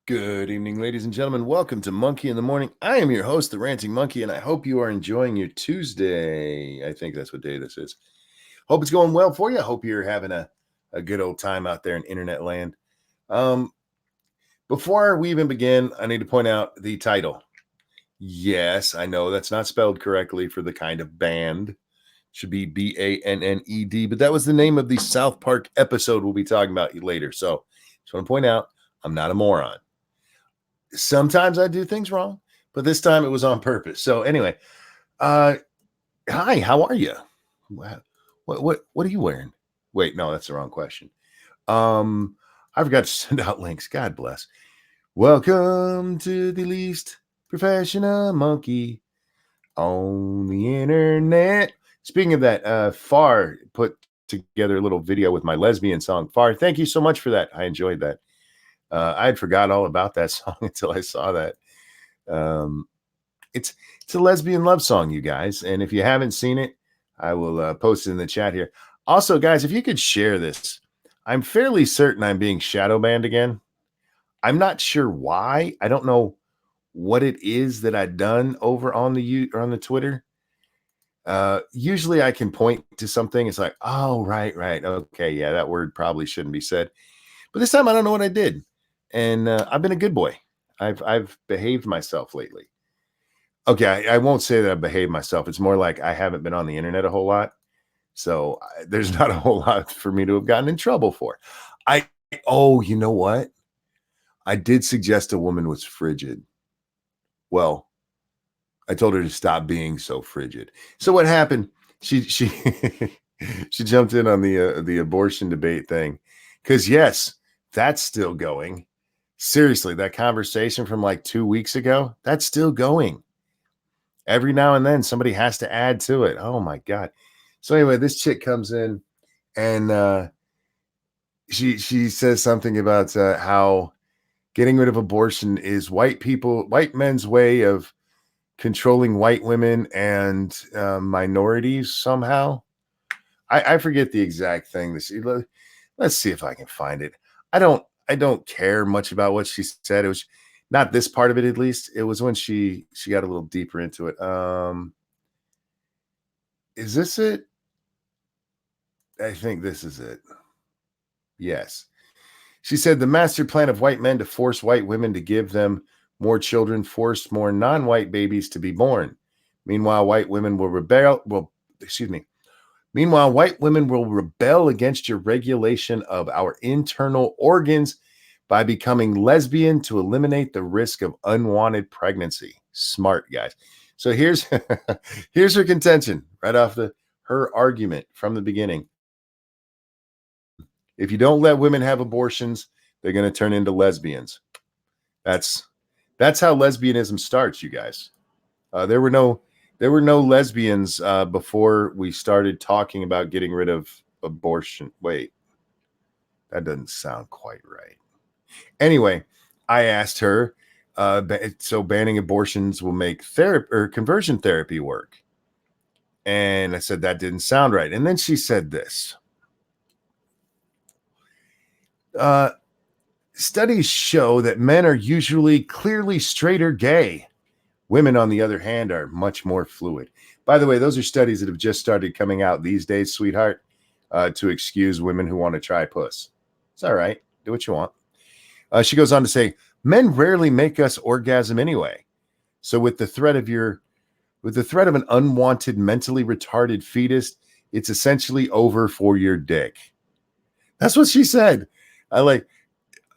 Good evening, ladies and gentlemen. Welcome to Monkey in the Morning. I am your host, the Ranting Monkey, and I hope you are enjoying your Tuesday. I think that's what day this is. Hope it's going well for you. Hope you're having a good old time out there in internet land. Um, Before we even begin, I need to point out the title. Yes, I know that's not spelled correctly for the kind of band. It should be Banned, but that was the name of the South Park episode we'll be talking about later. So just want to point out, I'm not a moron. Sometimes I do things wrong, but this time it was on purpose. So anyway, uh, hi, how are you? What are you wearing? Wait, no, that's the wrong question. Um, I forgot to send out links. God bless. Welcome to the least professional monkey on the internet. Speaking of that, Far put together a little video with my lesbian song. Far, thank you so much for that. I enjoyed that. I had forgot all about that song until I saw that. Um, it's a lesbian love song, you guys. And if you haven't seen it, I will post it in the chat here. Also, guys, if you could share this, I'm fairly certain I'm being shadow banned again. I'm not sure why. I don't know what it is that I've done over on the Twitter. Usually I can point to something. It's like, oh, right. Okay, yeah, that word probably shouldn't be said. But this time I don't know what I did. And I've been a good boy. I've behaved myself lately. Okay, I won't say that I behaved myself. It's more like I haven't been on the internet a whole lot. So there's not a whole lot for me to have gotten in trouble for. You know what? I did suggest a woman was frigid. Well, I told her to stop being so frigid. So what happened? She she jumped in on the abortion debate thing. Cuz yes, that's still going. Seriously, that conversation from like 2 weeks ago, that's still going. Every now and then somebody has to add to it. Oh my god. So anyway, this chick comes in and she says something about how getting rid of abortion is white men's way of controlling white women and minorities somehow. I forget the exact thing. Let's see if I can find it. I don't care much about what she said. It was not this part of it, at least. It was when she got a little deeper into it. Is this it? I think this is it. Yes. She said the master plan of white men to force white women to give them more children forced more non-white babies to be born. Meanwhile, white women will rebel. Well, excuse me. Meanwhile, white women will rebel against your regulation of our internal organs by becoming lesbian to eliminate the risk of unwanted pregnancy. Smart, guys. So here's here's her contention right off her argument from the beginning. If you don't let women have abortions, they're going to turn into lesbians. That's how lesbianism starts, you guys. There were no lesbians before we started talking about getting rid of abortion. Wait, that doesn't sound quite right. Anyway, I asked her, so banning abortions will make therapy or conversion therapy work, and I said that didn't sound right. And then she said this. Studies show that men are usually clearly straight or gay. Women, on the other hand, are much more fluid. By the way, those are studies that have just started coming out these days, sweetheart, to excuse women who want to try puss. It's all right. Do what you want. She goes on to say, men rarely make us orgasm anyway. So with the threat of an unwanted, mentally retarded fetus, it's essentially over for your dick. That's what she said.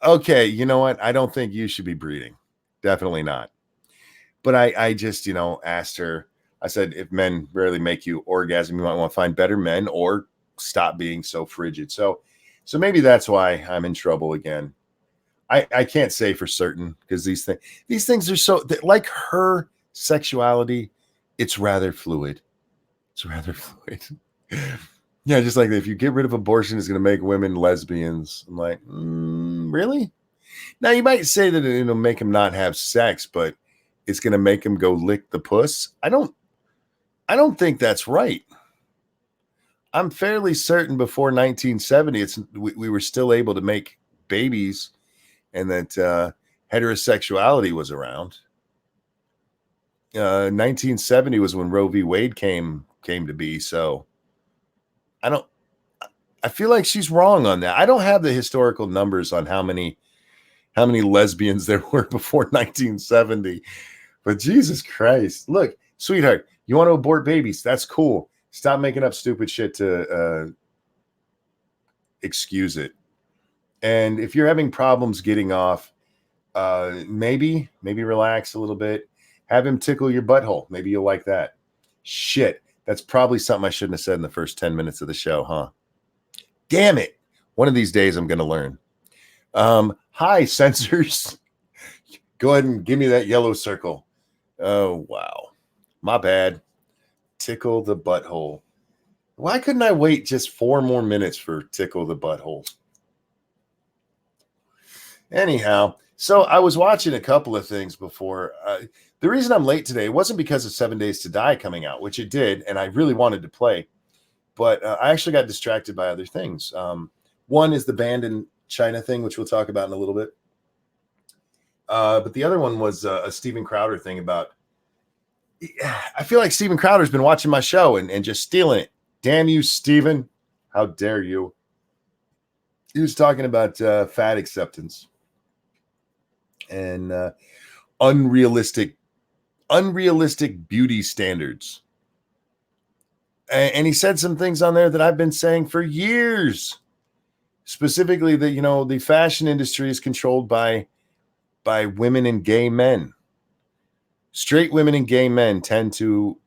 Okay, you know what? I don't think you should be breeding. Definitely not. But I just, asked her, I said, if men rarely make you orgasm, you might want to find better men or stop being so frigid. So maybe that's why I'm in trouble again. I can't say for certain because these things are so like her sexuality. It's rather fluid. It's rather fluid. Yeah, just like if you get rid of abortion, it's going to make women lesbians. I'm like, really? Now you might say that it'll make them not have sex, but it's going to make them go lick the puss. I don't think that's right. I'm fairly certain before 1970, we were still able to make babies, and that heterosexuality was around. 1970 was when Roe v. Wade came to be. So I feel like she's wrong on that. I don't have the historical numbers on how many lesbians there were before 1970. But Jesus Christ. Look, sweetheart, you want to abort babies? That's cool. Stop making up stupid shit to excuse it. And if you're having problems getting off, maybe relax a little bit. Have him tickle your butthole. Maybe you'll like that. Shit. That's probably something I shouldn't have said in the first 10 minutes of the show, huh? Damn it. One of these days I'm going to learn. Hi, censors. Go ahead and give me that yellow circle. Oh, wow. My bad. Tickle the butthole. Why couldn't I wait just 4 more minutes for tickle the butthole? Anyhow, so I was watching a couple of things before. The reason I'm late today wasn't because of 7 Days to Die coming out, which it did, and I really wanted to play. But I actually got distracted by other things. One is the banned in China thing, which we'll talk about in a little bit. But the other one was a Steven Crowder thing about. I feel like Steven Crowder's been watching my show and just stealing it. Damn you, Steven. How dare you? He was talking about fat acceptance and unrealistic beauty standards. And he said some things on there that I've been saying for years. Specifically that, the fashion industry is controlled by women and gay men. Straight women and gay men tend to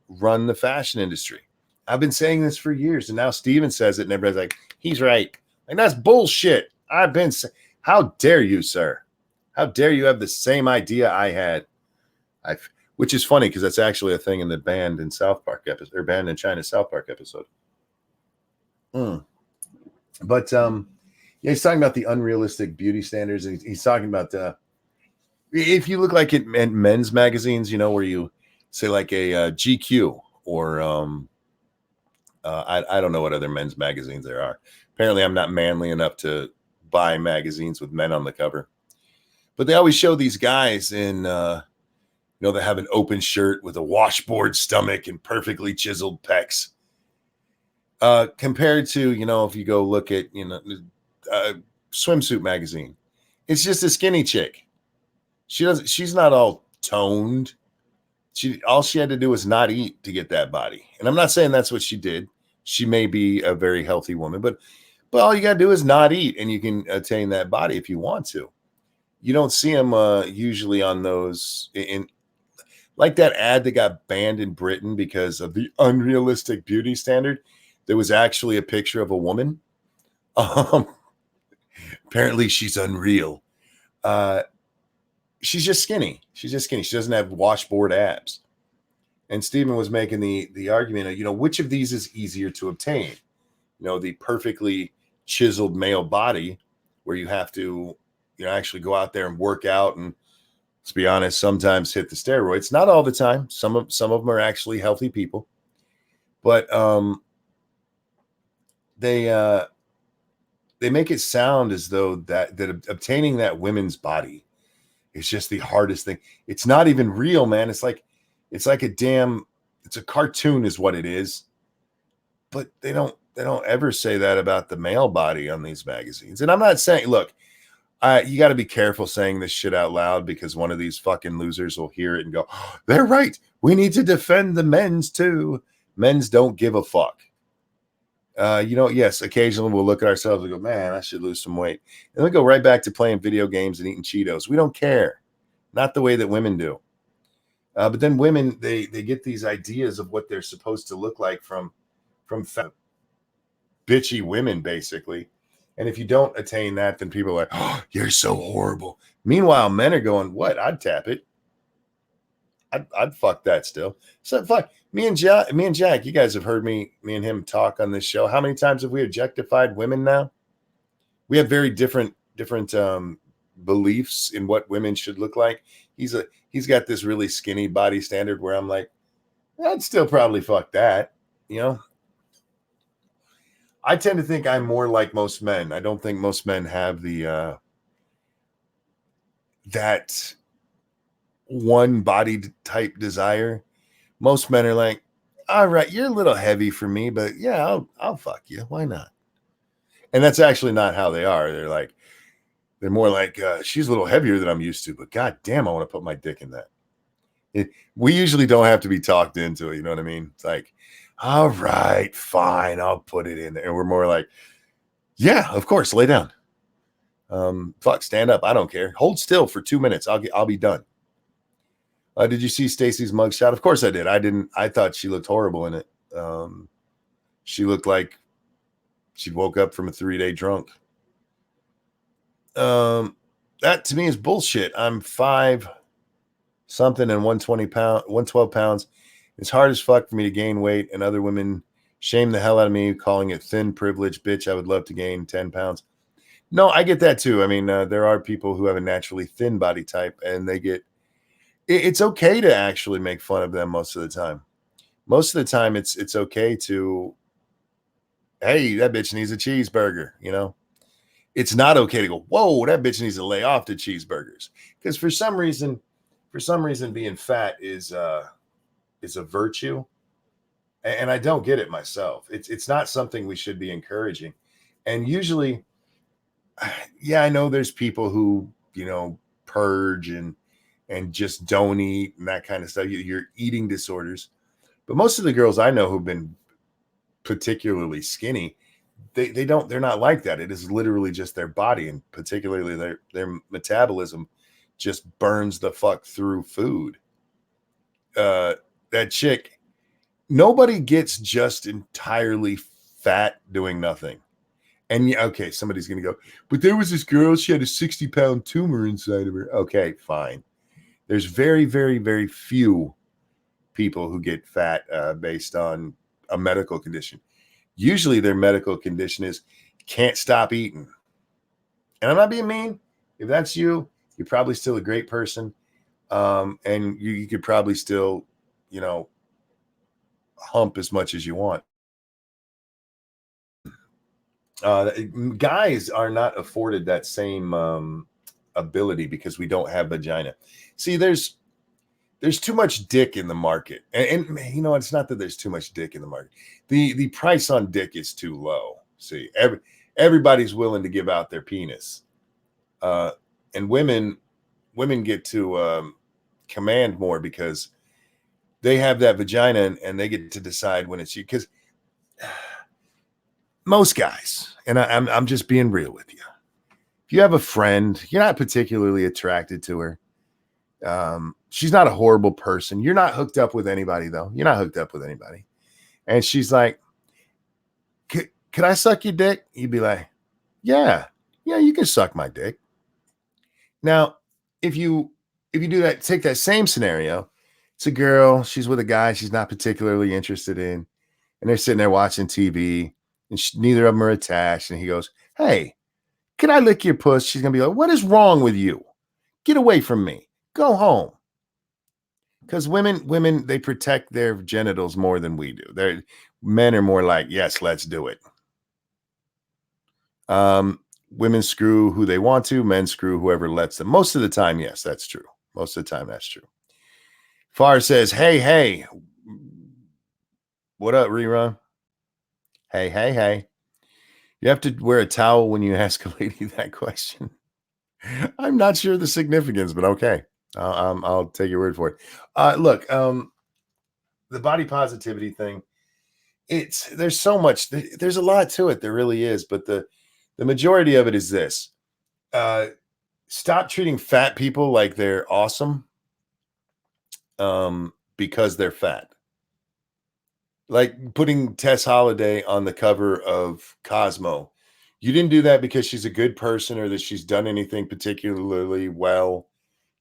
run the fashion industry. I've been saying this for years, and now Steven says it, and everybody's like, he's right. Like, that's bullshit. How dare you, sir? How dare you have the same idea I had? Which is funny because that's actually a thing in the banned in South Park episode, or banned in China South Park episode. But he's talking about the unrealistic beauty standards, and he's talking about if you look like it in men's magazines, where you say like a GQ or I don't know what other men's magazines there are. Apparently, I'm not manly enough to buy magazines with men on the cover. But they always show these guys in, that have an open shirt with a washboard stomach and perfectly chiseled pecs. Compared to, if you go look at, a swimsuit magazine, it's just a skinny chick. She's not all toned. All she had to do was not eat to get that body. And I'm not saying that's what she did. She may be a very healthy woman, but all you got to do is not eat and you can attain that body if you want to. You don't see them usually on those in like that ad that got banned in Britain because of the unrealistic beauty standard. There was actually a picture of a woman. Apparently she's unreal. She's just skinny. She doesn't have washboard abs. And Stephen was making the argument of, which of these is easier to obtain? The perfectly chiseled male body where you have to, actually go out there and work out and, let's be honest, sometimes hit the steroids. Not all the time. Some of them are actually healthy people. But they make it sound as though that obtaining that women's body is just the hardest thing. It's not even real, man. It's like it's a cartoon is what it is. But they don't ever say that about the male body on these magazines. And I'm not saying, look, you got to be careful saying this shit out loud because one of these fucking losers will hear it and go, oh, they're right. We need to defend the men's too. Men's don't give a fuck. Yes, occasionally we'll look at ourselves and go, man, I should lose some weight. And we go right back to playing video games and eating Cheetos. We don't care. Not the way that women do. But then women, they get these ideas of what they're supposed to look like from bitchy women, basically. And if you don't attain that, then people are like, oh, you're so horrible. Meanwhile, men are going, what? I'd tap it. I'd fuck that still. So fuck me and Jack, you guys have heard me and him talk on this show. How many times have we objectified women now? We have very different beliefs in what women should look like. He's got this really skinny body standard where I'm like, I'd still probably fuck that, I tend to think I'm more like most men. I don't think most men have the that one body type desire, most men are like, all right, you're a little heavy for me, but yeah, I'll fuck you. Why not? And that's actually not how they are. They're more like, she's a little heavier than I'm used to, but god damn, I want to put my dick in that. We usually don't have to be talked into it. You know what I mean? It's like, all right, fine, I'll put it in there. And we're more like, yeah, of course, lay down. Fuck, stand up. I don't care. Hold still for 2 minutes. I'll be done. Did you see Stacy's mugshot? Of course I did. I didn't. I thought she looked horrible in it. She looked like she woke up from a 3-day drunk. That to me is bullshit. I'm 5 something and 112 pounds. It's hard as fuck for me to gain weight, and other women shame the hell out of me, calling it thin privilege. Bitch, I would love to gain 10 pounds. No, I get that too. I mean, there are people who have a naturally thin body type, and they get. It's okay to actually make fun of them most of the time. Most of the time, it's okay to, hey, that bitch needs a cheeseburger. You know, it's not okay to go, whoa, that bitch needs to lay off the cheeseburgers, because for some reason, being fat is a virtue, and I don't get it myself. It's not something we should be encouraging, and usually, yeah, I know there's people who purge and just don't eat and that kind of stuff. Your eating disorders, but most of the girls I know who've been particularly skinny, they're not like that. It is literally just their body, and particularly their metabolism just burns the fuck through food. That chick, nobody gets just entirely fat doing nothing. And yeah, okay, somebody's gonna go, but there was this girl, she had a 60-pound tumor inside of her. Okay, fine. There's very, very, very few people who get fat based on a medical condition. Usually their medical condition is can't stop eating. And I'm not being mean. If that's you, you're probably still a great person. And you could probably still, hump as much as you want. Guys are not afforded that same ability because we don't have vagina. See, there's too much dick in the market, and it's not that there's too much dick in the market. The price on dick is too low. See, everybody's willing to give out their penis, and women get to command more because they have that vagina, and they get to decide when it's you. Because most guys, and I'm just being real with you. If you have a friend, you're not particularly attracted to her. She's not a horrible person. You're not hooked up with anybody, though. You're not hooked up with anybody. And she's like, could I suck your dick? You'd be like, yeah, you can suck my dick. Now, if you do that, take that same scenario. It's a girl, she's with a guy she's not particularly interested in, and they're sitting there watching TV, and neither of them are attached. And he goes, hey, can I lick your puss? She's going to be like, what is wrong with you? Get away from me. Go home. Because women, they protect their genitals more than we do. Men are more like, yes, let's do it. Women screw who they want to, men screw whoever lets them. Most of the time, yes, that's true. Most of the time, that's true. Far says, hey, what up, rerun? Hey. You have to wear a towel when you ask a lady that question. I'm not sure the significance, but okay. I'll take your word for it. Look, the body positivity thing, there's so much, there's a lot to it. There really is. But the majority of it is this. Stop treating fat people like they're awesome because they're fat. Like putting Tess Holliday on the cover of Cosmo. You didn't do that because she's a good person or that she's done anything particularly well.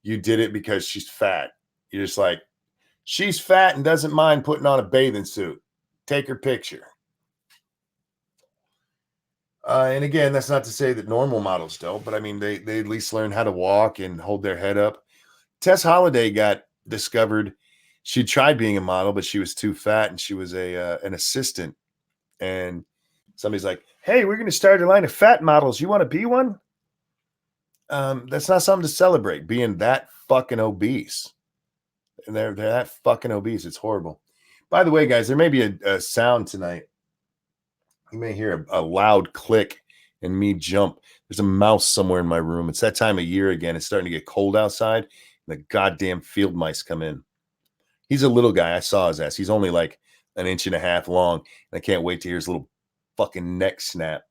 You did it because she's fat. You're just like, she's fat and doesn't mind putting on a bathing suit. Take her picture. And again, that's not to say that normal models don't, but I mean, they at least learn how to walk and hold their head up. Tess Holliday got discovered. She tried being a model, but she was too fat, and she was an assistant. And somebody's like, hey, we're going to start a line of fat models. You want to be one? That's not something to celebrate, being that fucking obese. And they're that fucking obese. It's horrible. By the way, guys, there may be a sound tonight. You may hear a loud click and me jump. There's a mouse somewhere in my room. It's that time of year again. It's starting to get cold outside. And the goddamn field mice come in. He's a little guy. I saw his ass. He's only like an inch and a half long. And I can't wait to hear his little fucking neck snap.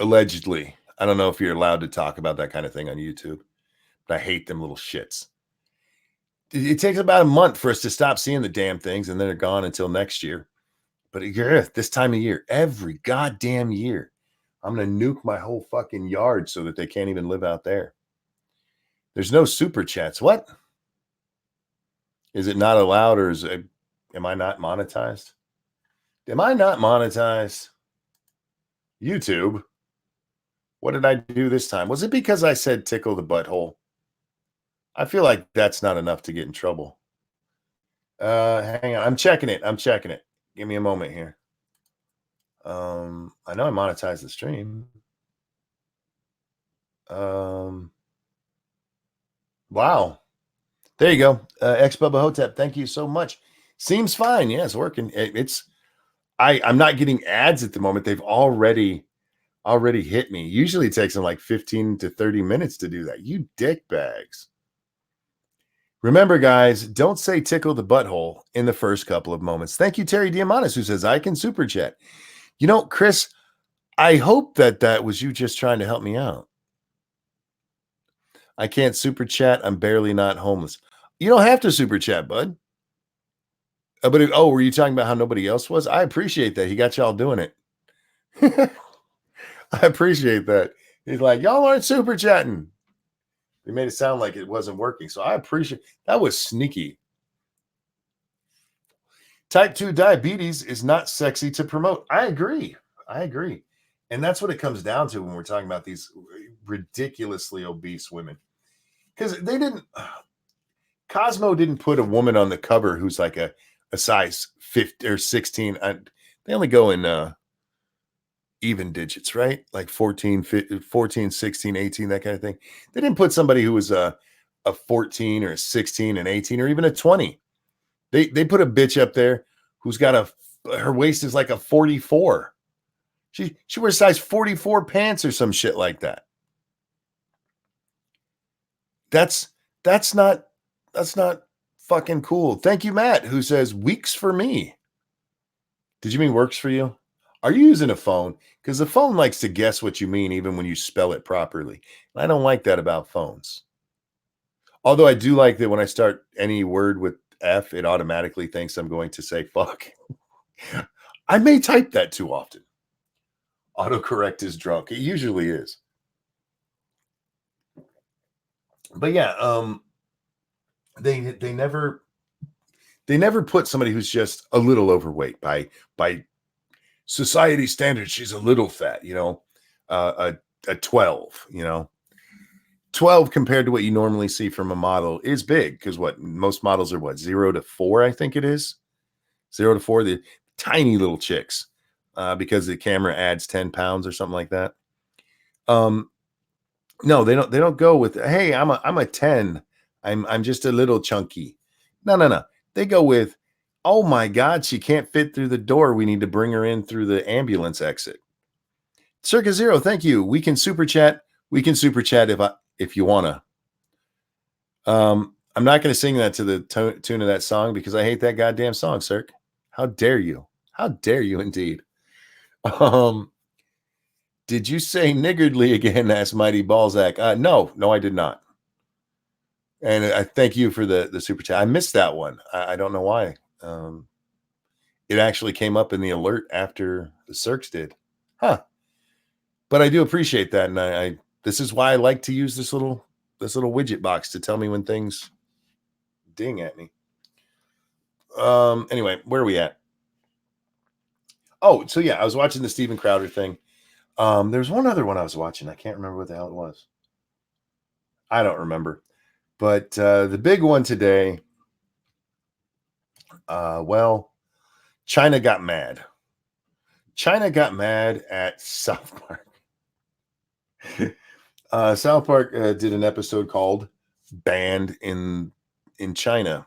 Allegedly. I don't know if you're allowed to talk about that kind of thing on YouTube, but I hate them little shits. It takes about a month for us to stop seeing the damn things, and then they're gone until next year. But yeah, this time of year, every goddamn year, I'm going to nuke my whole fucking yard so that they can't even live out there. There's no super chats. What? Is it not allowed, or am I not monetized? Am I not monetized? YouTube? What did I do this time? Was it because I said tickle the butthole? I feel like that's not enough to get in trouble. Hang on. I'm checking it. Give me a moment here. I know I monetized the stream. Wow. There you go. X Bubba Hotep. Thank you so much. Seems fine. Yeah, it's working. I'm not getting ads at the moment. They've already hit me. Usually it takes them like 15 to 30 minutes to do that. You dick bags. Remember, guys, don't say tickle the butthole in the first couple of moments. Thank you, Terry Diamandis, who says, I can super chat. You know, Chris, I hope that was you just trying to help me out. I can't super chat. I'm barely not homeless. You don't have to super chat, bud. Were you talking about how nobody else was? I appreciate that. He got y'all doing it. I appreciate that. He's like, y'all aren't super chatting. They made it sound like it wasn't working. So I appreciate that. Was sneaky. Type 2 diabetes is not sexy to promote. I agree. And that's what it comes down to when we're talking about these ridiculously obese women. Because Cosmo didn't put a woman on the cover who's like a size 50 or 16. They only go in even digits, right? Like 14, 16, 18, that kind of thing. They didn't put somebody who was a 14 or a 16 and 18 or even a 20. They put a bitch up there who's got her waist is like a 44. She wears size 44 pants or some shit like that. That's not fucking cool. Thank you, Matt, who says weeks for me. Did you mean works for you? Are you using a phone? Because the phone likes to guess what you mean even when you spell it properly. And I don't like that about phones. Although I do like that when I start any word with F, it automatically thinks I'm going to say fuck. I may type that too often. Autocorrect is drunk. It usually is. But yeah, they never put somebody who's just a little overweight by society standards. She's a little fat, a 12, 12 compared to what you normally see from a model is big because what most models are 0 to 4, I think it is 0 to 4, the tiny little chicks, because the camera adds 10 pounds or something like that. No, they don't go with, hey, I'm a 10. I'm just a little chunky. No. They go with, oh my God, she can't fit through the door. We need to bring her in through the ambulance exit. Circa Zero, thank you. We can super chat. If you wanna. I'm not going to sing that to the tune of that song because I hate that goddamn song, Cirque. How dare you? How dare you indeed? Did you say niggardly again? Asked Mighty Balzac. No, I did not. And I thank you for the super chat. I missed that one. I don't know why. It actually came up in the alert after the Cirques did. Huh. But I do appreciate that. And I this is why I like to use this little widget box to tell me when things ding at me. Anyway, where are we at? Oh, so yeah, I was watching the Steven Crowder thing. There's one other one I was watching. I can't remember what the hell it was. I don't remember. But the big one today, China got mad. China got mad at South Park. South Park did an episode called "Banned in China,"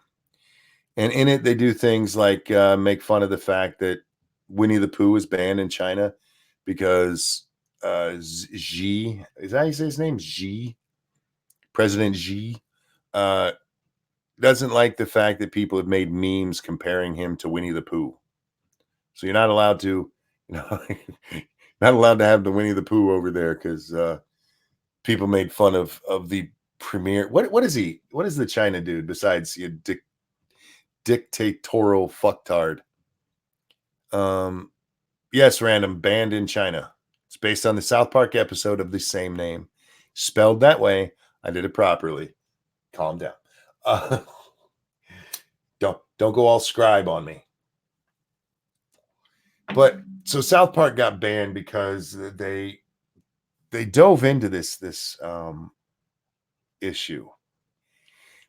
and in it they do things like make fun of the fact that Winnie the Pooh is banned in China because Xi, is that how you say his name? Xi, President Xi, uh, doesn't like the fact that people have made memes comparing him to Winnie the Pooh. So you're not allowed to, you know, not allowed to have the Winnie the Pooh over there because people made fun of the premier. What is he? What is the China dude besides you dictatorial fucktard? Um, yes, random banned in China. It's based on the South Park episode of the same name, spelled that way. I did it properly. Calm down. Uh, don't go all Scribe on me. But so South Park got banned because they dove into this issue,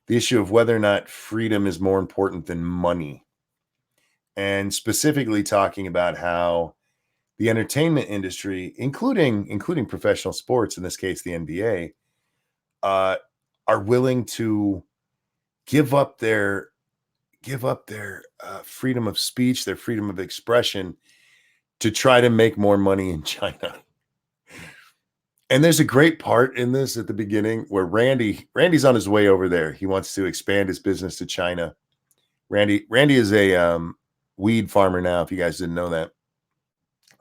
the issue of whether or not freedom is more important than money, and specifically talking about how the entertainment industry, including professional sports, in this case the NBA, uh, are willing to give up their freedom of speech, their freedom of expression, to try to make more money in China. And there's a great part in this at the beginning where Randy's on his way over there. He wants to expand his business to China. Randy is a weed farmer now, if you guys didn't know that.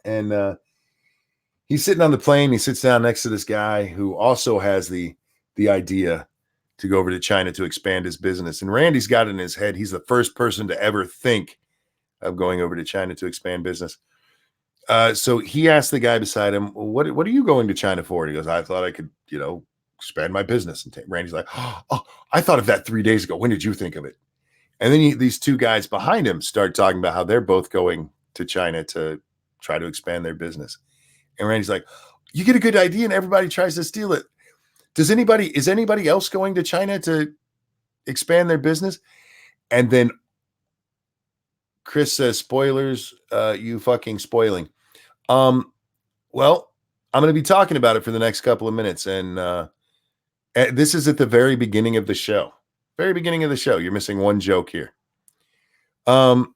And he's sitting on the plane. He sits down next to this guy who also has the idea to go over to China to expand his business. And Randy's got it in his head, he's the first person to ever think of going over to China to expand business. So he asked the guy beside him, well, what are you going to China for? And he goes, I thought I could, expand my business. And Randy's like, oh, I thought of that 3 days ago. When did you think of it? And then these two guys behind him start talking about how they're both going to China to try to expand their business. And Randy's like, you get a good idea and everybody tries to steal it. Is anybody else going to China to expand their business? And then Chris says, spoilers, you fucking spoiling. Well, I'm going to be talking about it for the next couple of minutes. And this is at the very beginning of the show. Very beginning of the show. You're missing one joke here. When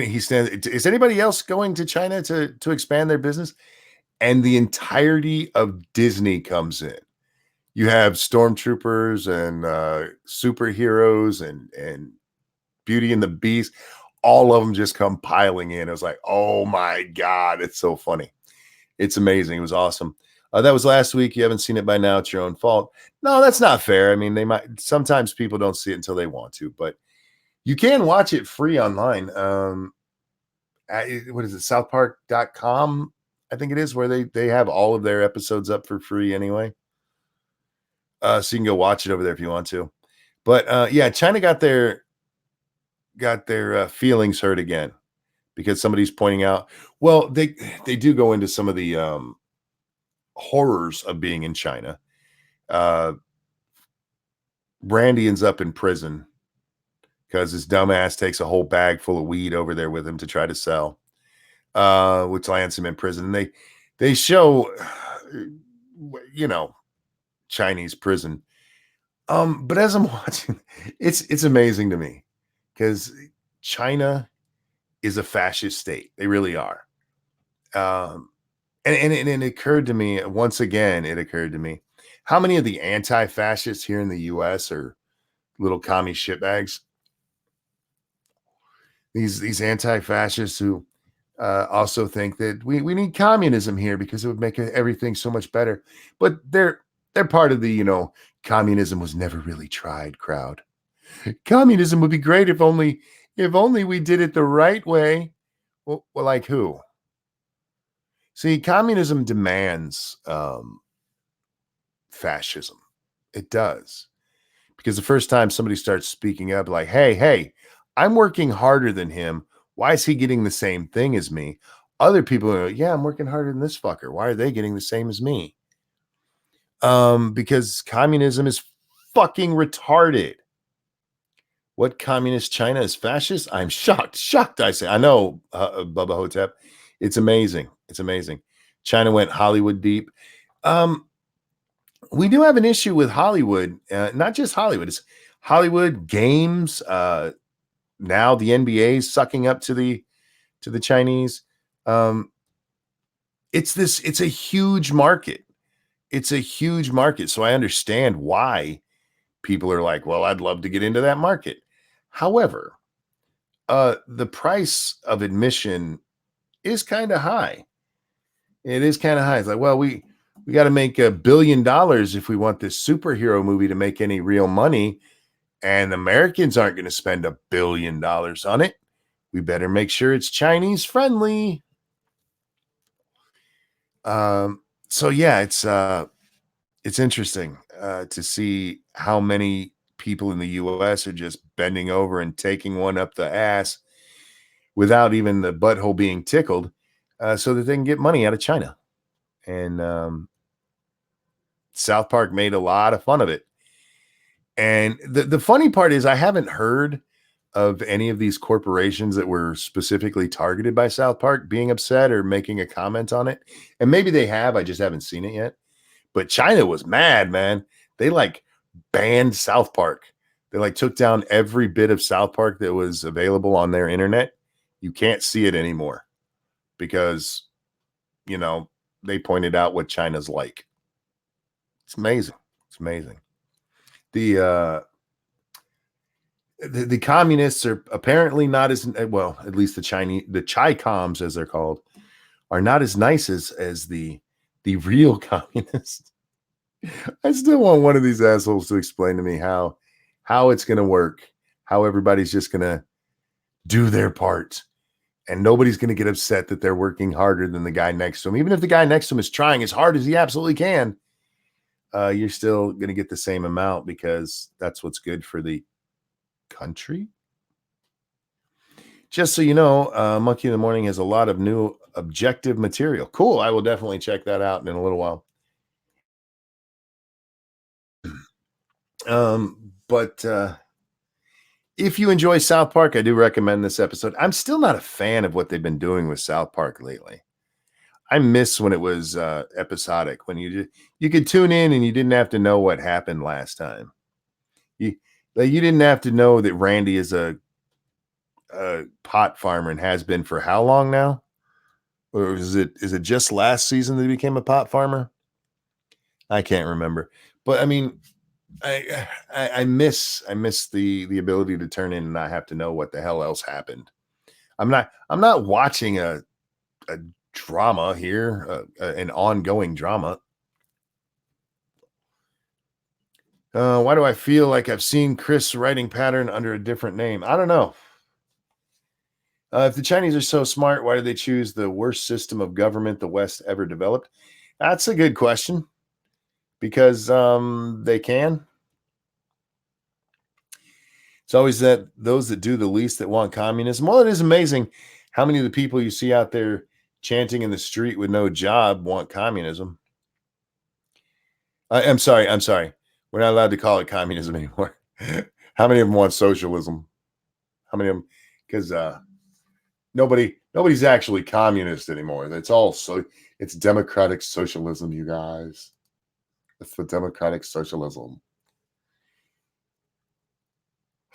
he stands, is anybody else going to China to expand their business? And the entirety of Disney comes in. You have stormtroopers and superheroes and Beauty and the Beast. All of them just come piling in. It was like, oh my God, it's so funny. It's amazing. It was awesome. That was last week. You haven't seen it by now. It's your own fault. No, that's not fair. I mean, sometimes people don't see it until they want to, but you can watch it free online. What is it? Southpark.com, I think it is, where they have all of their episodes up for free anyway. So you can go watch it over there if you want to. But yeah, China got their feelings hurt again because somebody's pointing out, well, they do go into some of the horrors of being in China. Brandy ends up in prison because his dumbass takes a whole bag full of weed over there with him to try to sell, which lands him in prison. And they show, Chinese prison. But as I'm watching, it's amazing to me because China is a fascist state. They really are. And it occurred to me once again, how many of the anti-fascists here in the US are little commie shitbags? These anti-fascists who also think that we need communism here because it would make everything so much better. But they're part of the, communism was never really tried crowd. Communism would be great if only we did it the right way. Well, like who? See, communism demands fascism. It does. Because the first time somebody starts speaking up like, hey, I'm working harder than him. Why is he getting the same thing as me? Other people are like, yeah, I'm working harder than this fucker. Why are they getting the same as me? Because communism is fucking retarded. What communist China is fascist? I'm shocked. I say. I know, Bubba Hotep. It's amazing. China went Hollywood deep. Um, we do have an issue with Hollywood, not just Hollywood. It's Hollywood games. Now the NBA is sucking up to the Chinese. Um, it's a huge market. It's a huge market. So I understand why people are like, well, I'd love to get into that market. However, the price of admission is kind of high. It is kind of high. It's like, well, we got to make $1 billion if we want this superhero movie to make any real money, and Americans aren't going to spend $1 billion on it. We better make sure it's Chinese friendly. So yeah, it's interesting to see how many people in the U.S. are just bending over and taking one up the ass without even the butthole being tickled, so that they can get money out of China. And South Park made a lot of fun of it. And the funny part is, I haven't heard of any of these corporations that were specifically targeted by South Park being upset or making a comment on it. And maybe they have, I just haven't seen it yet. But China was mad, man. They like banned South Park. They like took down every bit of South Park that was available on their internet. You can't see it anymore because, they pointed out what China's like. It's amazing. It's amazing. The the communists are apparently not as well, at least the Chi Coms, as they're called, are not as nice as the real communists. I still want one of these assholes to explain to me how it's going to work, how everybody's just going to do their part, and nobody's going to get upset that they're working harder than the guy next to him. Even if the guy next to him is trying as hard as he absolutely can, you're still going to get the same amount because that's what's good for the country. Just so you know, Monkey in the Morning has a lot of new objective material. Cool. I will definitely check that out in a little while. But if you enjoy South Park, I do recommend this episode. I'm still not a fan of what they've been doing with South Park lately. I miss when it was episodic, when you could tune in and you didn't have to know what happened last time. You you didn't have to know that Randy is a pot farmer and has been for how long now? Or is it just last season that he became a pot farmer? I can't remember. But I mean, I miss the ability to turn in and not have to know what the hell else happened. I'm not watching a drama here, an ongoing drama. Why do I feel like I've seen Chris' writing pattern under a different name? I don't know. If the Chinese are so smart, why did they choose the worst system of government the West ever developed? That's a good question. Because they can. It's always that those that do the least that want communism. Well, it is amazing how many of the people you see out there chanting in the street with no job want communism. I'm sorry. We're not allowed to call it communism anymore. How many of them want socialism? How many of them? Because nobody's actually communist anymore. It's democratic socialism, you guys. It's the democratic socialism.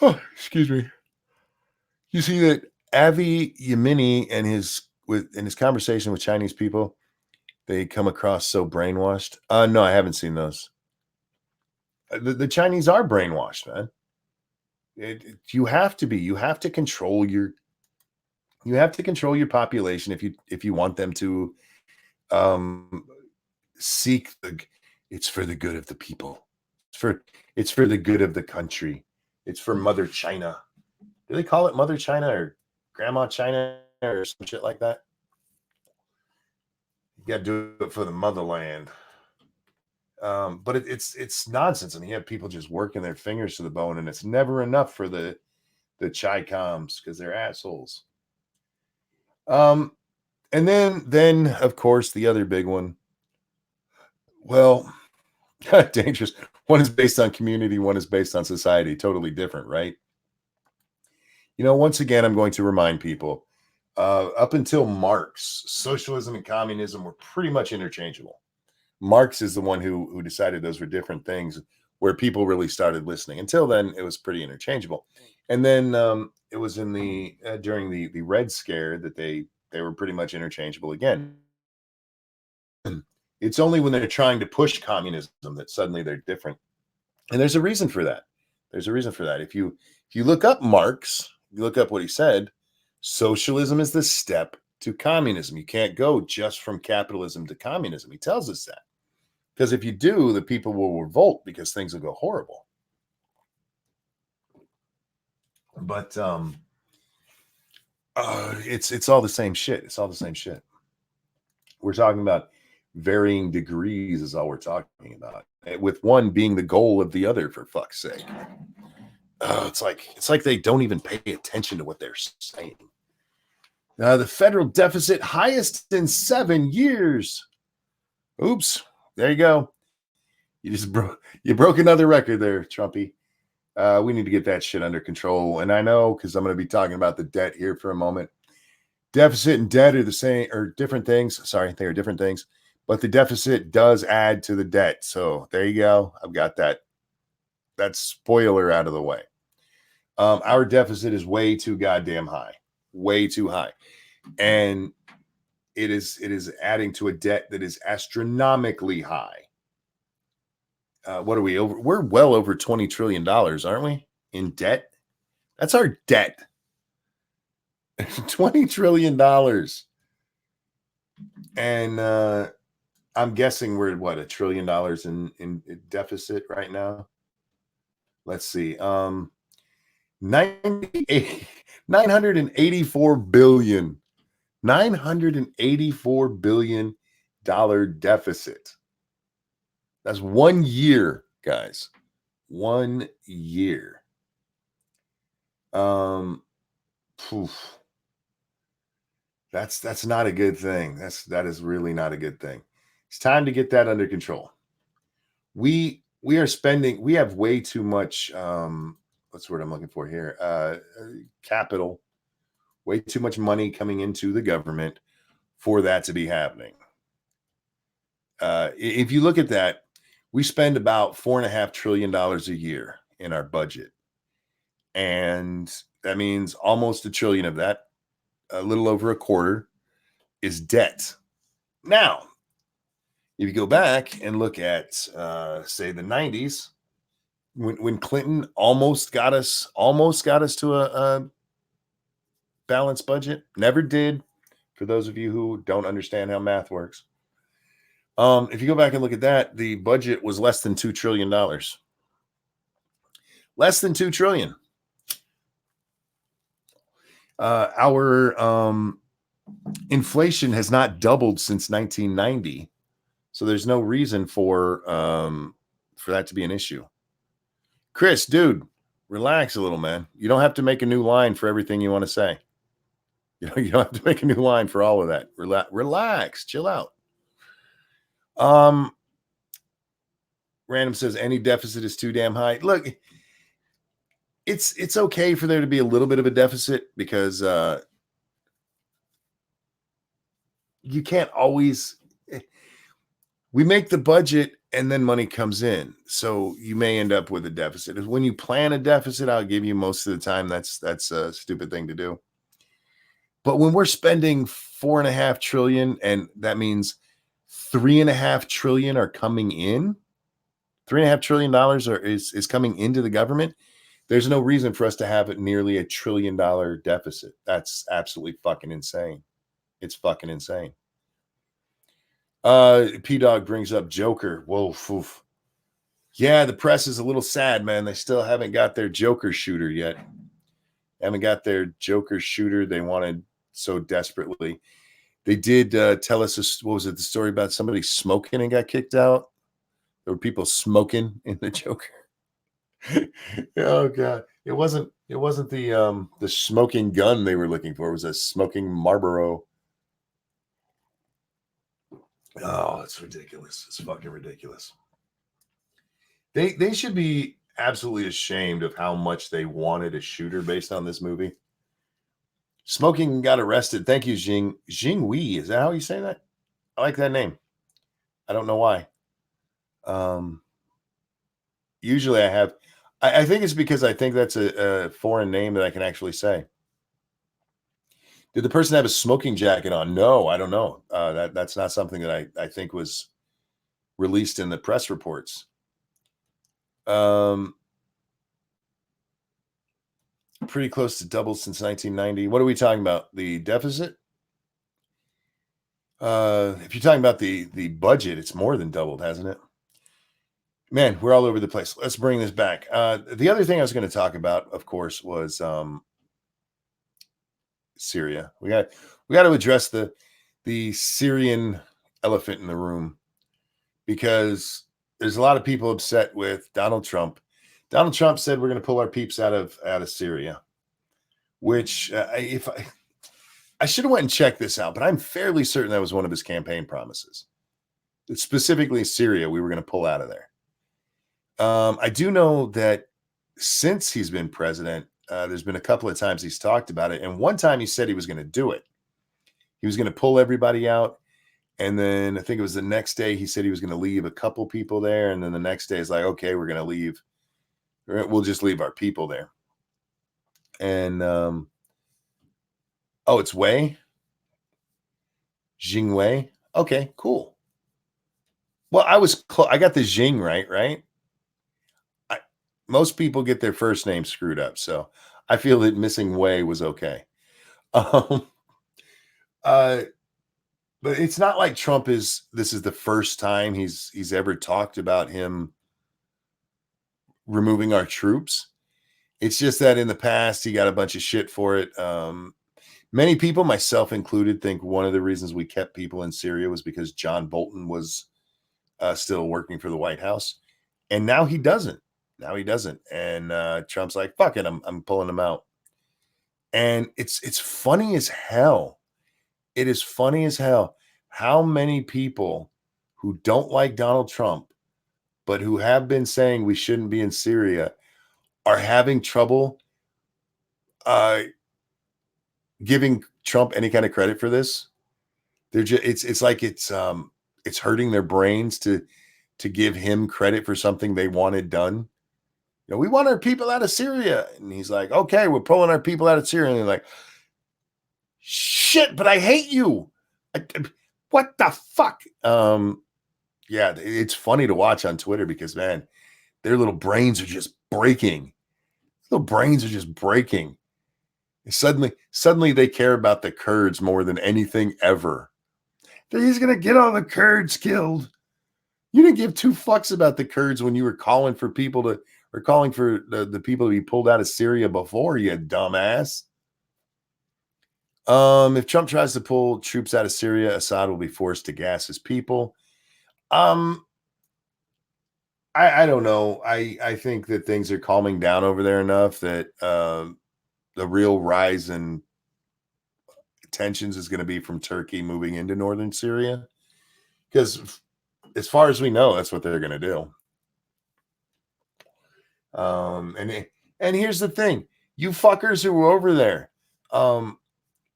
Oh, excuse me. You see that Avi Yamini and his conversation with Chinese people, they come across so brainwashed. No, I haven't seen those. The Chinese are brainwashed, man. You have to be. You have to control your. You have to control your population if you want them to um, seek the. It's for the good of the people. It's for the good of the country. It's for Mother China. Do they call it Mother China or Grandma China or some shit like that? You got to do it for the motherland. But it's nonsense. I mean, you have people just working their fingers to the bone, and it's never enough for the Chi Coms because they're assholes. And then of course the other big one. Well, dangerous. One is based on community, one is based on society. Totally different, right? Once again, I'm going to remind people Up until Marx, socialism and communism were pretty much interchangeable. Marx is the one who decided those were different things, where people really started listening. Until then, it was pretty interchangeable. And then it was in the during the Red Scare that they were pretty much interchangeable again. It's only when they're trying to push communism that suddenly they're different. And there's a reason for that. There's a reason for that. If you look up Marx, you look up what he said, socialism is the step to communism. You can't go just from capitalism to communism. He tells us that. Because if you do, the people will revolt because things will go horrible. But it's all the same shit. It's all the same shit. We're talking about varying degrees is all we're talking about, with one being the goal of the other, for fuck's sake. It's like they don't even pay attention to what they're saying. The federal deficit highest in 7 years. Oops, there you go. You broke another record there, Trumpy. We need to get that shit under control. And I know, because I'm going to be talking about the debt here for a moment. Deficit and debt are the same, or different things. Sorry, they are different things. But the deficit does add to the debt. So there you go. I've got that spoiler out of the way. Our deficit is way too goddamn high. Way too high. And it is adding to a debt that is astronomically high. What are we over? We're well over $20 trillion, aren't we? In debt? That's our debt. $20 trillion. And I'm guessing we're what, $1 trillion in deficit right now. Let's see. 984 billion. $984 billion deficit. That's 1 year, guys. 1 year. That's not a good thing. That is really not a good thing. It's time to get that under control. We have way too much what's the word I'm looking for here? Capital, way too much money coming into the government for that to be happening. If you look at that, we spend about $4.5 trillion a year in our budget. And that means almost $1 trillion of that, a little over a quarter, is debt. Now, if you go back and look at, say, the 90s, when Clinton almost got us to a balanced budget, never did, for those of you who don't understand how math works. If you go back and look at that, the budget was less than $2 trillion. Less than $2 trillion. Our inflation has not doubled since 1990, so there's no reason for that to be an issue. Chris, dude, relax a little, man. You don't have to make a new line for everything you want to say. You don't have to make a new line for all of that. Relax, chill out. Random says any deficit is too damn high. Look, it's okay for there to be a little bit of a deficit, because you can't always. We make the budget and then money comes in, so you may end up with a deficit. When you plan a deficit, I'll give you most of the time that's a stupid thing to do. But when we're spending $4.5 trillion, and that means $3.5 trillion are coming in, $3.5 trillion is coming into the government. There's no reason for us to have nearly $1 trillion deficit. That's absolutely fucking insane. It's fucking insane. P-Dog brings up Joker. Whoa, oof. Yeah, the press is a little sad, man. They still haven't got their Joker shooter yet. Haven't got their Joker shooter they wanted so desperately. They did tell us, what was it, the story about somebody smoking and got kicked out? There were people smoking in the Joker. Oh God. It wasn't the smoking gun they were looking for. It was a smoking Marlboro. Oh, it's ridiculous. It's fucking ridiculous. They should be absolutely ashamed of how much they wanted a shooter based on this movie. Smoking got arrested. Thank you, Jing Wei. Is that how you say that? I like that name. I don't know why. Um, Usually I have. I think it's because I think that's a foreign name that I can actually say. Did the person have a smoking jacket on? No, I don't know. That's not something that I think was released in the press reports. Um, Pretty close to double since 1990. What are we talking about? The deficit? If you're talking about the budget, it's more than doubled, hasn't it? Man, we're all over the place. Let's bring this back. The other thing I was going to talk about, of course, was Syria. We got to address the Syrian elephant in the room because there's a lot of people upset with Donald Trump. Donald Trump said we're going to pull our peeps out of Syria, which if I should have went and checked this out, but I'm fairly certain that was one of his campaign promises. Specifically, Syria, we were going to pull out of there. I do know that since he's been president, there's been a couple of times he's talked about it, and one time he said he was going to do it. He was going to pull everybody out, and then I think it was the next day he said he was going to leave a couple people there, and then the next day is like, okay, we're going to leave. We'll just leave our people there. And oh, it's Wei, Jing Wei. Okay, cool. Well, I was I got the Jing right, right? Most people get their first name screwed up, so I feel that missing Wei was okay. Um, uh, but it's not like Trump is. This is the first time he's ever talked about him removing our troops. It's just that in the past he got a bunch of shit for it. Many people, myself included, think one of the reasons we kept people in Syria was because John Bolton was still working for the White House, and now he doesn't. Now he doesn't, and Trump's like, "Fuck it, I'm pulling him out." And it's funny as hell. It is funny as hell how many people who don't like Donald Trump, but who have been saying we shouldn't be in Syria, are having trouble uh, giving Trump any kind of credit for this. They're just it's like it's hurting their brains to give him credit for something they wanted done. You know, we want our people out of Syria. And he's like, okay, we're pulling our people out of Syria. And they're like, shit, but I hate you. What the fuck? Yeah, it's funny to watch on Twitter because, man, their little brains are just breaking. Little brains are just breaking. Suddenly they care about the Kurds more than anything ever. He's going to get all the Kurds killed. You didn't give two fucks about the Kurds when you were calling for people to, or calling for the people to be pulled out of Syria before, you dumbass. If Trump tries to pull troops out of Syria, Assad will be forced to gas his people. I don't know. I think that things are calming down over there enough that the real rise in tensions is going to be from Turkey moving into northern Syria. Because as far as we know, that's what they're going to do. And here's the thing, you fuckers who were over there,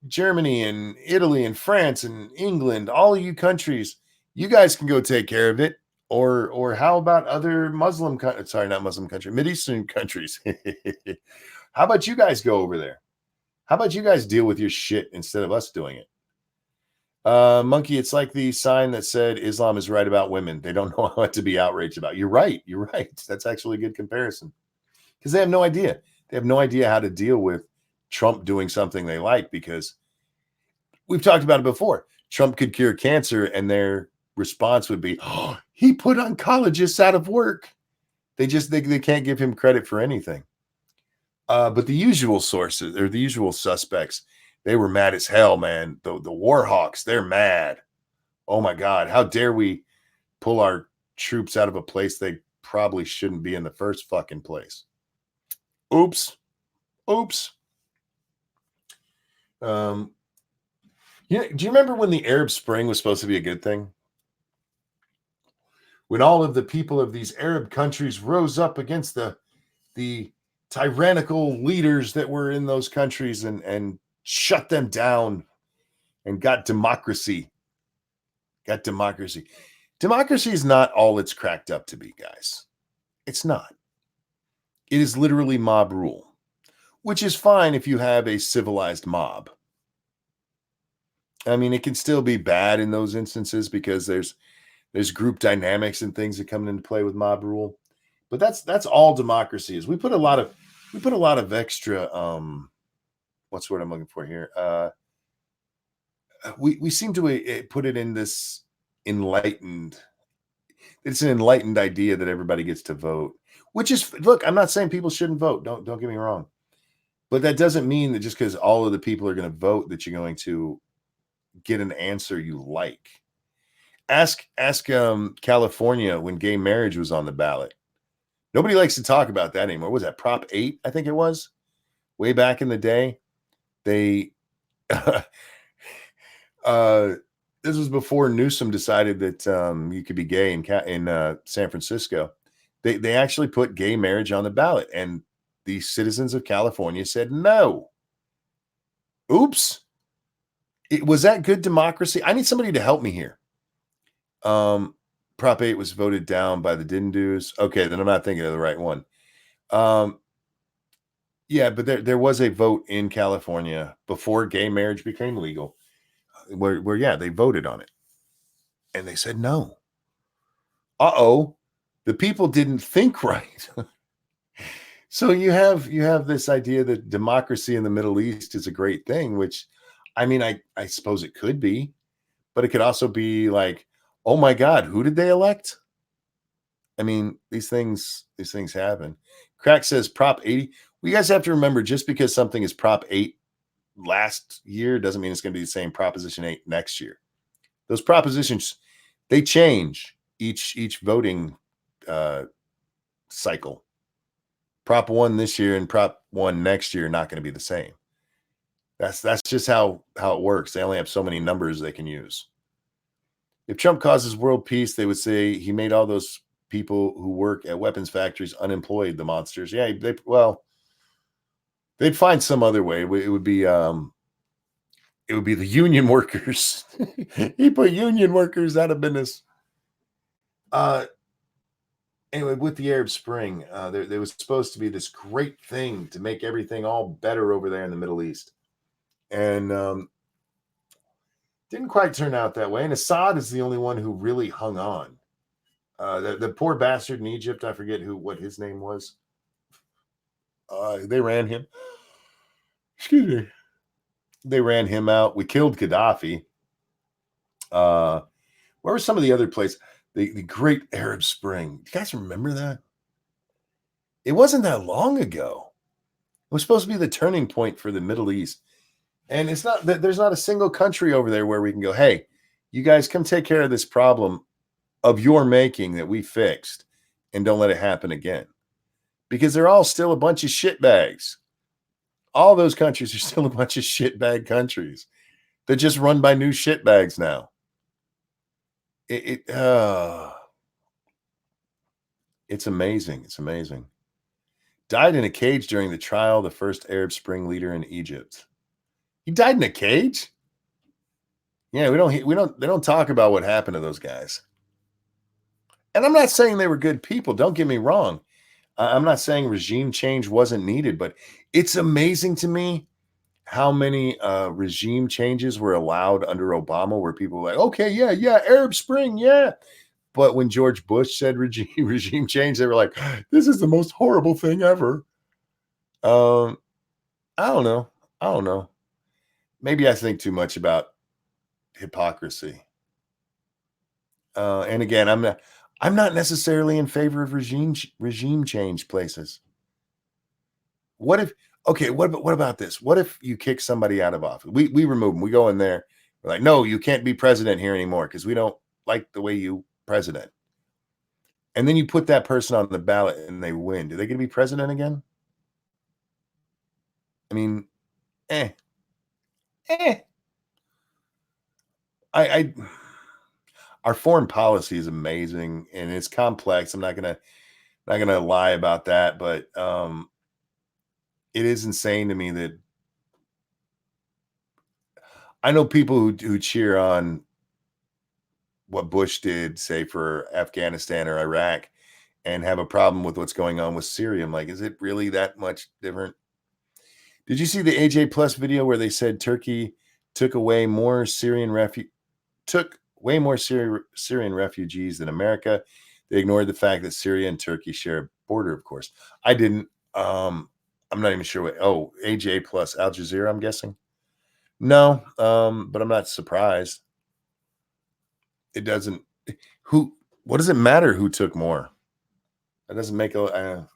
Germany and Italy and France and England, all you countries, you guys can go take care of it. Or how about other Muslim sorry, not Muslim country, Mideastern countries? How about you guys go over there? How about you guys deal with your shit instead of us doing it? Monkey, it's like the sign that said Islam is right about women. They don't know what to be outraged about. You're right. You're right. That's actually a good comparison because they have no idea. They have no idea how to deal with Trump doing something they like because we've talked about it before. Trump could cure cancer and their response would be, oh, he put oncologists out of work. They can't give him credit for anything. But the usual sources or the usual suspects, they were mad as hell, man. The Warhawks, they're mad. Oh my God, how dare we pull our troops out of a place they probably shouldn't be in the first fucking place. Oops. Yeah, do you remember when the Arab Spring was supposed to be a good thing? When all of the people of these Arab countries rose up against the tyrannical leaders that were in those countries and shut them down and got democracy. Got democracy. Democracy is not all it's cracked up to be, guys. It's not. It is literally mob rule, which is fine if you have a civilized mob. I mean, it can still be bad in those instances because there's group dynamics and things that come into play with mob rule. But that's all democracy is. We put a lot of extra what's the word I'm looking for here? We seem to put it in this enlightened. It's an enlightened idea that everybody gets to vote, which is look. I'm not saying people shouldn't vote. Don't get me wrong, but that doesn't mean that just because all of the people are going to vote that you're going to get an answer you like. Ask California when gay marriage was on the ballot. Nobody likes to talk about that anymore. What was that Prop 8? I think it was way back in the day. They this was before Newsom decided that you could be gay in San Francisco. They actually put gay marriage on the ballot, and the citizens of California said no. Oops. Was that good democracy? I need somebody to help me here. Prop 8 was voted down by the didn't do's. Okay, then I'm not thinking of the right one. Yeah, but there was a vote in California before gay marriage became legal, where yeah, they voted on it, and they said no. The people didn't think right. So you have this idea that democracy in the Middle East is a great thing, which I mean, I suppose it could be, but it could also be like, oh my God, who did they elect? I mean, these things happen. Crack says Prop 80. Well, you guys have to remember, just because something is Prop 8 last year doesn't mean it's going to be the same Proposition 8 next year. Those propositions, they change each voting cycle. Prop 1 this year and Prop 1 next year are not going to be the same. That's just how it works. They only have so many numbers they can use. If Trump causes world peace, they would say he made all those people who work at weapons factories unemployed, the monsters. Yeah, they'd find some other way. It would be the union workers. He put union workers out of business. Anyway, with the Arab Spring, there was supposed to be this great thing to make everything all better over there in the Middle East. And didn't quite turn out that way. And Assad is the only one who really hung on. The poor bastard in Egypt, I forget what his name was. They ran him. Excuse me. They ran him out. We killed Gaddafi. Where were some of the other places? The Great Arab Spring. Do you guys remember that? It wasn't that long ago. It was supposed to be the turning point for the Middle East. And it's not that there's not a single country over there where we can go, hey, you guys come take care of this problem of your making that we fixed and don't let it happen again. Because they're all still a bunch of shitbags. All those countries are still a bunch of shitbag countries. They're just run by new shitbags now. It's amazing. It's amazing. Died in a cage during the trial of the first Arab Spring leader in Egypt. He died in a cage? Yeah, they don't talk about what happened to those guys. And I'm not saying they were good people. Don't get me wrong. I'm not saying regime change wasn't needed, but it's amazing to me how many regime changes were allowed under Obama, where people were like, okay, yeah, Arab Spring, yeah. But when George Bush said regime change, they were like, this is the most horrible thing ever. I don't know. Maybe I think too much about hypocrisy. And again, I'm not necessarily in favor of regime change places. What about this? What if you kick somebody out of office? We remove them. We go in there. We're like, no, you can't be president here anymore because we don't like the way you president. And then you put that person on the ballot and they win. Do they get to be president again? I mean, our foreign policy is amazing and it's complex. I'm not gonna lie about that, but it is insane to me that I know people who cheer on what Bush did, say for Afghanistan or Iraq, and have a problem with what's going on with Syria. I'm like, is it really that much different? Did you see the AJ Plus video where they said Turkey took away more took way more Syrian refugees than America? They ignored the fact that Syria and Turkey share a border, of course. I didn't. I'm not even sure what. Oh, AJ Plus Al Jazeera, I'm guessing. No, but I'm not surprised. It doesn't. Who? What does it matter who took more? That doesn't make a.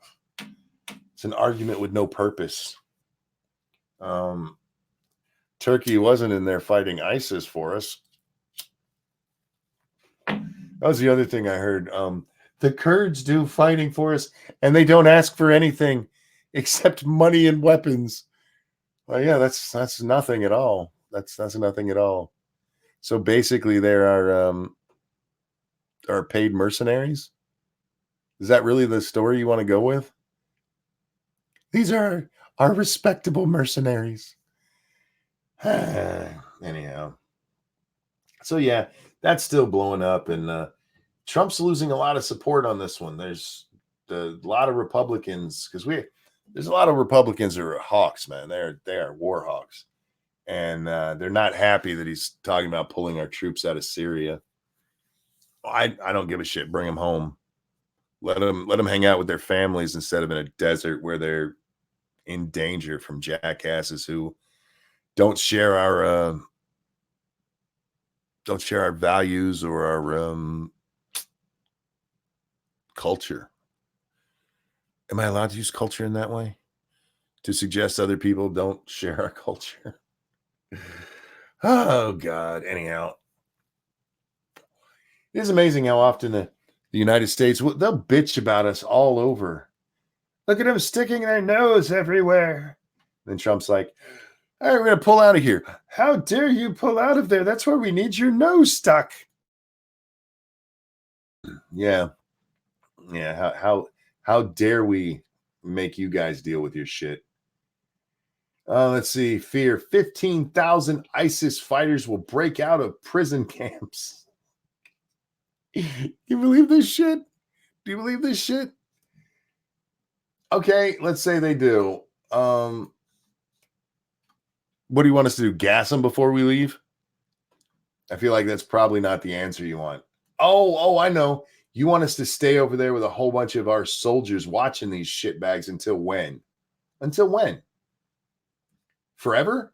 It's an argument with no purpose. Um, Turkey wasn't in there fighting ISIS for us. That was the other thing I heard. The Kurds do fighting for us, and they don't ask for anything except money and weapons. Well, yeah, that's nothing at all. That's nothing at all. So basically, there are paid mercenaries. Is that really the story you want to go with? These are our respectable mercenaries. Anyhow, so yeah, that's still blowing up, and Trump's losing a lot of support on this one. There's a lot of Republicans because there's a lot of Republicans who are hawks, man. They are war hawks, and they're not happy that he's talking about pulling our troops out of Syria. I don't give a shit. Bring them home. Let them hang out with their families instead of in a desert where they're in danger from jackasses who don't share our values or our culture. Am I allowed to use culture in that way? To suggest other people don't share our culture? Oh, God. Anyhow, it is amazing how often the United States, they'll bitch about us all over. Look at them sticking their nose everywhere. Then Trump's like, all right, we're going to pull out of here. How dare you pull out of there? That's where we need your nose stuck. Yeah. Yeah. How dare we make you guys deal with your shit? Let's see. Fear 15,000 ISIS fighters will break out of prison camps. You believe this shit? Do you believe this shit? Okay, let's say they do. What do you want us to do? Gas them before we leave? I feel like that's probably not the answer you want. Oh, I know. You want us to stay over there with a whole bunch of our soldiers watching these shitbags until when? Until when? Forever?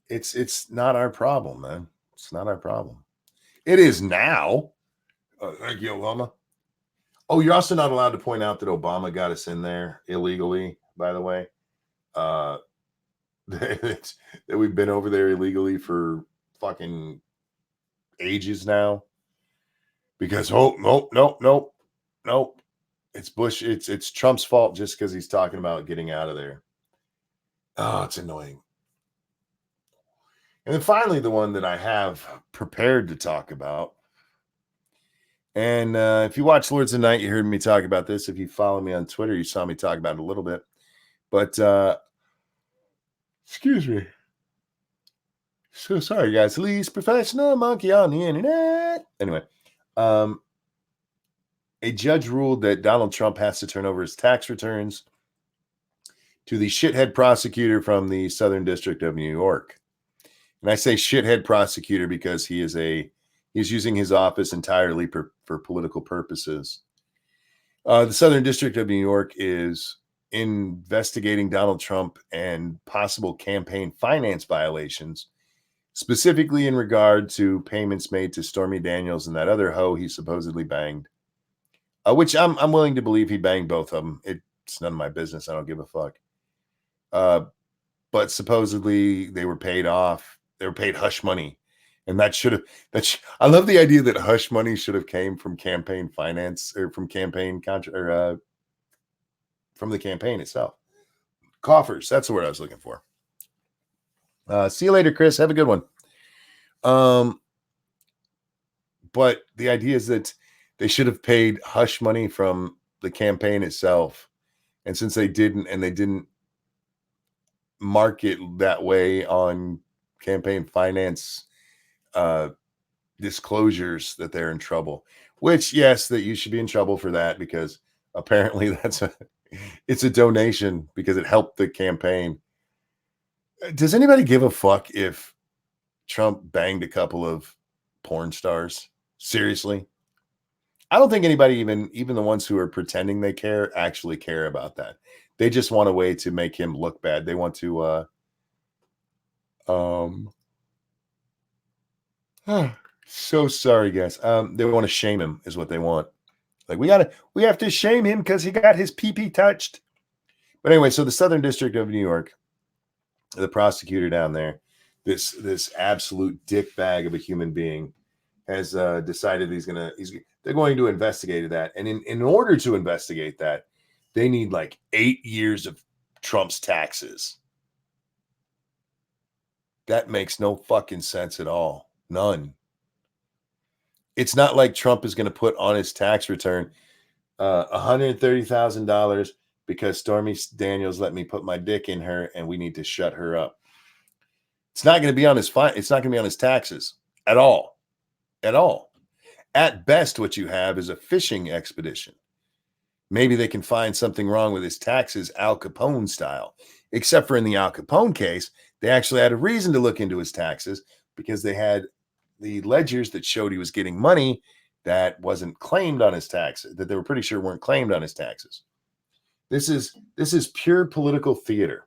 It's not our problem, man. It's not our problem. It is now. Thank you, Obama. Oh, you're also not allowed to point out that Obama got us in there illegally, by the way. Uh, that we've been over there illegally for fucking ages now. Because nope. It's Bush. It's Trump's fault just because he's talking about getting out of there. Oh, it's annoying. And then finally, the one that I have prepared to talk about. And if you watch Lords of the Night, you heard me talk about this. If you follow me on Twitter, you saw me talk about it a little bit. But excuse me. So sorry, guys. Least professional monkey on the internet. Anyway, a judge ruled that Donald Trump has to turn over his tax returns to the shithead prosecutor from the Southern District of New York. And I say shithead prosecutor because he's using his office entirely for political purposes. The Southern District of New York is investigating Donald Trump and possible campaign finance violations, specifically in regard to payments made to Stormy Daniels and that other hoe he supposedly banged, which I'm willing to believe he banged both of them. It's none of my business. I don't give a fuck. But supposedly they were paid off. They were paid hush money. And I love the idea that hush money should have came from campaign finance or from campaign from the campaign itself. Coffers. That's the word I was looking for. See you later, Chris. Have a good one. But the idea is that they should have paid hush money from the campaign itself And since they didn't mark it that way on campaign finance uh, disclosures, that they're in trouble. Which, yes, that you should be in trouble for that, because apparently it's a donation because it helped the campaign. Does anybody give a fuck if Trump banged a couple of porn stars? Seriously? I don't think anybody, even the ones who are pretending they care, actually care about that. They just want a way to make him look bad. They want to um so sorry, guys. They want to shame him, is what they want. Like, we have to shame him because he got his pee-pee touched. But anyway, so the Southern District of New York, the prosecutor down there, this absolute dickbag of a human being, has decided they're going to investigate that. And in order to investigate that, they need like 8 years of Trump's taxes. That makes no fucking sense at all. None. It's not like Trump is going to put on his tax return $130,000 because Stormy Daniels let me put my dick in her and we need to shut her up. It's not going to be on his It's not going to be on his taxes at all. At all. At best, what you have is a fishing expedition. Maybe they can find something wrong with his taxes, Al Capone style. Except for in the Al Capone case, they actually had a reason to look into his taxes, because they had the ledgers that showed he was getting money that wasn't claimed on his taxes, that they were pretty sure weren't claimed on his taxes. This is pure political theater.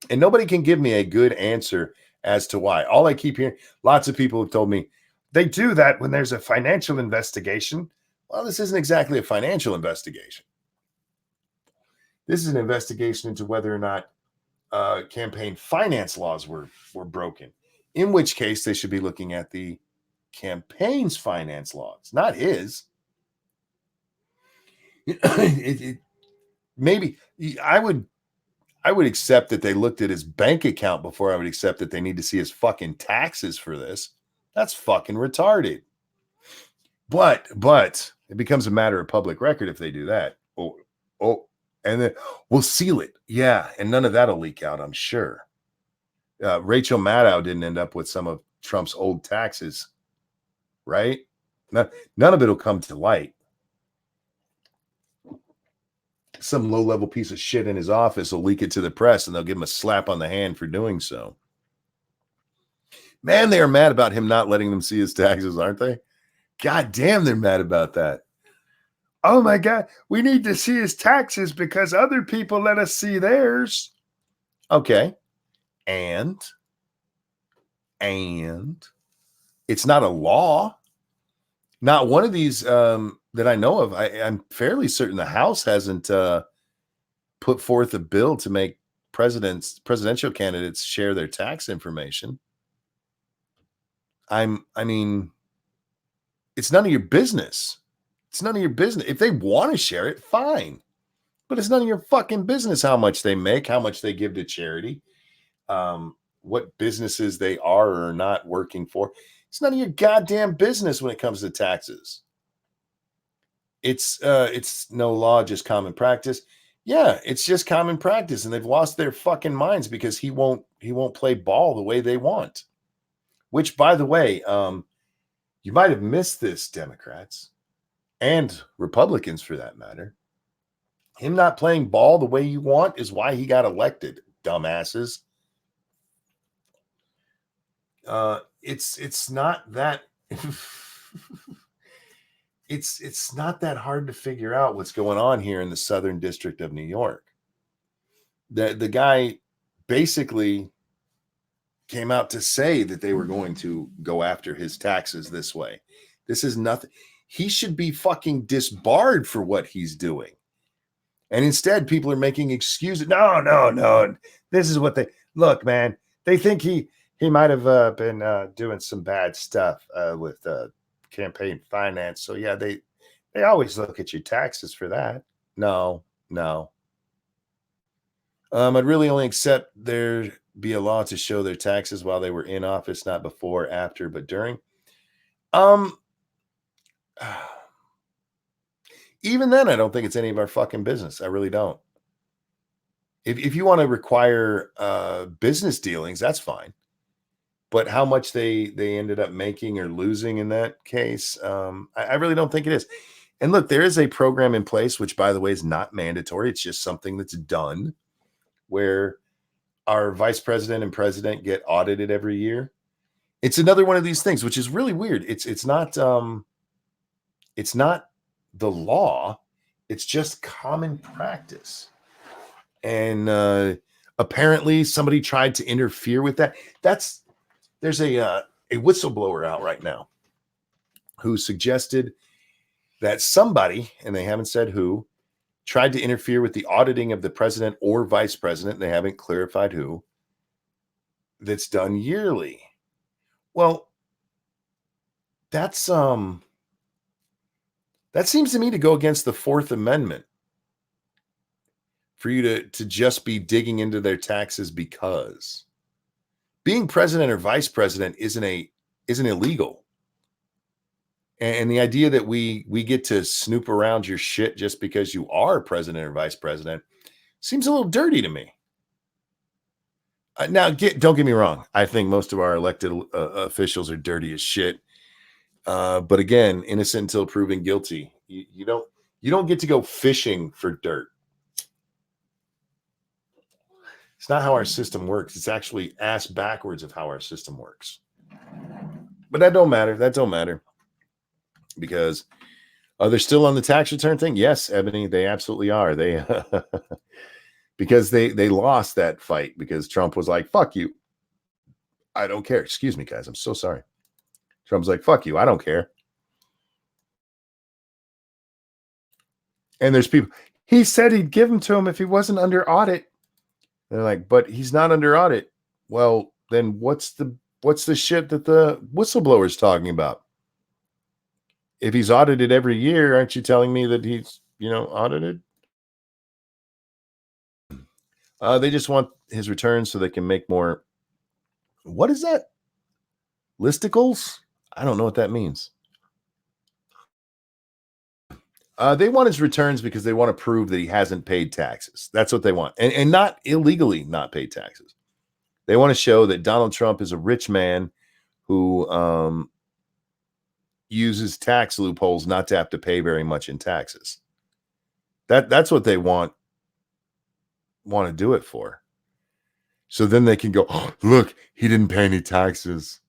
And nobody can give me a good answer as to why. All I keep hearing, lots of people have told me, they do that when there's a financial investigation. Well, this isn't exactly a financial investigation. This is an investigation into whether or not campaign finance laws were broken, in which case they should be looking at the campaign's finance laws, not his. Maybe I would accept that they looked at his bank account before I would accept that they need to see his fucking taxes for this. That's fucking retarded. But it becomes a matter of public record if they do that. Oh, and then we'll seal it. Yeah, and none of that'll leak out, I'm sure. Rachel Maddow didn't end up with some of Trump's old taxes, right? None of it will come to light. Some low-level piece of shit in his office will leak it to the press, and they'll give him a slap on the hand for doing so. Man, they are mad about him not letting them see his taxes, aren't they? God damn, they're mad about that. Oh my God, we need to see his taxes because other people let us see theirs. Okay. And it's not a law. Not one of these that I know of. I'm fairly certain the House hasn't put forth a bill to make presidential candidates share their tax information. I mean, it's none of your business. It's none of your business. If they want to share it, fine. But it's none of your fucking business how much they make, how much they give to charity, what businesses they are or are not working for. It's none of your goddamn business when it comes to taxes. It's no law, just common practice. Yeah, it's just common practice, and they've lost their fucking minds because he won't play ball the way they want. Which, by the way, you might have missed this, Democrats and Republicans for that matter. Him not playing ball the way you want is why he got elected, dumbasses. It's not that it's not that hard to figure out what's going on here in the Southern District of New York. The guy basically came out to say that they were going to go after his taxes this way. This is nothing. He should be fucking disbarred for what he's doing. And instead, people are making excuses. No. This is what they look, man. They think he might have been doing some bad stuff with campaign finance. So yeah, they always look at your taxes for that. No. I'd really only accept there be a law to show their taxes while they were in office, not before, after, but during. Even then, I don't think it's any of our fucking business. I really don't. If you want to require business dealings, that's fine. But how much they ended up making or losing in that case, I really don't think it is. And look, there is a program in place, which, by the way, is not mandatory. It's just something that's done where our vice president and president get audited every year. It's another one of these things, which is really weird. It's not the law. It's just common practice. And apparently somebody tried to interfere with that. There's a whistleblower out right now who suggested that somebody, and they haven't said who, tried to interfere with the auditing of the president or vice president. They haven't clarified who. That's done yearly. Well, that seems to me to go against the Fourth Amendment for you to just be digging into their taxes because being president or vice president isn't illegal. And the idea that we get to snoop around your shit just because you are president or vice president seems a little dirty to me. Now, don't get me wrong. I think most of our elected officials are dirty as shit. But again, innocent until proven guilty. You don't get to go fishing for dirt. It's not how our system works. It's actually ass backwards of how our system works. But that don't matter. That don't matter. Because they're still on the tax return thing. Yes, Ebony, they absolutely are. They because they lost that fight because Trump was like, fuck you. I don't care. Excuse me, guys. I'm so sorry. Trump's like, fuck you. I don't care. And there's people. He said he'd give them to him if he wasn't under audit. They're like, but he's not under audit. Well, then what's the shit that the whistleblower's talking about? If he's audited every year, aren't you telling me that he's, audited? They just want his returns so they can make more. What is that? Listicles? I don't know what that means. They want his returns because they want to prove that he hasn't paid taxes. That's what they want. And not illegally not paid taxes. They want to show that Donald Trump is a rich man who uses tax loopholes not to have to pay very much in taxes. That's what they want to do it for. So then they can go, oh, look, he didn't pay any taxes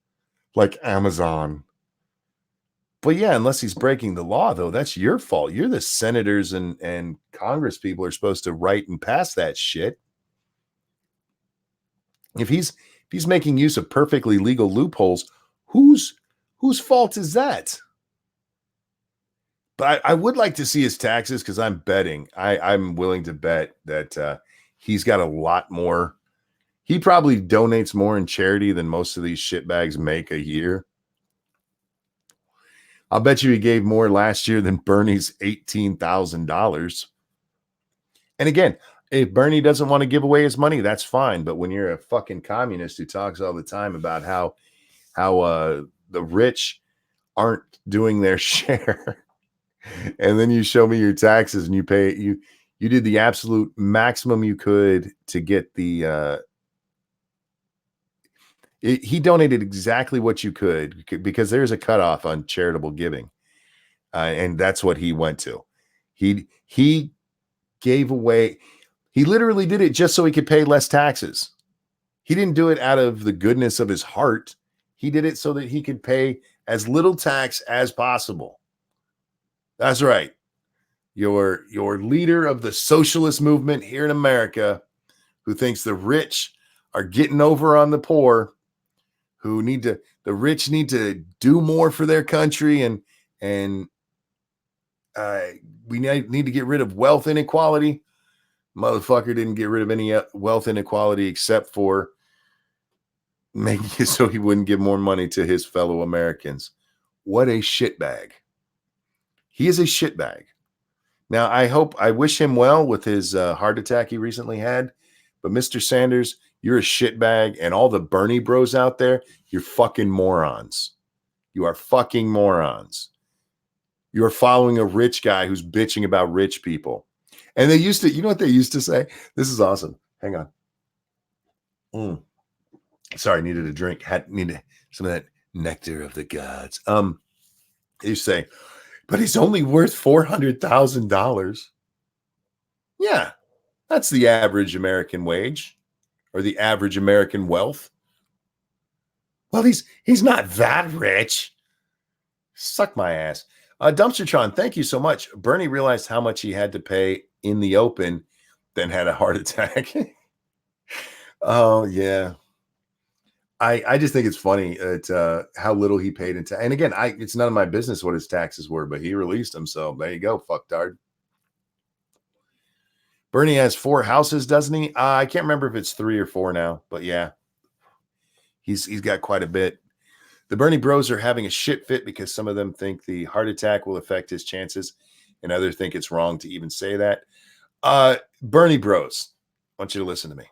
like Amazon. But yeah, unless he's breaking the law, though, that's your fault. You're the senators and Congress people are supposed to write and pass that shit. If he's making use of perfectly legal loopholes, whose fault is that? But I would like to see his taxes because I'm betting. I'm willing to bet that he's got a lot more. He probably donates more in charity than most of these shitbags make a year. I'll bet you he gave more last year than Bernie's $18,000. And again, if Bernie doesn't want to give away his money, that's fine. But when you're a fucking communist who talks all the time about how the rich aren't doing their share, and then you show me your taxes and you pay you did the absolute maximum you could to get the he donated exactly what you could because there's a cutoff on charitable giving. And that's what he went to. He gave away. He literally did it just so he could pay less taxes. He didn't do it out of the goodness of his heart. He did it so that he could pay as little tax as possible. That's right. Your leader of the socialist movement here in America, who thinks the rich are getting over on the poor, the rich need to do more for their country, and we need to get rid of wealth inequality. Motherfucker didn't get rid of any wealth inequality except for making it so he wouldn't give more money to his fellow Americans. What a shitbag. He is a shitbag. Now, I wish him well with his heart attack he recently had. But Mr. Sanders, you're a shitbag, and all the Bernie bros out there, you're fucking morons. You are fucking morons. You're following a rich guy who's bitching about rich people. And they used to, you know what they used to say? This is awesome. Hang on. Sorry, needed a drink. Needed some of that nectar of the gods. You say, but he's only worth $400,000. Yeah, that's the average American wage or the average American wealth. Well, he's not that rich. Suck my ass. Dumpstertron, thank you so much. Bernie realized how much he had to pay in the open, then had a heart attack. Oh yeah. I just think it's funny at how little he paid in tax. And again, it's none of my business what his taxes were, but he released them. So there you go, fucktard. Bernie has 4 houses, doesn't he? I can't remember if it's 3 or 4 now, but yeah, he's got quite a bit. The Bernie bros are having a shit fit because some of them think the heart attack will affect his chances, and others think it's wrong to even say that. Bernie bros, I want you to listen to me.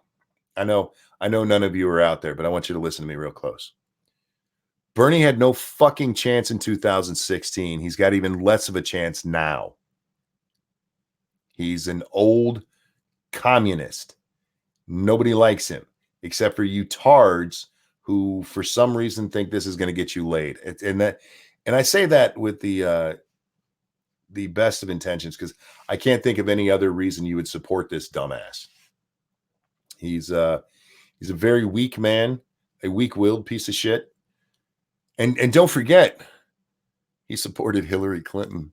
I know none of you are out there, but I want you to listen to me real close. Bernie had no fucking chance in 2016. He's got even less of a chance now. He's an old communist. Nobody likes him except for you tards who, for some reason, think this is going to get you laid. And I say that with the best of intentions because I can't think of any other reason you would support this dumbass. He's a very weak man, a weak-willed piece of shit. And don't forget, he supported Hillary Clinton.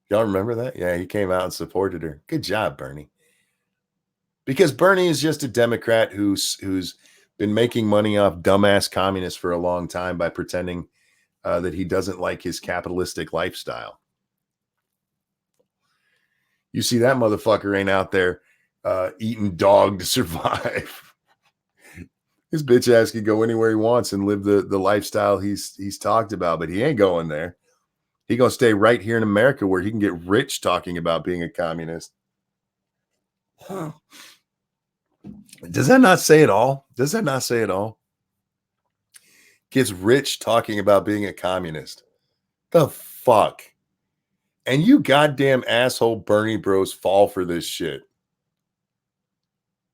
Y'all remember that? Yeah, he came out and supported her. Good job, Bernie. Because Bernie is just a Democrat who's been making money off dumbass communists for a long time by pretending that he doesn't like his capitalistic lifestyle. You see, that motherfucker ain't out there eating dog to survive. His bitch ass can go anywhere he wants and live the lifestyle he's talked about, but he ain't going there. He gonna stay right here in America where he can get rich talking about being a communist. Huh. Does that not say it all? Does that not say it all? Gets rich talking about being a communist. The fuck? And you goddamn asshole Bernie bros fall for this shit.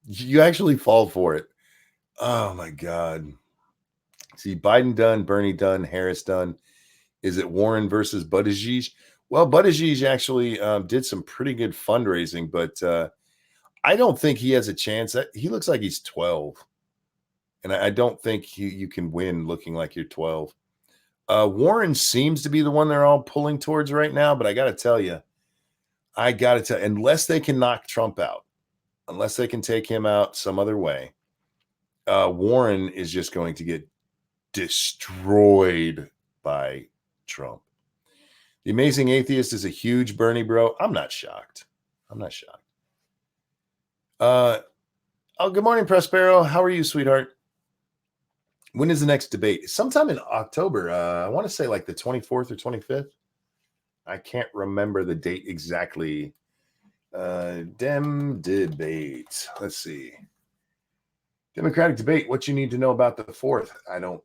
You actually fall for it. Oh my God. See, Biden done, Bernie done, Harris done. Is it Warren versus Buttigieg? Well, Buttigieg actually did some pretty good fundraising, but I don't think he has a chance. He looks like he's 12. And I don't think you can win looking like you're 12. Warren seems to be the one they're all pulling towards right now, but I got to tell you, unless they can knock Trump out, unless they can take him out some other way, Warren is just going to get destroyed by Trump. The Amazing Atheist is a huge Bernie bro. I'm not shocked. Good morning, Prospero. How are you, sweetheart? When is the next debate? Sometime in October. I want to say like the 24th or 25th. I can't remember the date exactly. Dem debate. Let's see. Democratic debate. What you need to know about the 4th? I don't.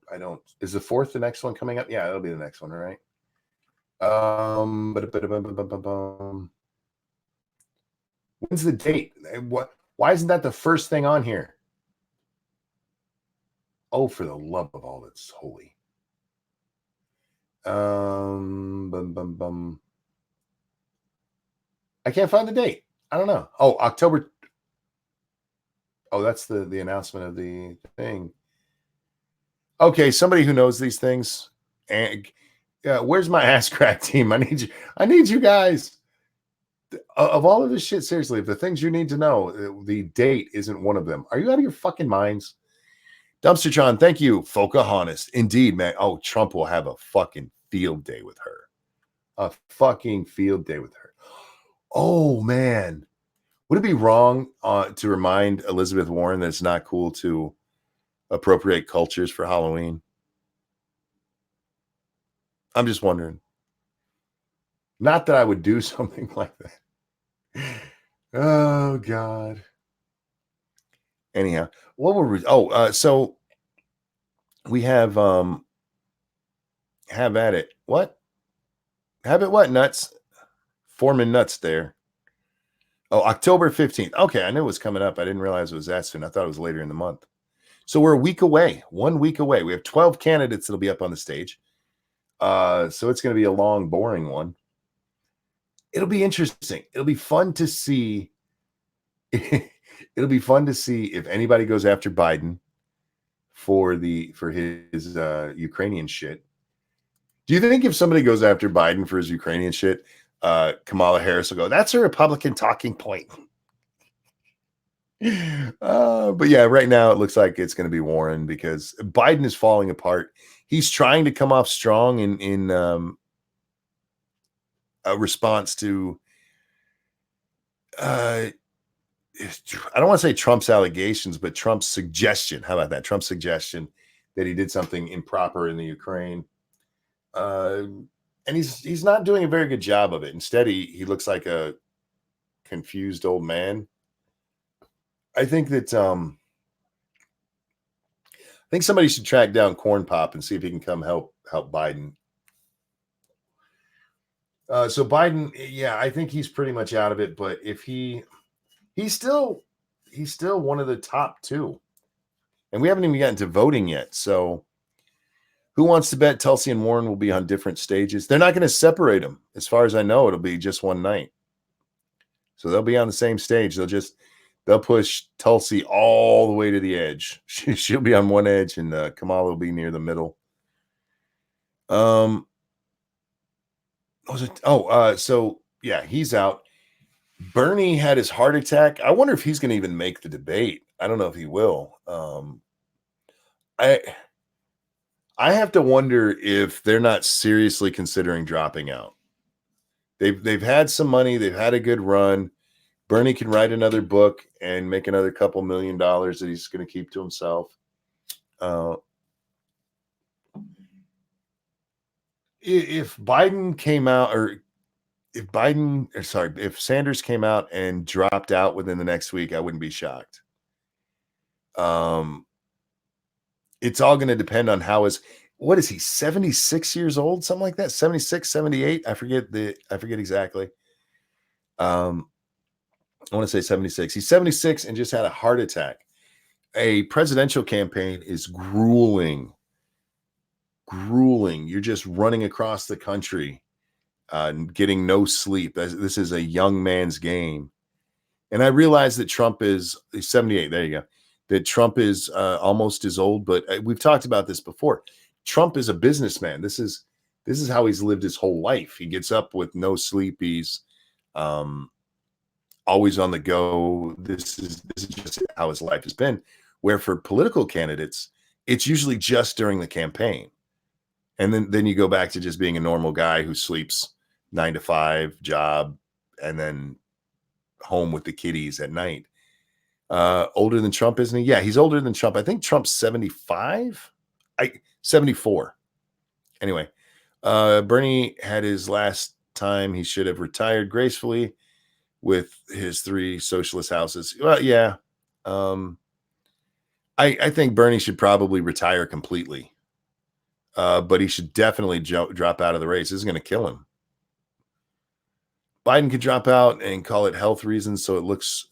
Is the 4th the next one coming up? Yeah, it'll be the next one, right? When's the date? Why isn't that the first thing on here? Oh, for the love of all that's holy. I can't find the date. I don't know. Oh, October. Oh, that's the announcement of the thing. Okay, somebody who knows these things. And where's my ass crack team? I need you guys. Of all of this shit, seriously, if the things you need to know, the date isn't one of them. Are you out of your fucking minds? Dumpster John, thank you. Pocahontas. Indeed, man. Oh, Trump will have a fucking field day with her. A fucking field day with her. Oh, man. Would it be wrong to remind Elizabeth Warren that it's not cool to appropriate cultures for Halloween? I'm just wondering. Not that I would do something like that. Oh, God. Anyhow, what were we? Oh, so we have at it. What? Have it what, nuts? Foreman nuts there. Oh, October 15th. Okay, I knew it was coming up. I didn't realize it was that soon. I thought it was later in the month. So we're a week away, 1 week away. We have 12 candidates that'll be up on the stage. So it's going to be a long, boring one. It'll be interesting. It'll be fun to see. It'll be fun to see if anybody goes after Biden for his Ukrainian shit. Do you think if somebody goes after Biden for his Ukrainian shit, Kamala Harris will go, "That's a Republican talking point"? But yeah, right now it looks like it's going to be Warren because Biden is falling apart. He's trying to come off strong in a response to I don't want to say Trump's allegations, but Trump's suggestion. How about that? Trump's suggestion that he did something improper in the Ukraine. And he's not doing a very good job of it. Instead, he looks like a confused old man. I think that I think somebody should track down Corn Pop and see if he can come help Biden. So Biden, yeah, I think he's pretty much out of it. But if he's still one of the top two, and we haven't even gotten to voting yet. So who wants to bet Tulsi and Warren will be on different stages? They're not going to separate them. As far as I know, it'll be just one night. So they'll be on the same stage. They'll push Tulsi all the way to the edge. She'll be on one edge, and Kamala will be near the middle. What was it? So yeah, he's out. Bernie had his heart attack. I wonder if he's going to even make the debate. I don't know if he will. I have to wonder if they're not seriously considering dropping out. They've had some money. They've had a good run. Bernie can write another book and make another couple $1 million that he's going to keep to himself. If Biden came out, or if Sanders came out and dropped out within the next week, I wouldn't be shocked. It's all going to depend on what is he, 76 years old, something like that, 76, 78. I forget exactly. I want to say 76. He's 76 and just had a heart attack. A presidential campaign is grueling. You're just running across the country, getting no sleep. This is a young man's game. And I realize that Trump is 78. There you go. That Trump is almost as old, but we've talked about this before. Trump is a businessman. This is how he's lived his whole life. He gets up with no sleep. He's always on the go. This is just how his life has been. Where for political candidates, it's usually just during the campaign. And then you go back to just being a normal guy who sleeps 9 to 5 job and then home with the kiddies at night. Older than Trump, isn't he? Yeah, he's older than Trump. I think Trump's 75. 74. Anyway, Bernie had his last time. He should have retired gracefully with his 3 socialist houses. Well, yeah. I think Bernie should probably retire completely. But he should definitely drop out of the race. This is going to kill him. Biden could drop out and call it health reasons, so it looks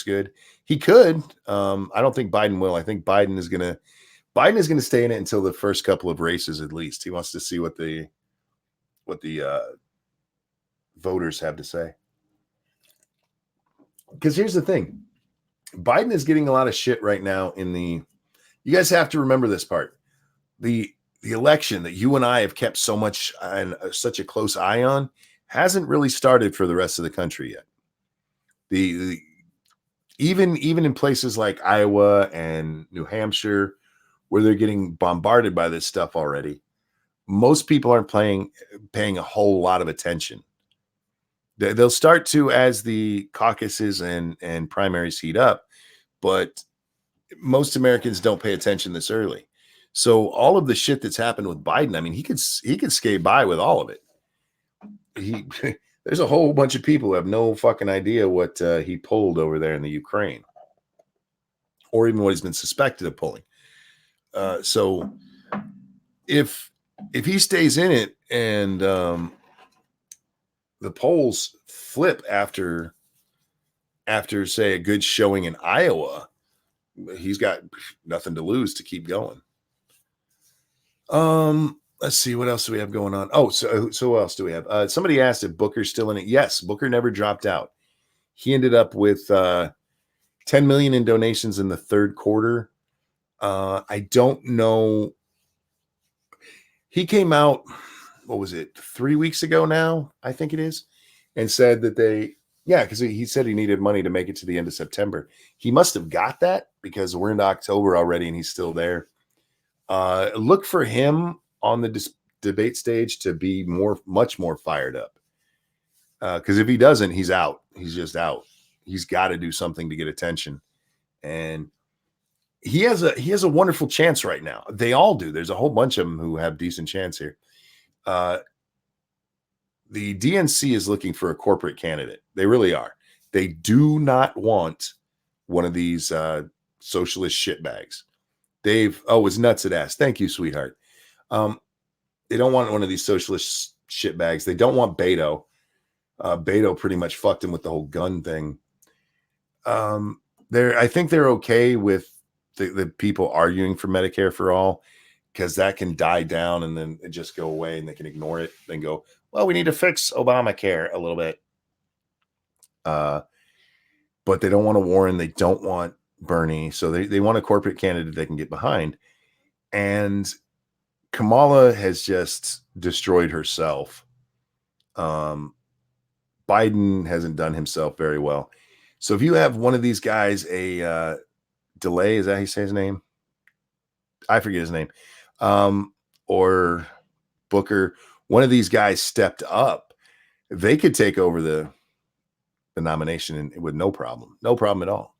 good. He could. I don't think Biden will. I think Biden is going to stay in it until the first couple of races at least. He wants to see what the voters have to say. Because here's the thing, Biden is getting a lot of shit right now you guys have to remember this part. The election that you and I have kept so much and such a close eye on hasn't really started for the rest of the country yet. Even in places like Iowa and New Hampshire, where they're getting bombarded by this stuff already, most people aren't paying a whole lot of attention. They'll start to as the caucuses and primaries heat up, but most Americans don't pay attention this early. So all of the shit that's happened with Biden, I mean, he could skate by with all of it. There's a whole bunch of people who have no fucking idea what he pulled over there in the Ukraine, or even what he's been suspected of pulling. So if he stays in it and the polls flip after say a good showing in Iowa. He's got nothing to lose to keep going. Let's see, what else do we have going on? Oh, so what else do we have? Somebody asked if Booker's still in it. Yes, Booker never dropped out. He ended up with 10 million in donations in the third quarter. I don't know. He came out, what was it, 3 weeks ago now, I think it is, and said that because he said he needed money to make it to the end of September. He must have got that because we're into October already and he's still there. Look for him on the debate stage to be much more fired up. Because if he doesn't, he's out. He's just out. He's got to do something to get attention. And he has a wonderful chance right now. They all do. There's a whole bunch of them who have decent chance here. The DNC is looking for a corporate candidate. They really are. They do not want one of these socialist shitbags. It's nuts at ass. Thank you, sweetheart. They don't want one of these socialist shitbags. They don't want Beto. Beto pretty much fucked him with the whole gun thing. I think they're okay with the people arguing for Medicare for all, because that can die down and then it just go away and they can ignore it. Then go, well, we need to fix Obamacare a little bit. But they don't want a Warren. They don't want Bernie. So they want a corporate candidate they can get behind. And Kamala has just destroyed herself. Biden hasn't done himself very well. So if you have one of these guys, Delay, is that how you say his name? I forget his name. Or Booker, one of these guys stepped up, they could take over the nomination with no problem at all.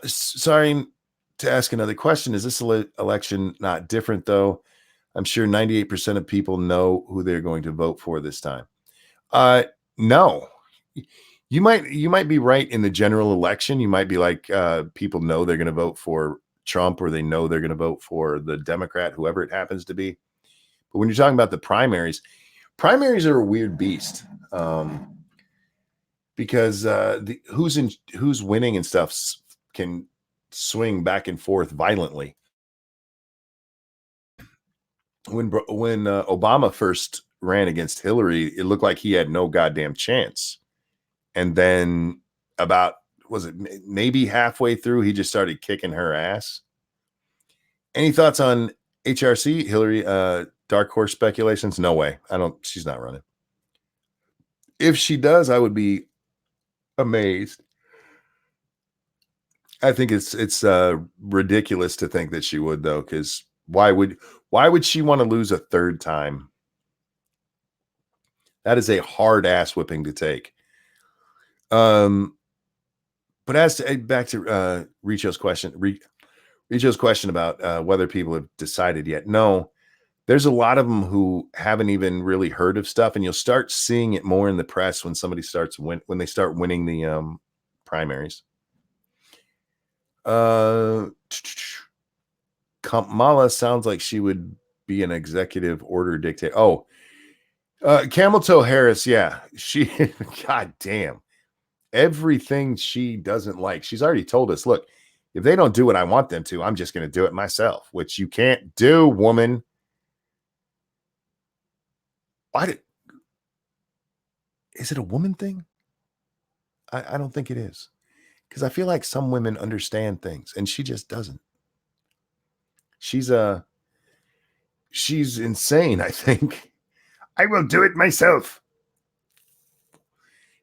Sorry to ask another question. Is this election not different though? I'm sure 98% of people know who they're going to vote for this time. No, you might be right in the general election. You might be like, people know they're going to vote for Trump, or they know they're going to vote for the Democrat, whoever it happens to be. But when you're talking about the primaries are a weird beast. Because who's winning and stuff can swing back and forth violently. When Obama first ran against Hillary, it looked like he had no goddamn chance. And then about, was it maybe halfway through, he just started kicking her ass. Any thoughts on HRC, Hillary, dark horse speculations? No way. She's not running. If she does, I would be amazed. I think it's ridiculous to think that she would, though, because why would she want to lose a third time? That is a hard ass whipping to take. But as to back to Richo's question about whether people have decided yet. No, there's a lot of them who haven't even really heard of stuff, and you'll start seeing it more in the press when somebody when they start winning the primaries. Kamala sounds like she would be an executive order dictator. Oh, Camel Toe Harris. Yeah, she, god damn, everything she doesn't like. She's already told us, look, if they don't do what I want them to, I'm just going to do it myself, which you can't do, woman. Is it a woman thing? I don't think it is, because I feel like some women understand things and she just doesn't. She's insane, I think. I will do it myself.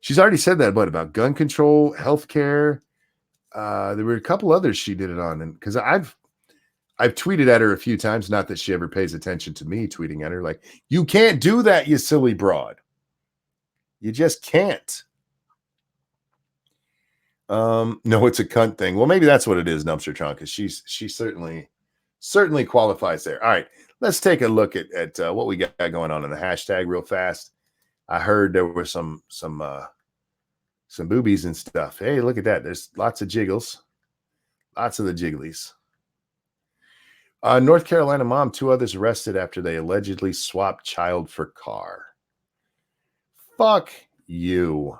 She's already said that, but about gun control, healthcare. There were a couple others she did it on, and because I've tweeted at her a few times, not that she ever pays attention to me tweeting at her, like, you can't do that, you silly broad. You just can't. No, it's a cunt thing. Well, maybe that's what it is, Numpster Trunk, because she certainly qualifies there. All right, let's take a look at what we got going on in the hashtag real fast. I heard there were some boobies and stuff. Hey, look at that. There's lots of jiggles. Lots of the jigglies. North Carolina mom, 2 others arrested after they allegedly swapped child for car. Fuck you.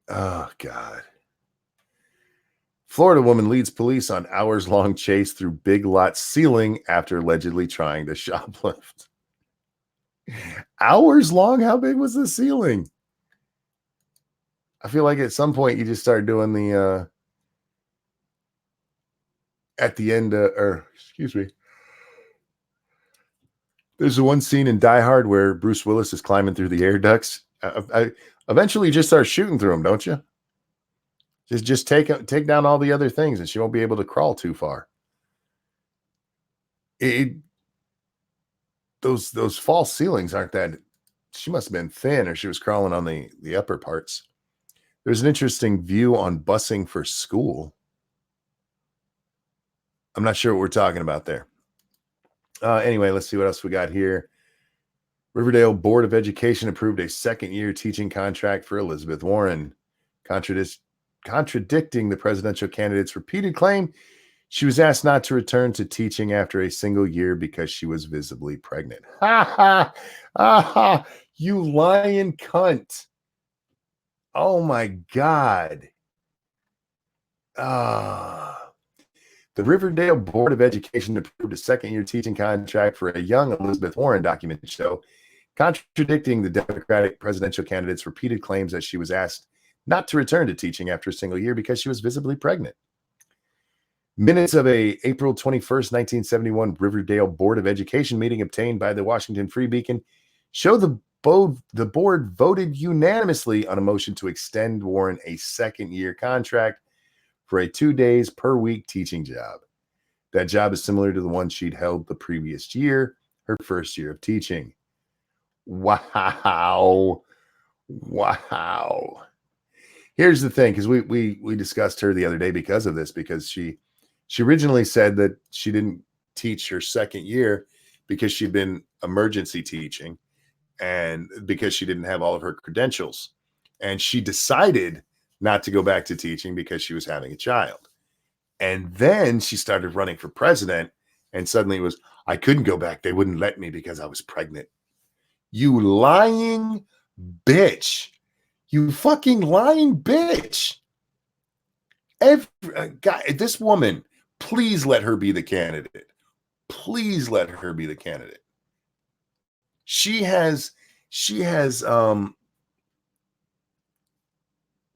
Oh, God. Florida woman leads police on hours-long chase through Big Lot ceiling after allegedly trying to shoplift. Hours long? How big was the ceiling? I feel like at some point you just start doing the at the end, or excuse me. There's the one scene in Die Hard where Bruce Willis is climbing through the air ducts. I eventually you just start shooting through them, don't you? Just take down all the other things, and she won't be able to crawl too far. It, those false ceilings aren't that. She must have been thin, or she was crawling on the upper parts. There's an interesting view on busing for school. I'm not sure what we're talking about there. Anyway, let's see what else we got here. Riverdale Board of Education approved a second-year teaching contract for Elizabeth Warren, contradicting the presidential candidate's repeated claim she was asked not to return to teaching after a single year because she was visibly pregnant. Ha ha! Ah, you lying cunt. Oh my God. Ah. The Riverdale Board of Education approved a second-year teaching contract for a young Elizabeth Warren, documents show, contradicting the Democratic presidential candidate's repeated claims that she was asked not to return to teaching after a single year because she was visibly pregnant. Minutes of a April 21st, 1971 Riverdale Board of Education meeting obtained by the Washington Free Beacon show the board voted unanimously on a motion to extend Warren a second-year contract for a 2 days per week teaching job. That job is similar to the one she'd held the previous year, her first year of teaching. Wow. Wow. Here's the thing, because we discussed her the other day because of this, because she originally said that she didn't teach her second year because she'd been emergency teaching and because she didn't have all of her credentials. And she decided not to go back to teaching because she was having a child. And then she started running for president, and suddenly it was, I couldn't go back. They wouldn't let me because I was pregnant. You lying bitch. You fucking lying bitch. God, this woman, please let her be the candidate. Please let her be the candidate. She has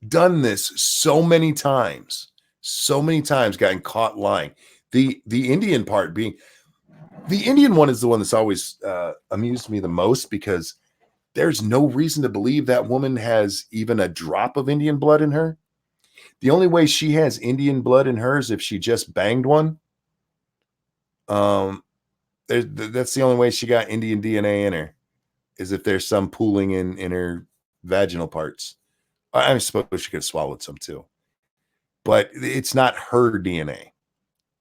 done this so many times, gotten caught lying. The Indian part being, the Indian one is the one that's always amused me the most, because there's no reason to believe that woman has even a drop of Indian blood in her. The only way she has Indian blood in her is if she just banged one. That's the only way she got Indian DNA in her, is if there's some pooling in her vaginal parts. I suppose she could have swallowed some too, but it's not her DNA.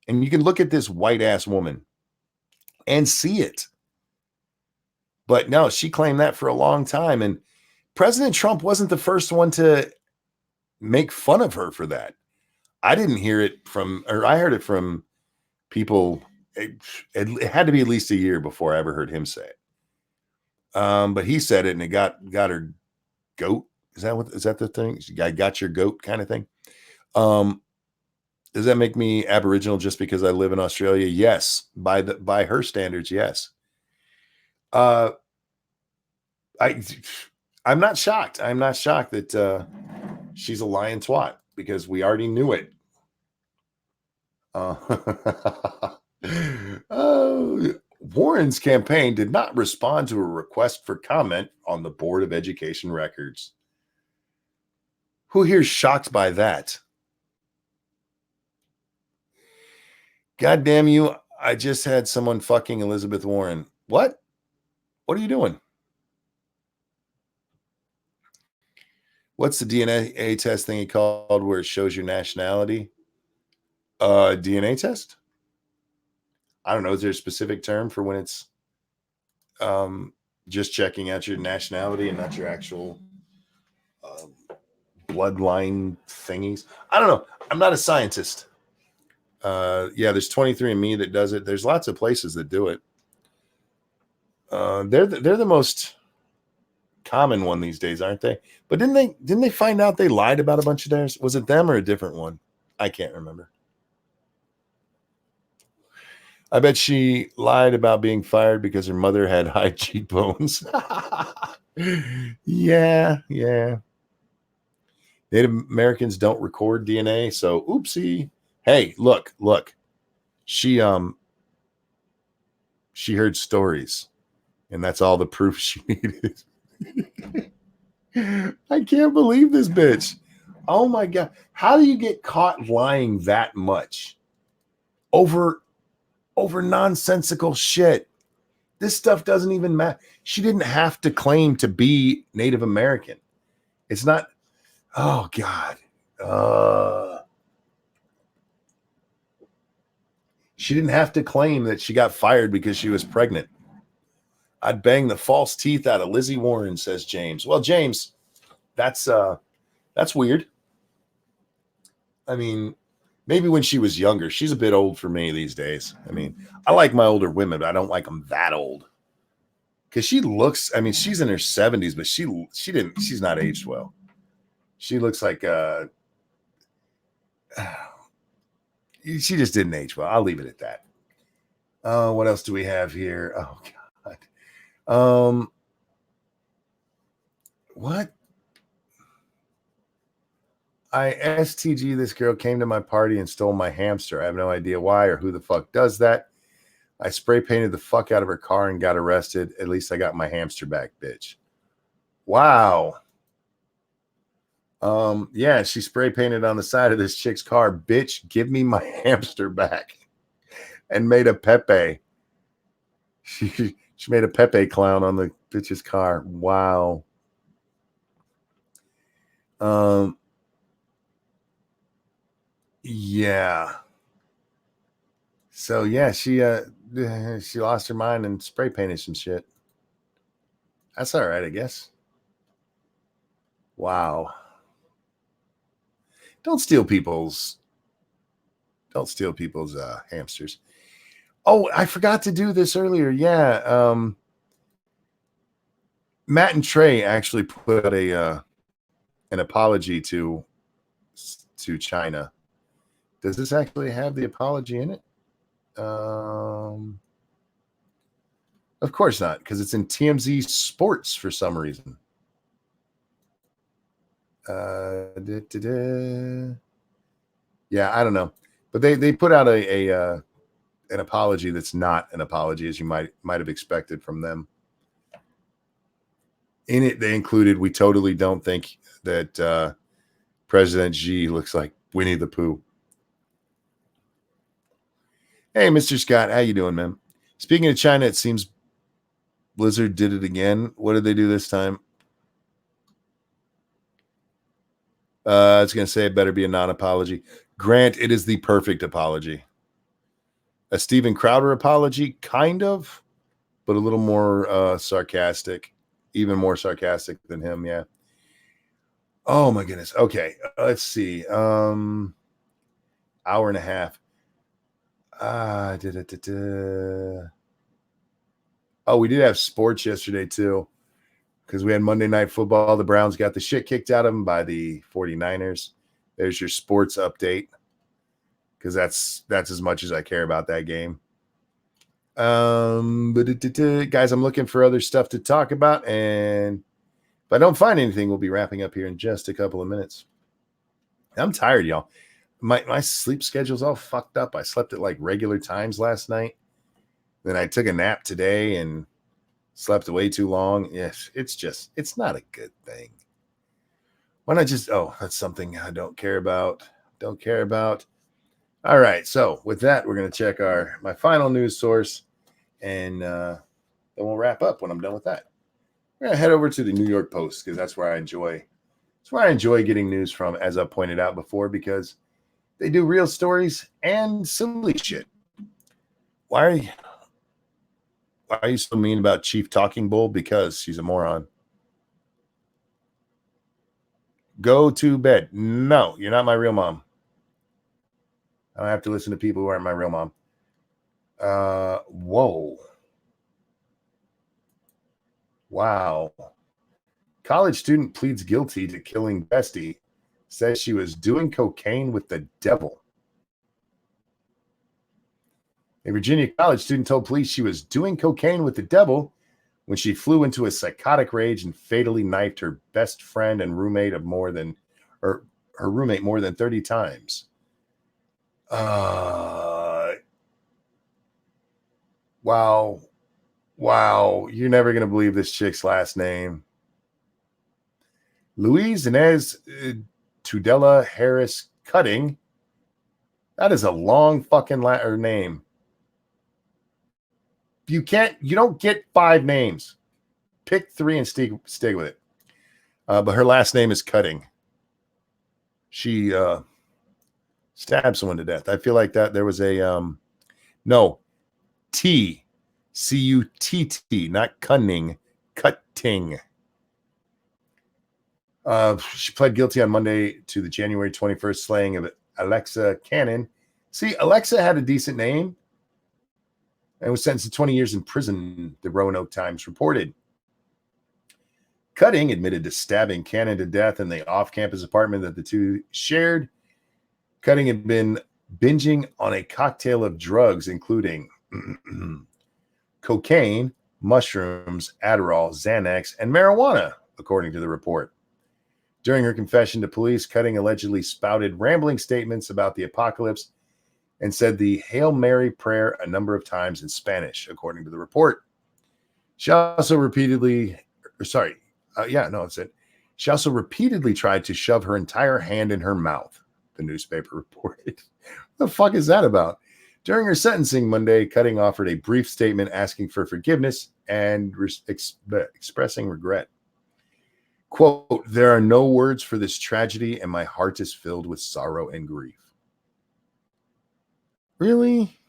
And you can look at this white ass woman and see it. But no, she claimed that for a long time. And President Trump wasn't the first one to make fun of her for that. I didn't hear it from, or I heard it from people. It had to be at least a year before I ever heard him say it. But he said it, and it got her goat. Is that the thing? I got your goat kind of thing. Does that make me Aboriginal just because I live in Australia? Yes. By her standards, yes. I'm not shocked. I'm not shocked that she's a lying twat, because we already knew it. Warren's campaign did not respond to a request for comment on the Board of Education records. Who here's shocked by that? God damn you. I just had someone fucking Elizabeth Warren. What? What are you doing? What's the DNA test thing he called where it shows your nationality? DNA test? I don't know. Is there a specific term for when it's just checking out your nationality and not your actual bloodline thingies? I don't know. I'm not a scientist. Yeah, there's 23andMe that does it. There's lots of places that do it. They're the most common one these days, aren't they? But didn't they find out they lied about a bunch of theirs? Was it them or a different one? I can't remember. I bet she lied about being fired because her mother had high cheekbones. Yeah, yeah. Native Americans don't record DNA, so oopsie. Hey, look. She heard stories, and that's all the proof she needed. I can't believe this bitch. Oh my god. How do you get caught lying that much over nonsensical shit? This stuff doesn't even matter. She didn't have to claim to be Native American. It's not. Oh God. She didn't have to claim that she got fired because she was pregnant. I'd bang the false teeth out of Lizzie Warren, says James. Well, James, that's weird. I mean, maybe when she was younger. She's a bit old for me these days. I mean, I like my older women, but I don't like them that old. Because she looks, I mean, she's in her 70s, but she's not aged well. She looks like she just didn't age well. I'll leave it at that. What else do we have here? Oh God. What? I STG this girl came to my party and stole my hamster. I have no idea why or who the fuck does that. I spray painted the fuck out of her car and got arrested. At least I got my hamster back, bitch. Wow. Yeah, she spray painted on the side of this chick's car. Bitch, give me my hamster back. And made a Pepe. She made a Pepe clown on the bitch's car. Wow. Yeah. So yeah, she lost her mind and spray painted some shit. That's all right, I guess. Wow. Don't steal people's hamsters. Oh, I forgot to do this earlier. Yeah. Matt and Trey actually put out an apology to China. Does this actually have the apology in it? Of course not, because it's in TMZ Sports for some reason. Yeah, I don't know, but they put out an apology that's not an apology, as you might have expected from them. In it, they included, "We totally don't think that President Xi looks like Winnie the Pooh." Hey, Mr. Scott, how you doing, man? Speaking of China, it seems Blizzard did it again. What did they do this time? I was going to say it better be a non-apology. Grant, it is the perfect apology. A Steven Crowder apology, kind of, but a little more sarcastic, even more sarcastic than him. Yeah. Oh my goodness. Okay, let's see. Hour and a half. Oh, we did have sports yesterday too, because we had Monday Night Football. The Browns got the shit kicked out of them by the 49ers. There's your sports update, because that's as much as I care about that game. Guys, I'm looking for other stuff to talk about, and if I don't find anything, we'll be wrapping up here in just a couple of minutes. I'm tired, y'all. My sleep schedule's all fucked up. I slept at like regular times last night. Then I took a nap today and slept way too long. Yes, it's not a good thing. Why not just, that's something I don't care about. All right. So with that, we're going to check my final news source, and then we'll wrap up when I'm done with that. We're going to head over to the New York Post, because that's where I enjoy getting news from, as I pointed out before, because they do real stories and silly shit. Why are you so mean about Chief Talking Bull? Because she's a moron. Go to bed. No, you're not my real mom. I don't have to listen to people who aren't my real mom. Whoa. Wow. College student pleads guilty to killing bestie, says she was doing cocaine with the devil. A Virginia college student told police she was doing cocaine with the devil when she flew into a psychotic rage and fatally knifed her best friend and roommate or her roommate more than 30 times. Wow. Wow. You're never going to believe this chick's last name. Louise Inez Tudela Harris Cutting. That is a long fucking name. You don't get 5 names. Pick 3 and stay with it. But her last name is Cutting. She stabbed someone to death. I feel like that there was a Cutt, not cunning, cutting. She pled guilty on Monday to the January 21st slaying of Alexa Cannon. See, Alexa had a decent name and was sentenced to 20 years in prison, the Roanoke Times reported. Cutting admitted to stabbing Cannon to death in the off-campus apartment that the two shared. Cutting had been binging on a cocktail of drugs, including cocaine, mushrooms, Adderall, Xanax, and marijuana, according to the report. During her confession to police, Cutting allegedly spouted rambling statements about the apocalypse and said the Hail Mary prayer a number of times in Spanish, according to the report. She also repeatedly tried to shove her entire hand in her mouth, the newspaper reported. What the fuck is that about? During her sentencing Monday, Cutting offered a brief statement asking for forgiveness and expressing regret. Quote, "There are no words for this tragedy, and my heart is filled with sorrow and grief." Really?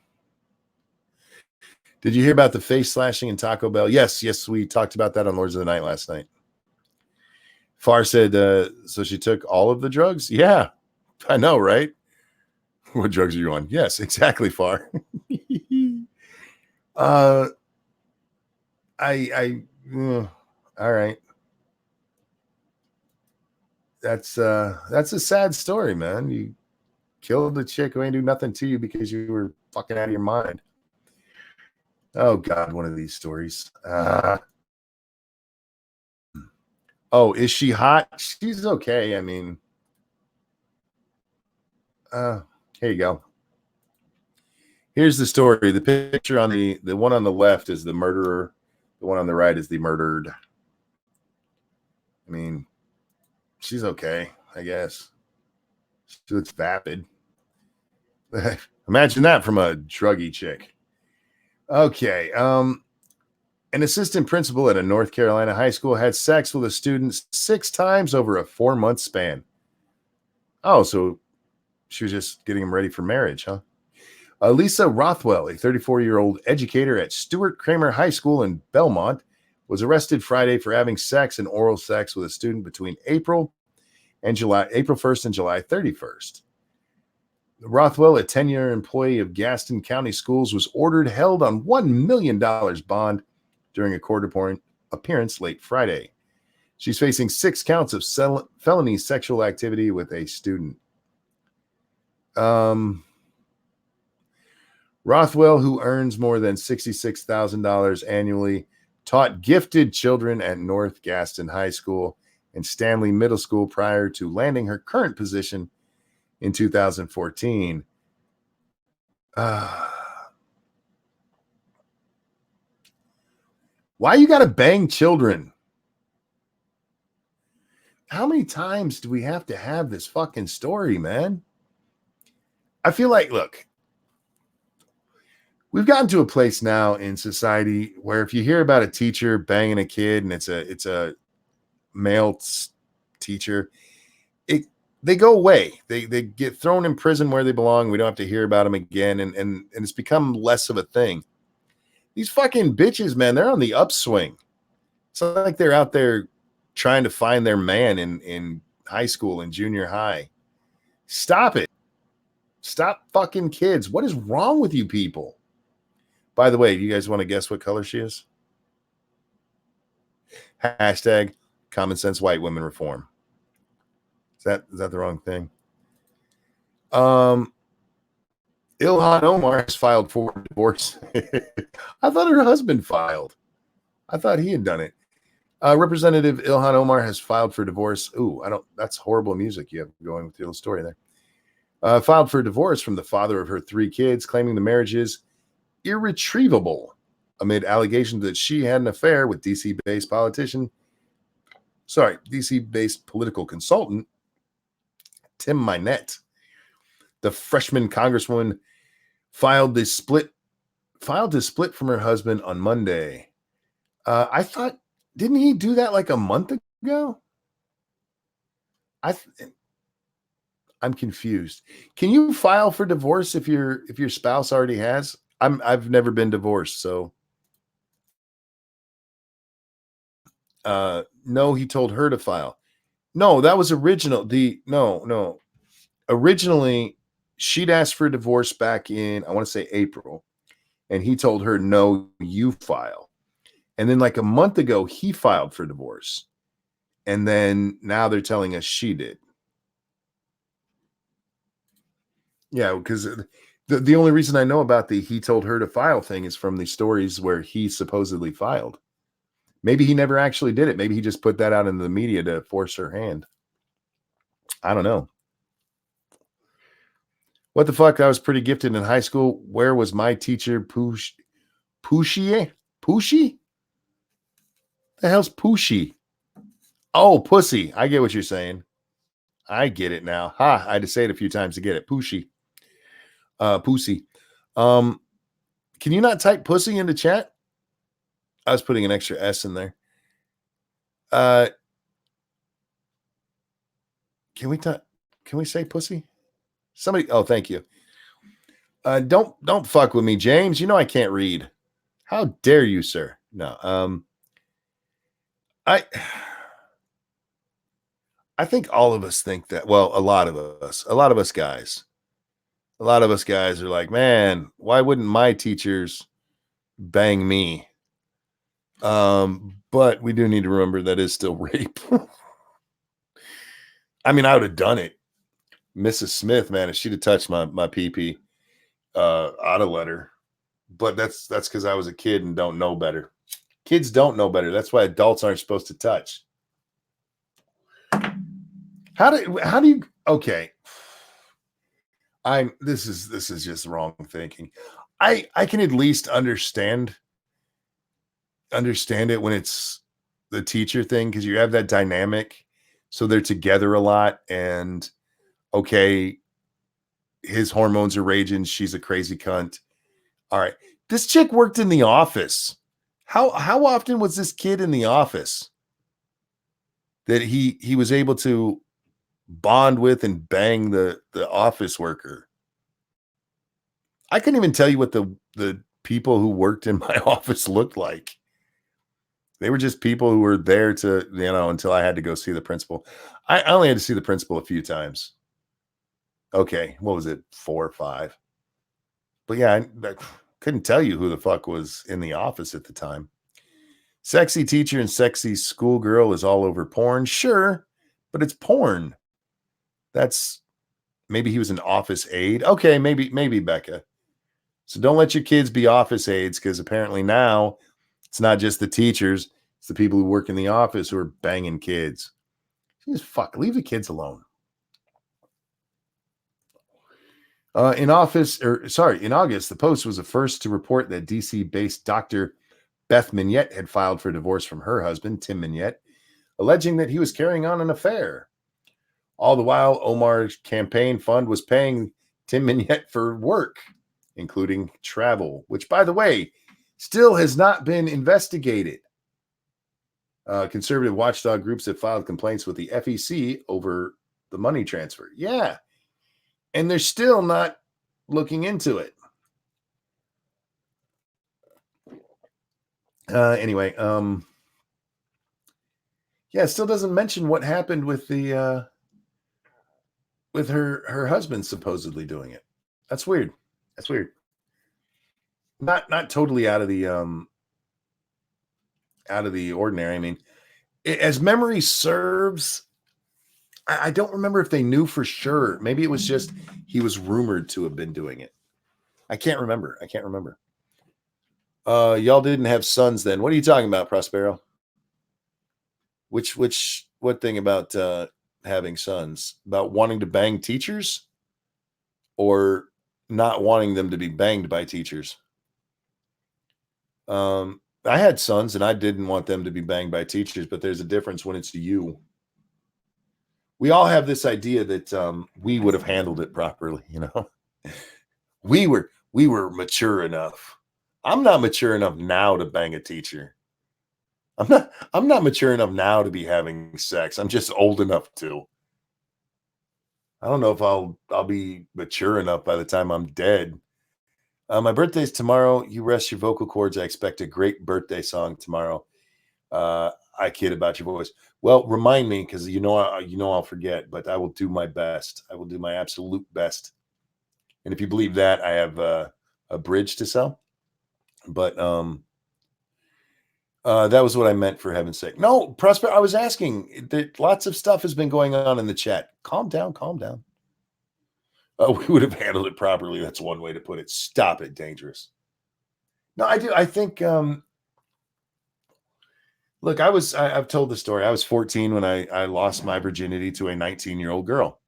Did you hear about the face slashing in Taco Bell? Yes, we talked about that on Lords of the Night last night. Farr said, so she took all of the drugs? Yeah, I know, right? What drugs are you on? Yes, exactly, Farr. All right. That's a sad story, man. You killed a chick who ain't do nothing to you because you were fucking out of your mind. Oh God, one of these stories. Oh, is she hot? She's okay. I mean, here you go. Here's the story. The picture on the one on the left is the murderer. The one on the right is the murdered. I mean, she's okay, I guess. She looks vapid. Imagine that from a druggy chick. Okay. An assistant principal at a North Carolina high school had sex with a student 6 times over a 4-month span. Oh, so she was just getting him ready for marriage, huh? Lisa Rothwell, a 34-year-old educator at Stuart Kramer High School in Belmont, was arrested Friday for having sex and oral sex with a student between April 1st and July 31st. Rothwell, a 10-year employee of Gaston County Schools, was held on $1 million bond during a court appearance late Friday. She's facing 6 counts of felony sexual activity with a student. Rothwell, who earns more than $66,000 annually, taught gifted children at North Gaston High School and Stanley Middle School prior to landing her current position in 2014. Why you gotta bang children? How many times do we have to have this fucking story, man? I feel like, look, we've gotten to a place now in society where if you hear about a teacher banging a kid and it's a male teacher, they go away. They get thrown in prison where they belong. We don't have to hear about them again, and it's become less of a thing. These fucking bitches, man, they're on the upswing. It's like they're out there trying to find their man in high school and junior high. Stop it. Stop fucking kids. What is wrong with you people? By the way, do you guys want to guess what color she is? Hashtag common sense white women reform. Is that the wrong thing? Ilhan Omar has filed for divorce. I thought her husband filed. I thought he had done it. Representative Ilhan Omar has filed for divorce. Ooh, that's horrible music you have going with your little story there. Filed for divorce from the father of her 3 kids, claiming the marriage is irretrievable amid allegations that she had an affair with DC-based political consultant Tim Minette. The freshman congresswoman filed to split from her husband on Monday. I thought, didn't he do that like a month ago? I'm confused. Can you file for divorce if your spouse already has? I've never been divorced, so no, he told her to file. No, that was original. No. Originally, she'd asked for a divorce back in, I want to say April, and he told her, no, you file. And then like a month ago, he filed for divorce. And then now they're telling us she did. Yeah, because the only reason I know about the he told her to file thing is from the stories where he supposedly filed. Maybe he never actually did it. Maybe he just put that out in the media to force her hand. I don't know. What the fuck? I was pretty gifted in high school. Where was my teacher? Pushy? Pushy? The hell's pushy? Oh, pussy. I get what you're saying. I get it now. Ha! I had to say it a few times to get it. Pushy. Pussy. Can you not type pussy into chat? I was putting an extra S in there. Can we say pussy? Somebody, oh, thank you. Don't fuck with me, James. You know I can't read. How dare you, sir? No. I think all of us think that. Well, a lot of us guys are like, man, why wouldn't my teachers bang me? But we do need to remember that is still rape. I mean, I would have done it. Mrs. Smith, man, if she'd have touched my pee-pee, I'd have let her. But that's because I was a kid and don't know better. Kids don't know better. That's why adults aren't supposed to touch. How do you okay? This is just wrong thinking. I can at least understand it when it's the teacher thing, because you have that dynamic, so they're together a lot, and okay, his hormones are raging, she's a crazy cunt. All right, this chick worked in the office. How often was this kid in the office that he was able to bond with and bang the office worker? I couldn't even tell you what the people who worked in my office looked like. They were just people who were there to, until I had to go see the principal. I only had to see the principal a few times. Okay, what was it, 4 or 5? But yeah, I couldn't tell you who the fuck was in the office at the time. Sexy teacher and sexy schoolgirl is all over porn. Sure, but it's porn. That's maybe he was an office aide. Okay, maybe Becca. So don't let your kids be office aides, because apparently now it's not just the teachers, it's the people who work in the office who are banging kids. Just leave the kids alone. In August, the Post was the first to report that DC-based Dr. Beth Mignette had filed for divorce from her husband, Tim Mignette, alleging that he was carrying on an affair. All the while, Omar's campaign fund was paying Tim Mignette for work, including travel, which, by the way, still has not been investigated. Conservative watchdog groups have filed complaints with the FEC over the money transfer. Yeah. And they're still not looking into it. Anyway, yeah, it still doesn't mention what happened with the with her husband supposedly doing it. That's weird. That's weird. Not totally out of the ordinary. I mean, as memory serves, I don't remember if they knew for sure. Maybe it was just he was rumored to have been doing it. I can't remember. I can't remember. Y'all didn't have sons then. What are you talking about, Prospero? What thing about having sons? About wanting to bang teachers or not wanting them to be banged by teachers? I had sons and I didn't want them to be banged by teachers, but there's a difference when it's you. We all have this idea that we would have handled it properly, you know. We were mature enough. I'm not mature enough now to bang a teacher. I'm not mature enough now to be having sex. I'm just old enough to. I don't know if I'll be mature enough by the time I'm dead. My birthday's tomorrow. You rest your vocal cords. I expect a great birthday song tomorrow. I kid about your voice. Well, remind me because I'll forget. But I will do my best. I will do my absolute best. And if you believe that, I have a bridge to sell. But that was what I meant, for heaven's sake. No, Prosper, I was asking that lots of stuff has been going on in the chat. Calm down, calm down. We would have handled it properly. That's one way to put it. Stop it, dangerous. No, I do. I think, look, I've told the story. I was 14 when I lost my virginity to a 19-year-old girl.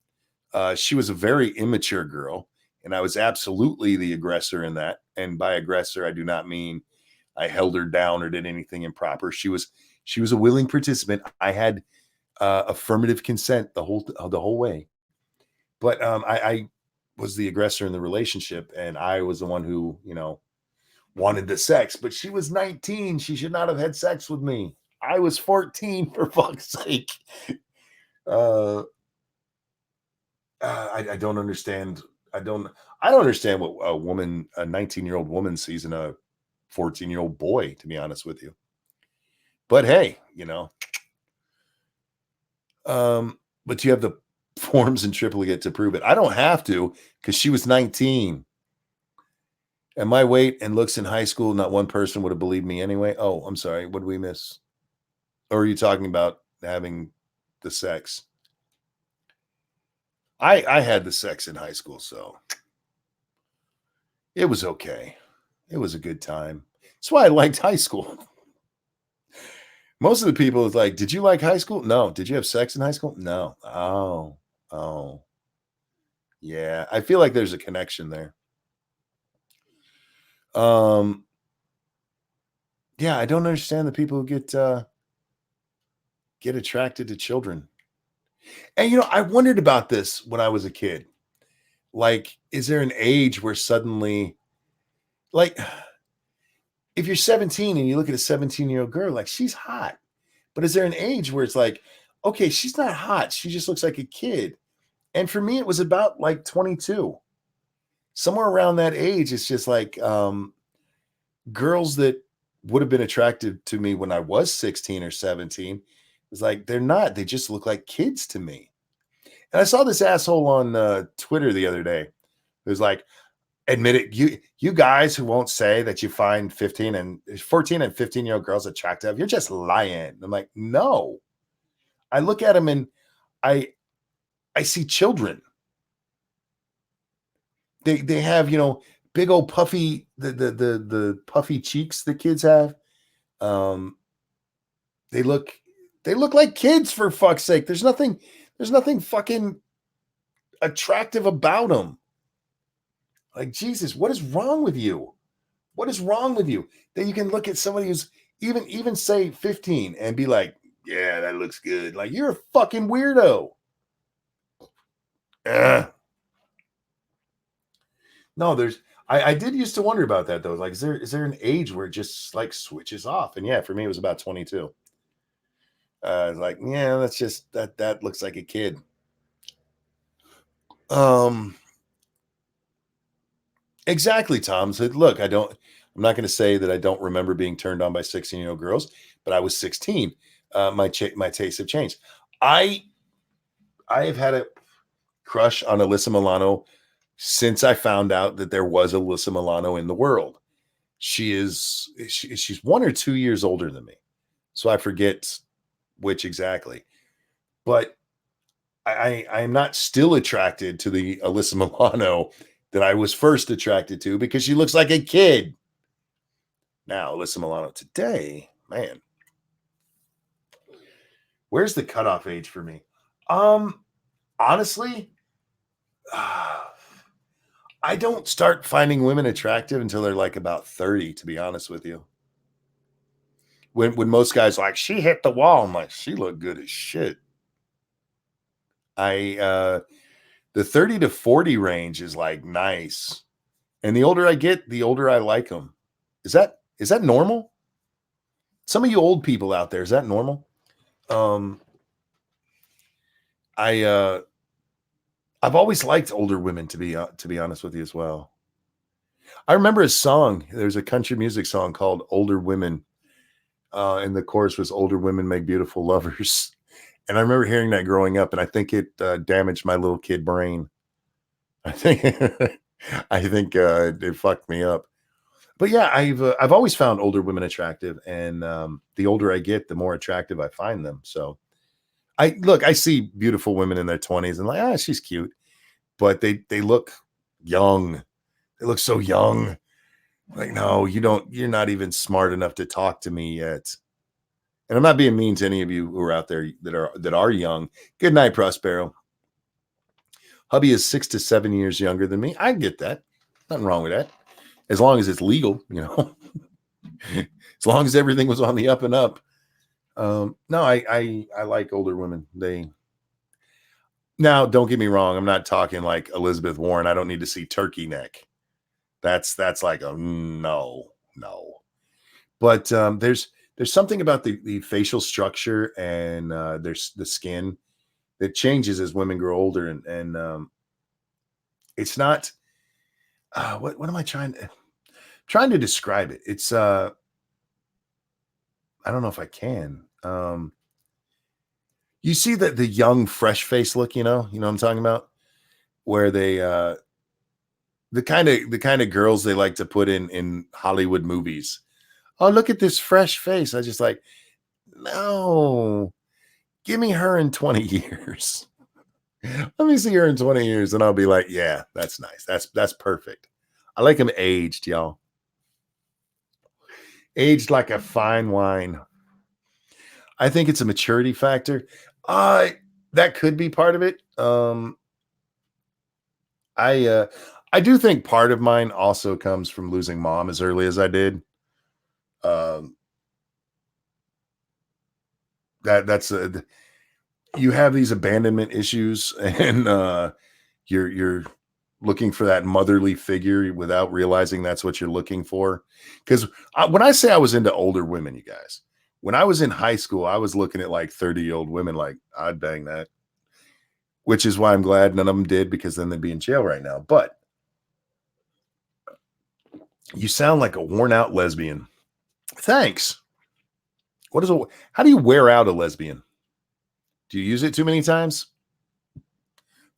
She was a very immature girl, and I was absolutely the aggressor in that. And by aggressor, I do not mean I held her down or did anything improper. She was a willing participant. I had affirmative consent the whole way, but I was the aggressor in the relationship, and I was the one who wanted the sex. But she was 19. She should not have had sex with me. I was 14, for fuck's sake. I don't understand. I don't understand what a 19-year-old woman sees in a 14-year-old boy, to be honest with you. But hey, but you have the forms in triplicate to prove it. I don't have to, because she was 19. And my weight and looks in high school, not one person would have believed me anyway. Oh, I'm sorry. What did we miss? Or are you talking about having the sex? I had the sex in high school, so it was okay. It was a good time. That's why I liked high school. Most of the people is like, did you like high school? No. Did you have sex in high school? No. Oh. Yeah. I feel like there's a connection there. Yeah, I don't understand the people who get attracted to children. And I wondered about this when I was a kid. Like, is there an age where suddenly, like, if you're 17 and you look at a 17-year-old girl, like, she's hot. But is there an age where it's like, okay, she's not hot. She just looks like a kid. And for me, it was about like 22. Somewhere around that age, it's just like girls that would have been attracted to me when I was 16 or 17. It's like, they're not. They just look like kids to me. And I saw this asshole on Twitter the other day. It was like, admit it, you guys who won't say that you find 14 and 15-year-old girls attractive, you're just lying. I'm like, no. I look at them and I see children. They have, big old puffy, the puffy cheeks the kids have. They look like kids, for fuck's sake. There's nothing fucking attractive about them. Like, Jesus, what is wrong with you? What is wrong with you that you can look at somebody who's even say 15 and be like, yeah, that looks good. Like, you're a fucking weirdo. No, I did used to wonder about that though. Like, is there an age where it just like switches off? And yeah, for me, it was about 22. Like, yeah, that's just that looks like a kid. Exactly, Tom said, look, I'm not going to say that I don't remember being turned on by 16-year-old girls, but I was 16. My tastes have changed. I have had a crush on Alyssa Milano since I found out that there was Alyssa Milano in the world. She's 1 or 2 years older than me, so I forget which exactly. But I'm not still attracted to the Alyssa Milano that I was first attracted to because she looks like a kid. Now, Alyssa Milano today, man, where's the cutoff age for me? Honestly, I don't start finding women attractive until they're like about 30, to be honest with you. When most guys are like, she hit the wall, I'm like, she looked good as shit. The 30 to 40 range is like nice. And the older I get, the older I like them. Is that normal? Some of you old people out there, is that normal? Um I I've always liked older women to be honest with you as well. I remember a song. There's a country music song called "Older Women," and the chorus was "Older women make beautiful lovers." And I remember hearing that growing up, and I think it damaged my little kid brain. I think I think it fucked me up. But yeah, I've always found older women attractive, and the older I get, the more attractive I find them. So I see beautiful women in their 20s and like, she's cute, but they look young. They look so young. Like, no, you don't, you're not even smart enough to talk to me yet. And I'm not being mean to any of you who are out there that are young. Good night, Prospero. Hubby is 6 to 7 years younger than me. I get that. Nothing wrong with that. As long as it's legal, as long as everything was on the up and up. No, I like older women. Now, don't get me wrong. I'm not talking like Elizabeth Warren. I don't need to see turkey neck. That's like a no. But there's something about the facial structure and there's the skin that changes as women grow older, and it's not. What am I trying to describe it? It's I don't know if I can. You see that the young, fresh face look, what I'm talking about, where they the kind of girls they like to put in Hollywood movies. Oh, look at this fresh face. I just like, no, give me her in 20 years. Let me see her in 20 years, and I'll be like, yeah, that's nice. That's perfect. I like them aged, y'all. Aged like a fine wine. I think it's a maturity factor. Uh that could be part of it. I do think part of mine also comes from losing mom as early as I did. Um that's you have these abandonment issues and you're looking for that motherly figure without realizing that's what you're looking for. Because when I say I was into older women, you guys, when I was in high school, I was looking at like 30-year-old women like, I'd bang that, which is why I'm glad none of them did because then they'd be in jail right now. But you sound like a worn out lesbian. Thanks. How do you wear out a lesbian? Do you use it too many times?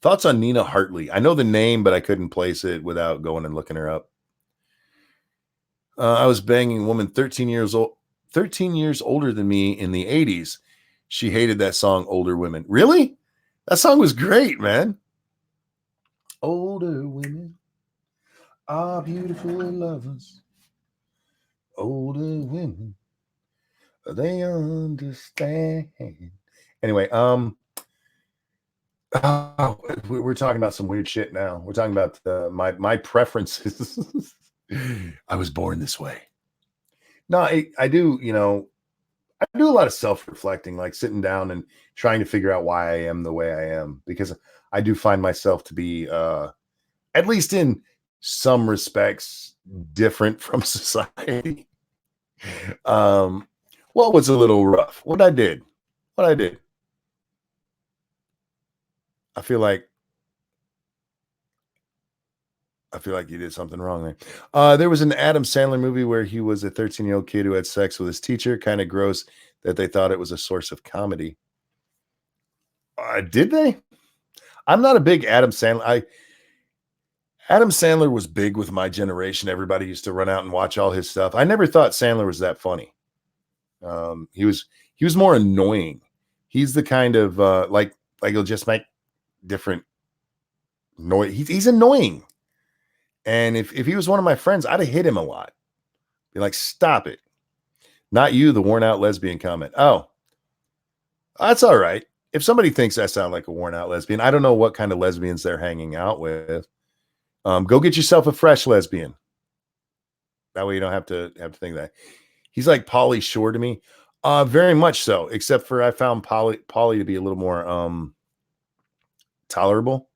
Thoughts on Nina Hartley? I know the name, but I couldn't place it without going and looking her up. I was banging a woman 13 years older than me in the 80s. She hated that song, Older Women. Really? That song was great, man. Older women are beautiful lovers. Older women, they understand. Anyway, we're talking about some weird shit now. We're talking about my preferences. I was born this way. No, I do. I do a lot of self-reflecting, like sitting down and trying to figure out why I am the way I am, because I do find myself to be, at least in some respects, different from society. Um, what was a little rough? What I did. I feel like you did something wrong there. There was an Adam Sandler movie where he was a 13-year-old kid who had sex with his teacher. Kind of gross that they thought it was a source of comedy. Did they? I'm not a big Adam Sandler. Adam Sandler was big with my generation. Everybody used to run out and watch all his stuff. I never thought Sandler was that funny. He was more annoying. He's the kind of like he'll just make different noise. He's annoying. And if he was one of my friends, I'd have hit him a lot. Be like, stop it. Not you, the worn out lesbian comment. Oh, that's all right. If somebody thinks I sound like a worn out lesbian, I don't know what kind of lesbians they're hanging out with. Go get yourself a fresh lesbian. That way you don't have to think that. He's like Pauly Shore to me. Very much so, except for I found Pauly to be a little more tolerable.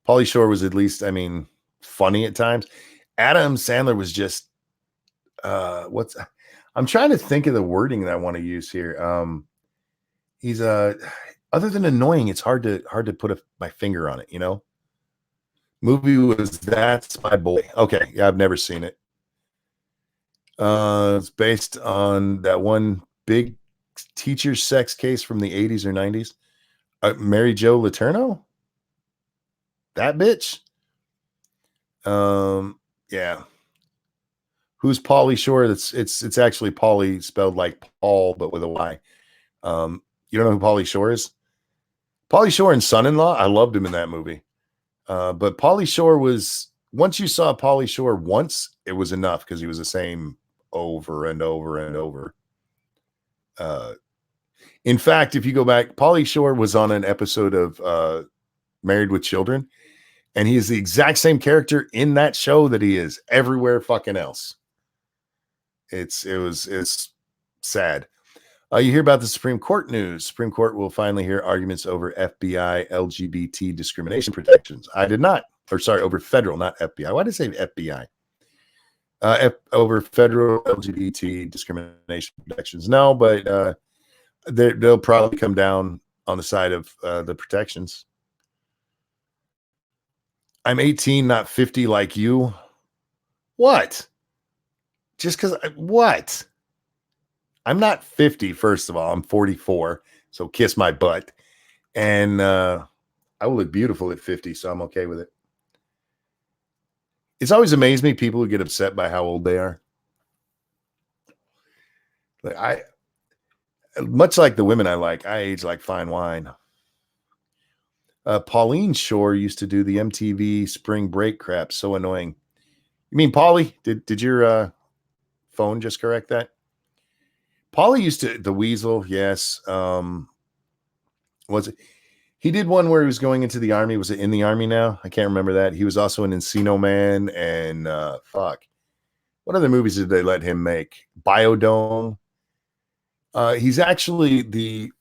Pauly Shore was at least, funny at times. Adam Sandler was just I'm trying to think of the wording that I want to use here. He's other than annoying, it's hard to put my finger on it, Movie was That's My Boy. Okay, yeah, I've never seen it. It's based on that one big teacher sex case from the 80s or 90s. Mary Jo Letourneau? That bitch? Yeah. Who's Pauly Shore? It's actually Pauly spelled like Paul, but with a Y. You don't know who Pauly Shore is? Pauly Shore and Son-in-Law. I loved him in that movie. But Pauly Shore was, once you saw Pauly Shore once, it was enough because he was the same over and over and over. In fact, if you go back, Pauly Shore was on an episode of Married with Children, and he is the exact same character in that show that he is everywhere fucking else. It's sad. You hear about the Supreme Court news. Supreme Court will finally hear arguments over FBI LGBT discrimination protections. I did not, over federal, not FBI. Why did I say FBI? Over federal LGBT discrimination protections. No, but they'll probably come down on the side of the protections. I'm 18, not 50 like you. What? Just because what? I'm not 50, first of all. I'm 44, so kiss my butt. And I will look beautiful at 50, so I'm okay with it. It's always amazed me people who get upset by how old they are. Like much like the women I like, I age like fine wine. Pauline Shore used to do the MTV spring break crap. So annoying. You mean Pauly? Did your phone just correct that? Pauly used to, the Weasel, yes. Was it? He did one where he was going into the army. Was it In the Army Now? I can't remember that. He was also in Encino Man and fuck. What other movies did they let him make? Biodome. He's actually the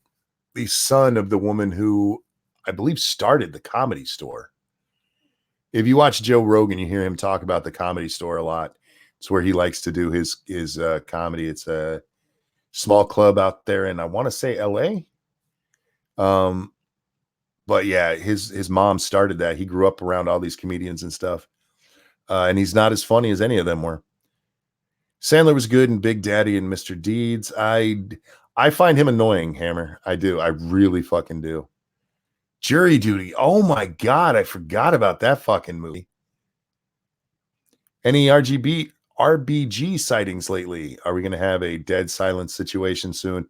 son of the woman who I believe started the Comedy Store. If you watch Joe Rogan, you hear him talk about the Comedy Store a lot. It's where he likes to do his comedy. It's a small club out there in, I want to say, LA. But yeah, his mom started that. He grew up around all these comedians and stuff. And he's not as funny as any of them were. Sandler was good in Big Daddy and Mr. Deeds. I find him annoying, Hammer. I do. I really fucking do. Jury Duty. Oh my God. I forgot about that fucking movie. Any RBG sightings lately? Are we going to have a dead silence situation soon?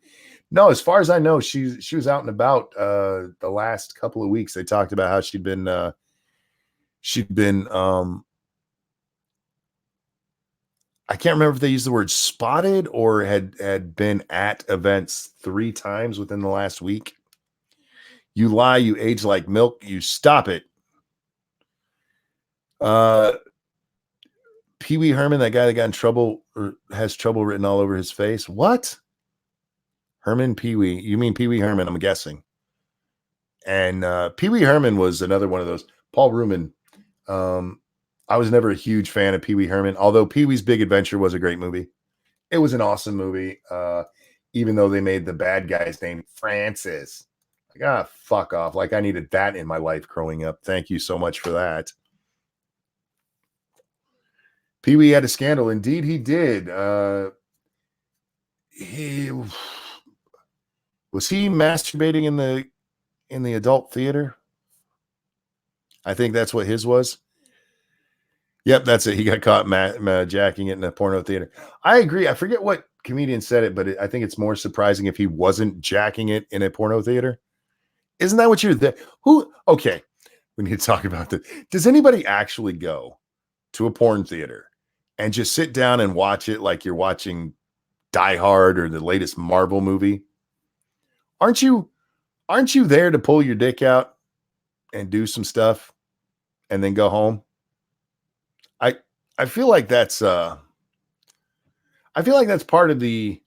No, as far as I know, she was out and about the last couple of weeks. They talked about how she'd been I can't remember if they used the word spotted or had been at events 3 times within the last week. You lie, you age like milk, you stop it. Pee Wee Herman, that guy that got in trouble or has trouble written all over his face. What? Herman Pee Wee. You mean Pee Wee Herman, I'm guessing. And Pee Wee Herman was another one of those. Paul Ruman. I was never a huge fan of Pee Wee Herman, although Pee Wee's Big Adventure was a great movie. It was an awesome movie, even though they made the bad guy's name Francis. Like, fuck off. Like, I needed that in my life growing up. Thank you so much for that. Pee Wee had a scandal. Indeed, he did. Was he masturbating in the adult theater? I think that's what his was. Yep, that's it. He got caught jacking it in a porno theater. I agree. I forget what comedian said it, but I think it's more surprising if he wasn't jacking it in a porno theater. Isn't that what you're there? Who? Okay, we need to talk about this. Does anybody actually go to a porn theater and just sit down and watch it like you're watching Die Hard or the latest Marvel movie? Aren't you? Aren't you there to pull your dick out and do some stuff and then go home? I I feel like that's part of the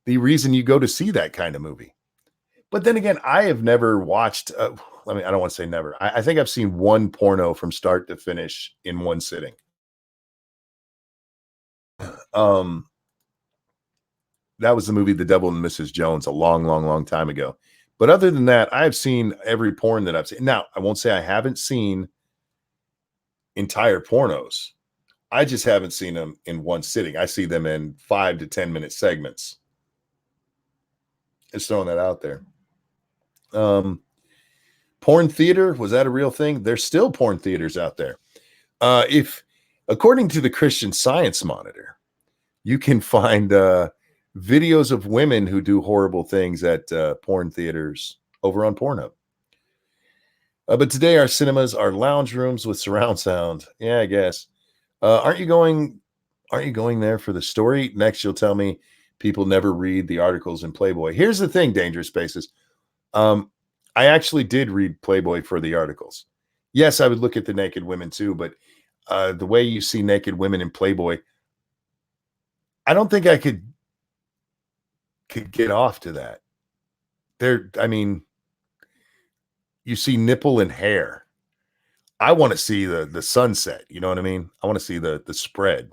reason you go to see that kind of movie. But then again, I have never watched. I don't want to say never. I think I've seen one porno from start to finish in one sitting. Um, that was the movie The Devil and Mrs. Jones a long, long, long time ago. But other than that, I've seen every porn that I've seen. Now, I won't say I haven't seen entire pornos. I just haven't seen them in one sitting. I see them in 5 to 10 minute segments. Just throwing that out there. Um, Porn theater, was that a real thing? There's still porn theaters out there. If according to the Christian Science Monitor, you can find videos of women who do horrible things at porn theaters over on Pornhub. But today our cinemas are lounge rooms with surround sound. Yeah, I guess. Aren't you going? Aren't you going there for the story? Next, you'll tell me people never read the articles in Playboy. Here's the thing, Dangerous Spaces. Um, I actually did read Playboy for the articles. Yes, I would look at the naked women too, but the way you see naked women in Playboy, I don't think I could get off to that. I mean, you see nipple and hair. I want to see the sunset. You know what I mean? I want to see the spread.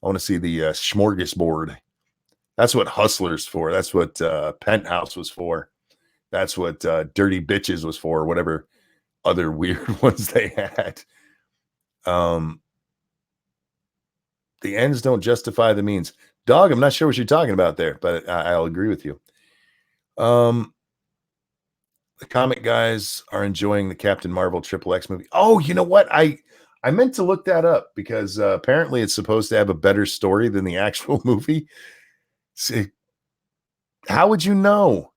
I want to see the smorgasbord. That's what Hustlers for. That's what Penthouse was for. That's what Dirty Bitches was for. Whatever other weird ones they had. Um, the ends don't justify the means. Dog, I'm not sure what you're talking about there, but I'll agree with you. Um, the comic guys are enjoying the Captain Marvel Triple X movie. Oh, you know what? I meant to look that up because apparently it's supposed to have a better story than the actual movie. See, how would you know?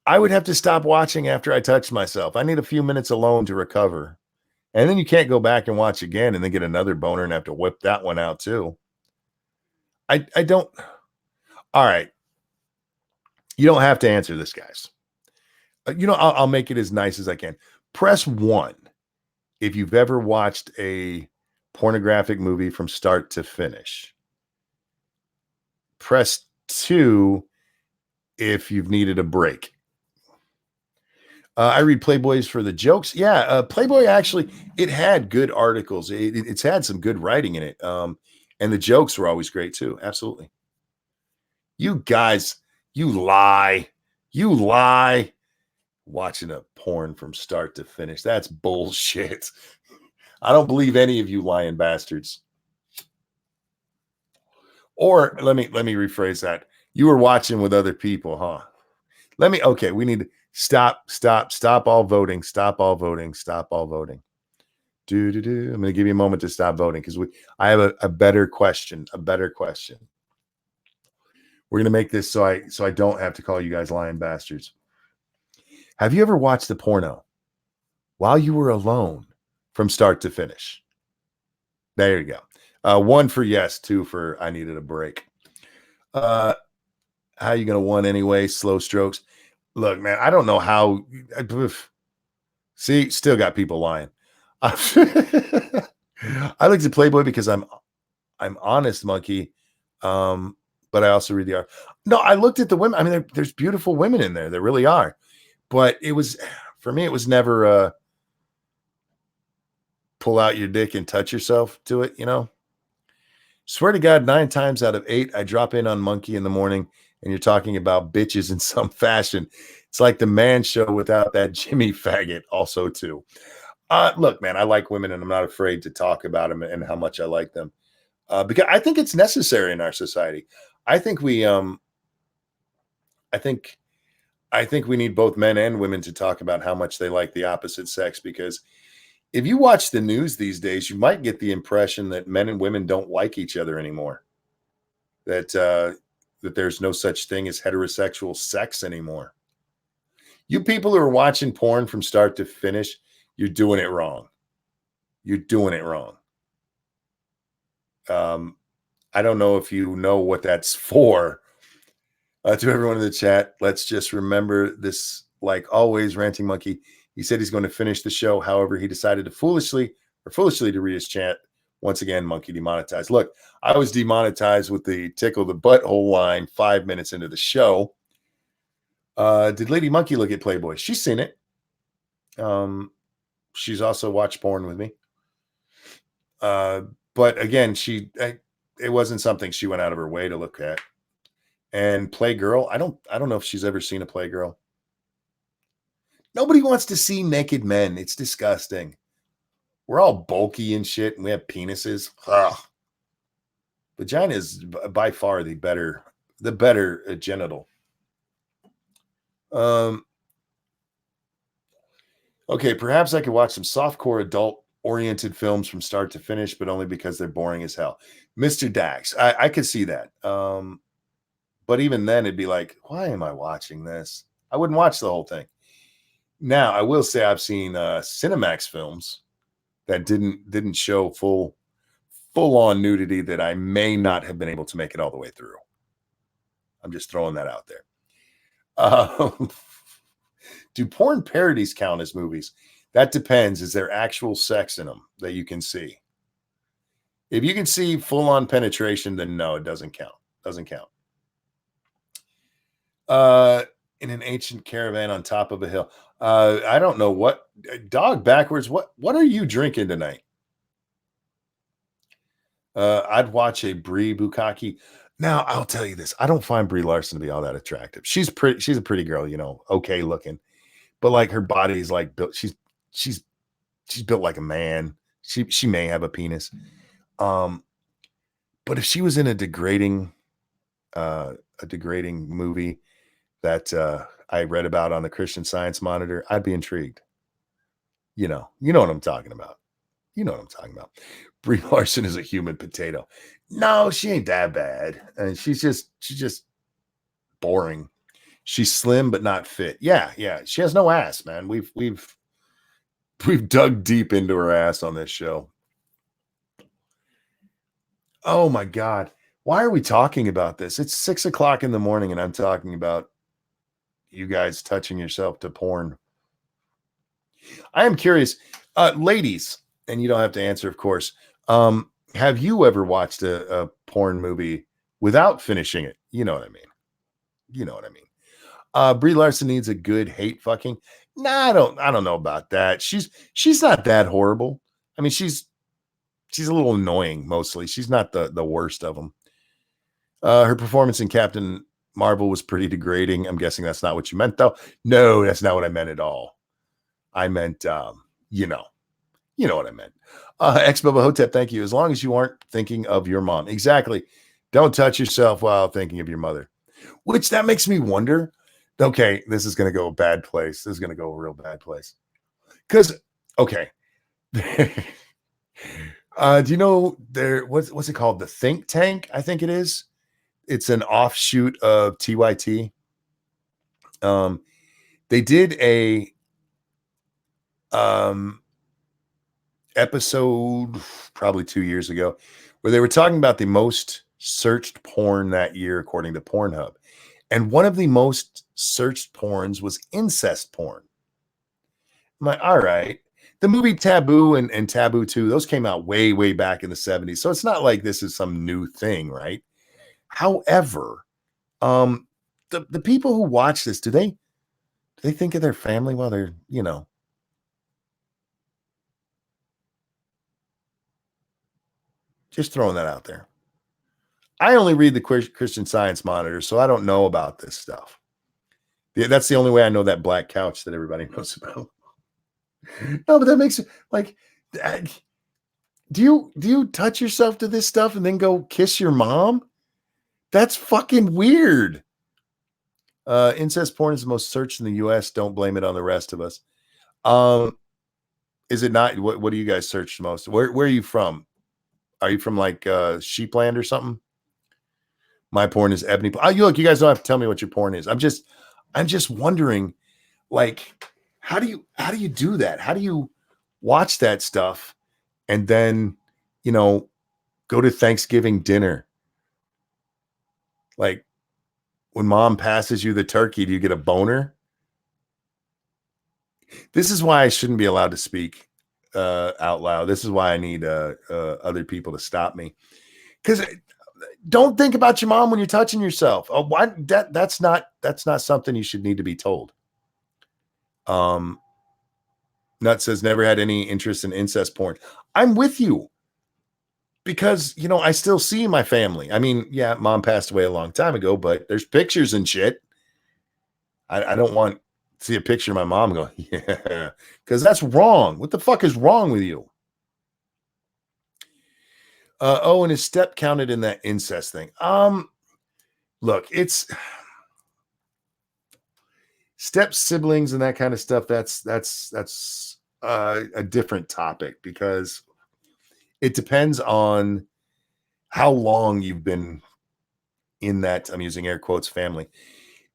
I would have to stop watching after I touch myself. I need a few minutes alone to recover. And then you can't go back and watch again and then get another boner and have to whip that one out too. I don't. All right. You don't have to answer this, guys. I'll make it as nice as I can. Press one if you've ever watched a pornographic movie from start to finish. Press two if you've needed a break. I read Playboys for the jokes. Yeah, Playboy actually, it had good articles. It's had some good writing in it. And the jokes were always great too. Absolutely. You guys, you lie. You lie. Watching a porn from start to finish. That's bullshit. I don't believe any of you lying bastards. Or let me rephrase that. You were watching with other people, huh? Okay, we need to stop all voting, stop all voting, stop all voting. I'm going to give you a moment to stop voting because I have a better question, We're going to make this so I don't have to call you guys lying bastards. Have you ever watched a porno while you were alone from start to finish? There you go. One for yes, two for I needed a break. How you going to one anyway? Slow strokes. Look, man, I don't know how. See, still got people lying. I looked at Playboy because I'm honest, monkey. But I also read the art. No, I looked at the women. I mean, there's beautiful women in there. There really are. But it was for me, it was never pull out your dick and touch yourself to it, Swear to God, 9 times out of 8, I drop in on Monkey in the morning and you're talking about bitches in some fashion. It's like the man show without that Jimmy faggot also too. Look, man, I like women and I'm not afraid to talk about them and how much I like them. Because I think it's necessary in our society. I think I think I think we need both men and women to talk about how much they like the opposite sex because If you watch the news these days, you might get the impression that men and women don't like each other anymore. That there's no such thing as heterosexual sex anymore. You people who are watching porn from start to finish, you're doing it wrong. You're doing it wrong. Um, I don't know if you know what that's for. To everyone in the chat, let's just remember this. Like always, Ranting Monkey. He said he's going to finish the show. However, he decided to foolishly to read his chat. Once again, Monkey demonetized. Look, I was demonetized with the tickle the butthole line 5 minutes into the show. Did Lady Monkey look at Playboy? She's seen it. She's also watched porn with me. But again, it wasn't something she went out of her way to look at. And Playgirl, I don't know if she's ever seen a Playgirl. Nobody wants to see naked men. It's disgusting. We're all bulky and shit, and we have penises. Ugh. Vagina is by far the better genital. Okay, perhaps I could watch some softcore adult-oriented films from start to finish, but only because they're boring as hell. Mr. Dax, I could see that. But even then, it'd be like, why am I watching this? I wouldn't watch the whole thing. Now, I will say I've seen Cinemax films that didn't show full-on nudity that I may not have been able to make it all the way through. I'm just throwing that out there. Do porn parodies count as movies? That depends. Is there actual sex in them that you can see? If you can see full-on penetration, then no, it doesn't count. Doesn't count. In an ancient caravan on top of a hill. I don't know what dog backwards. What are you drinking tonight? I'd watch a Brie Bukkake. Now I'll tell you this: I don't find Brie Larson to be all that attractive. She's pretty. She's a pretty girl, okay looking, but like her body is like built. She's built like a man. She may have a penis. But if she was in a degrading movie that I read about on the Christian Science Monitor, I'd be intrigued. You know what I'm talking about. You know what I'm talking about. Brie Larson is a human potato. No, she ain't that bad. And she's just boring. She's slim but not fit. Yeah. She has no ass, man. We've dug deep into her ass on this show. Oh my God. Why are we talking about this? It's 6:00 in the morning and I'm talking about you guys touching yourself to porn. I am curious, ladies, and you don't have to answer, of course. Have you ever watched a porn movie without finishing it? You know what I mean. You know what I mean. Brie Larson needs a good hate fucking. Nah, I don't know about that. She's not that horrible. I mean, she's a little annoying mostly. She's not the worst of them. Her performance in Captain Marvel was pretty degrading. I'm guessing that's not what you meant, though. No, that's not what I meant at all. I meant, you know what I meant. Ex-Bubba Hotep, thank you. As long as you aren't thinking of your mom. Exactly. Don't touch yourself while thinking of your mother. Which that makes me wonder. Okay, this is going to go a bad place. This is going to go a real bad place. Because, okay. Do you know what's it called? The Think Tank, I think it is. It's an offshoot of TYT. They did a episode probably 2 years ago where they were talking about the most searched porn that year according to Pornhub. And one of the most searched porns was incest porn. I'm like, all right. The movie Taboo and Taboo 2, those came out way, way back in the 70s. So it's not like this is some new thing, right? However, the people who watch this, do they think of their family while they're, just throwing that out there. I only read the Christian Science Monitor, so I don't know about this stuff. That's the only way I know that black couch that everybody knows about. No, but that makes it like, do you touch yourself to this stuff and then go kiss your mom? That's fucking weird. Incest porn is the most searched in the U.S. Don't blame it on the rest of us. Is it not? What do you guys search most? Where are you from? Are you from like Sheepland or something? My porn is ebony. Oh, you guys don't have to tell me what your porn is. I'm just wondering, like, how do you do that? How do you watch that stuff and then, you know, go to Thanksgiving dinner? Like when mom passes you the turkey, do you get a boner? This is why I shouldn't be allowed to speak out loud. This is why I need other people to stop me. Because don't think about your mom when you're touching yourself. Oh, why that's not something you should need to be told. Nut says never had any interest in incest porn. I'm with you because I still see my family. I mean, yeah, mom passed away a long time ago, but there's pictures and shit. I don't want to see a picture of my mom and go, yeah, because that's wrong. What the fuck is wrong with you? And his step counted in that incest thing. Look, it's step siblings and that kind of stuff. That's a different topic because it depends on how long you've been in that. I'm using air quotes family.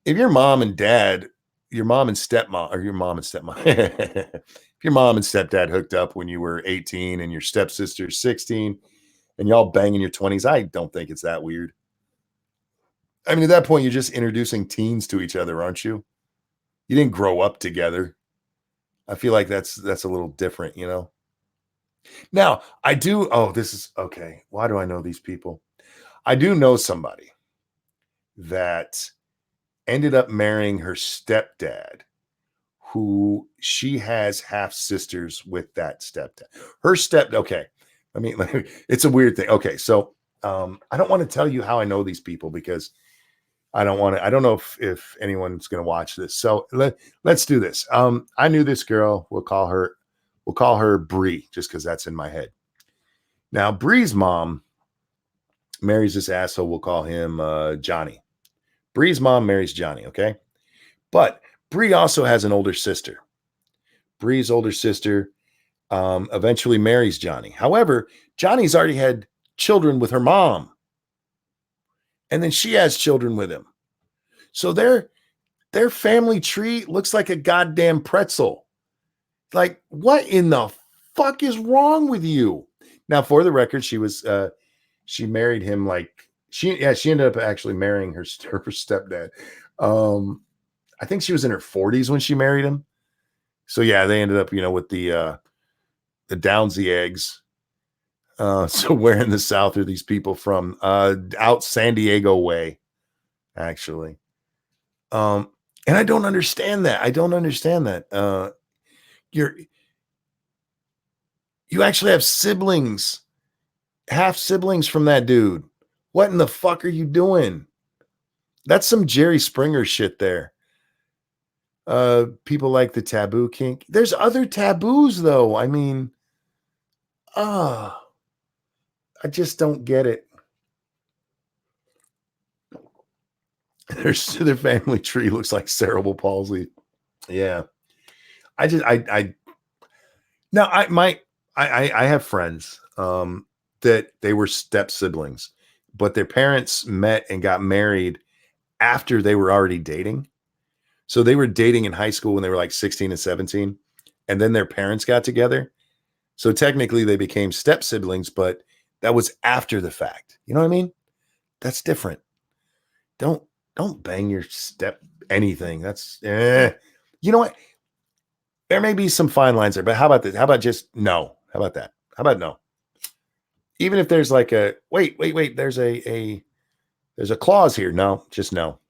If your mom and dad, your mom and stepmom, or your mom and stepmom, if your mom and stepdad hooked up when you were 18 and your stepsister's 16 and y'all bang in your 20s, I don't think it's that weird. I mean, at that point, you're just introducing teens to each other, aren't you? You didn't grow up together. I feel like that's a little different, Now, I do. Oh, this is okay. Why do I know these people? I do know somebody that ended up marrying her stepdad, who she has half sisters with that stepdad. Okay. It's a weird thing. Okay. So, I don't want to tell you how I know these people because I don't know if anyone's going to watch this. So let's do this. I knew this girl. We'll call her Bree just because that's in my head. Now, Bree's mom marries this asshole. We'll call him Johnny. Bree's mom marries Johnny. Okay. But Bree also has an older sister. Bree's older sister eventually marries Johnny. However, Johnny's already had children with her mom. And then she has children with him. So their family tree looks like a goddamn pretzel. Like, what in the fuck is wrong with you? Now, for the record, she married him she ended up actually marrying her stepdad. I think she was in her 40s when she married him. So yeah, they ended up, with the Downsy eggs. So where in the South are these people from? Out San Diego way, actually. And I don't understand that. You actually have siblings, half siblings from that dude. What in the fuck are you doing? That's some Jerry Springer shit there. People like the taboo kink. There's other taboos though. I mean, I just don't get it. Their family tree looks like cerebral palsy. Yeah. I just I now I have friends that they were step siblings, but their parents met and got married after they were already dating. So they were dating in high school when they were like 16 and 17, and then their parents got together. So technically they became step siblings, but that was after the fact. You know what I mean? That's different. Don't don't bang your step anything. That's You know what? There may be some fine lines there, but how about this? How about just no? How about that? How about no? Even if there's like a wait, there's a clause here. No, just no.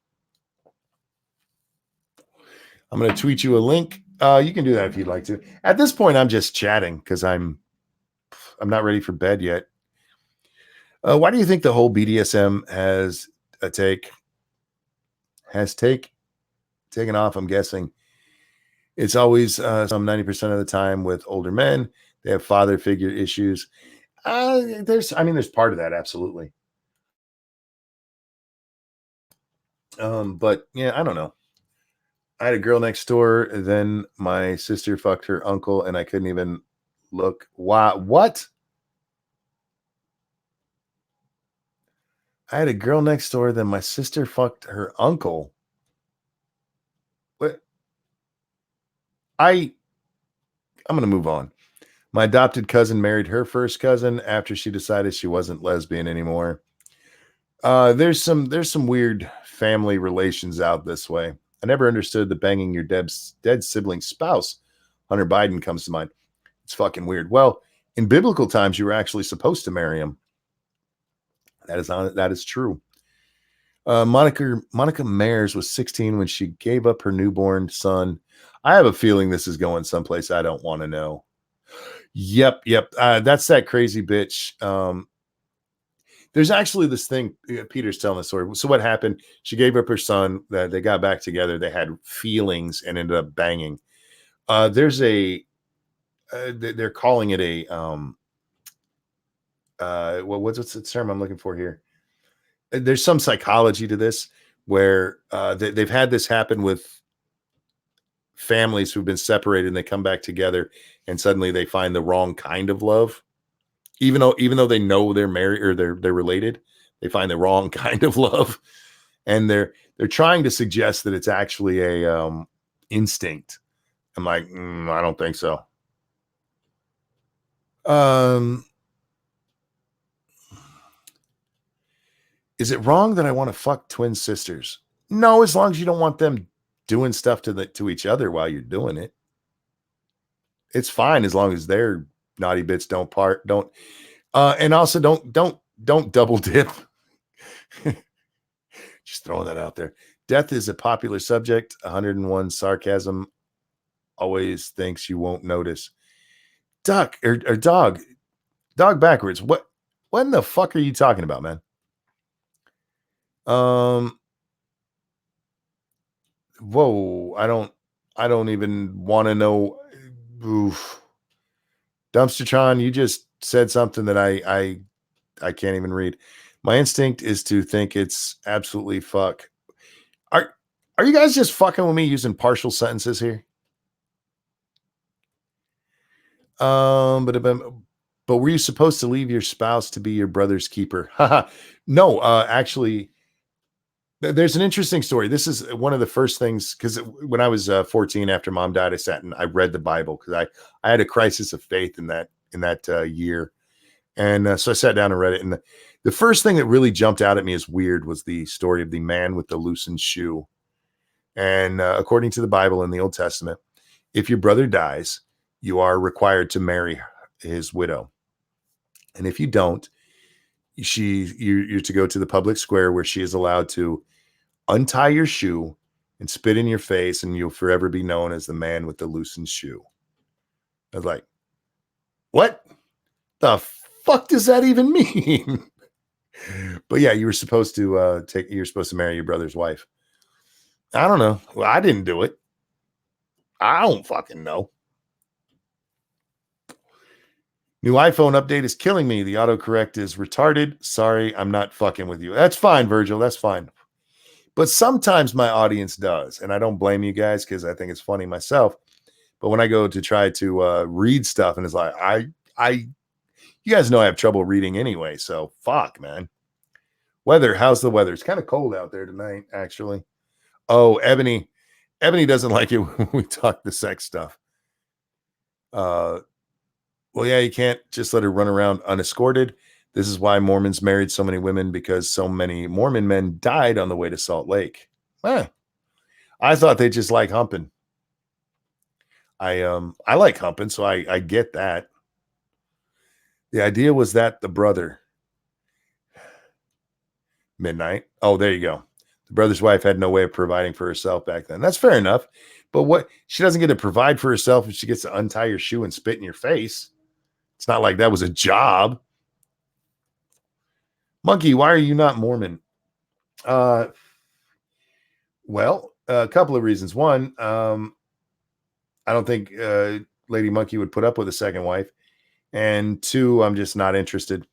I'm going to tweet you a link. You can do that if you'd like to. At this point, I'm just chatting because I'm not ready for bed yet. Why do you think the whole BDSM has taken off? I'm guessing it's always some 90% of the time with older men. They have father figure issues. There's part of that, absolutely. But yeah, I don't know. I had a girl next door. Then my sister fucked her uncle, and I couldn't even look. Why? What? I had a girl next door, then my sister fucked her uncle. What? I I'm gonna move on. My adopted cousin married her first cousin after she decided she wasn't lesbian anymore. There's some weird family relations out this way. I never understood the banging your dead sibling spouse. Hunter Biden comes to mind. It's fucking weird. Well, in biblical times, you were actually supposed to marry him. That is true. Monica Mayers was 16 when she gave up her newborn son. I have a feeling this is going someplace I don't want to know. Yep. That's that crazy bitch. There's actually this thing. Peter's telling the story. So what happened? She gave up her son. That they got back together. They had feelings and ended up banging. There's a. They're calling it a. Well, what's the term I'm looking for here? There's some psychology to this where they've had this happen with families who've been separated and they come back together and suddenly they find the wrong kind of love, even though they know they're married or they're related. They find the wrong kind of love, and they're trying to suggest that it's actually a instinct. I'm like, I don't think so. Is it wrong that I want to fuck twin sisters? No, as long as you don't want them doing stuff to each other while you're doing it. It's fine as long as their naughty bits don't and also don't double dip. Just throwing that out there. Death is a popular subject. 101 sarcasm always thinks you won't notice. Duck or dog backwards. What in the fuck are you talking about, man? Whoa, I don't even want to know. Oof. Dumpstertron, you just said something that I can't even read. My instinct is to think it's absolutely fuck. Are are you guys just fucking with me using partial sentences here? But were you supposed to leave your spouse to be your brother's keeper? Haha. No, actually, there's an interesting story. This is one of the first things because when I was 14, after mom died, I sat and I read the Bible because I had a crisis of faith in that year, and so I sat down and read it. And the first thing that really jumped out at me as weird was the story of the man with the loosened shoe. And according to the Bible in the Old Testament, if your brother dies, you are required to marry his widow, and if you don't, you're to go to the public square where she is allowed to untie your shoe and spit in your face, and you'll forever be known as the man with the loosened shoe. I was like, what the fuck does that even mean? But yeah, you're supposed to marry your brother's wife. I don't know. Well, I didn't do it. I don't fucking know. New iPhone update is killing me. The autocorrect is retarded. Sorry, I'm not fucking with you. That's fine, Virgil. That's fine. But sometimes my audience does, and I don't blame you guys because I think it's funny myself. But when I go to try to read stuff, and it's like you guys know I have trouble reading anyway. So fuck, man. Weather, how's the weather? It's kind of cold out there tonight, actually. Oh, Ebony doesn't like it when we talk the sex stuff. Well, yeah, you can't just let her run around unescorted. This is why Mormons married so many women because so many Mormon men died on the way to Salt Lake. I thought they just like humping. I like humping, so I get that. The idea was that the brother midnight. Oh, there you go. The brother's wife had no way of providing for herself back then. That's fair enough. But what she doesn't get to provide for herself if she gets to untie your shoe and spit in your face. It's not like that was a job. Monkey, why are you not Mormon? Well, a couple of reasons. One, I don't think Lady Monkey would put up with a second wife. And two, I'm just not interested.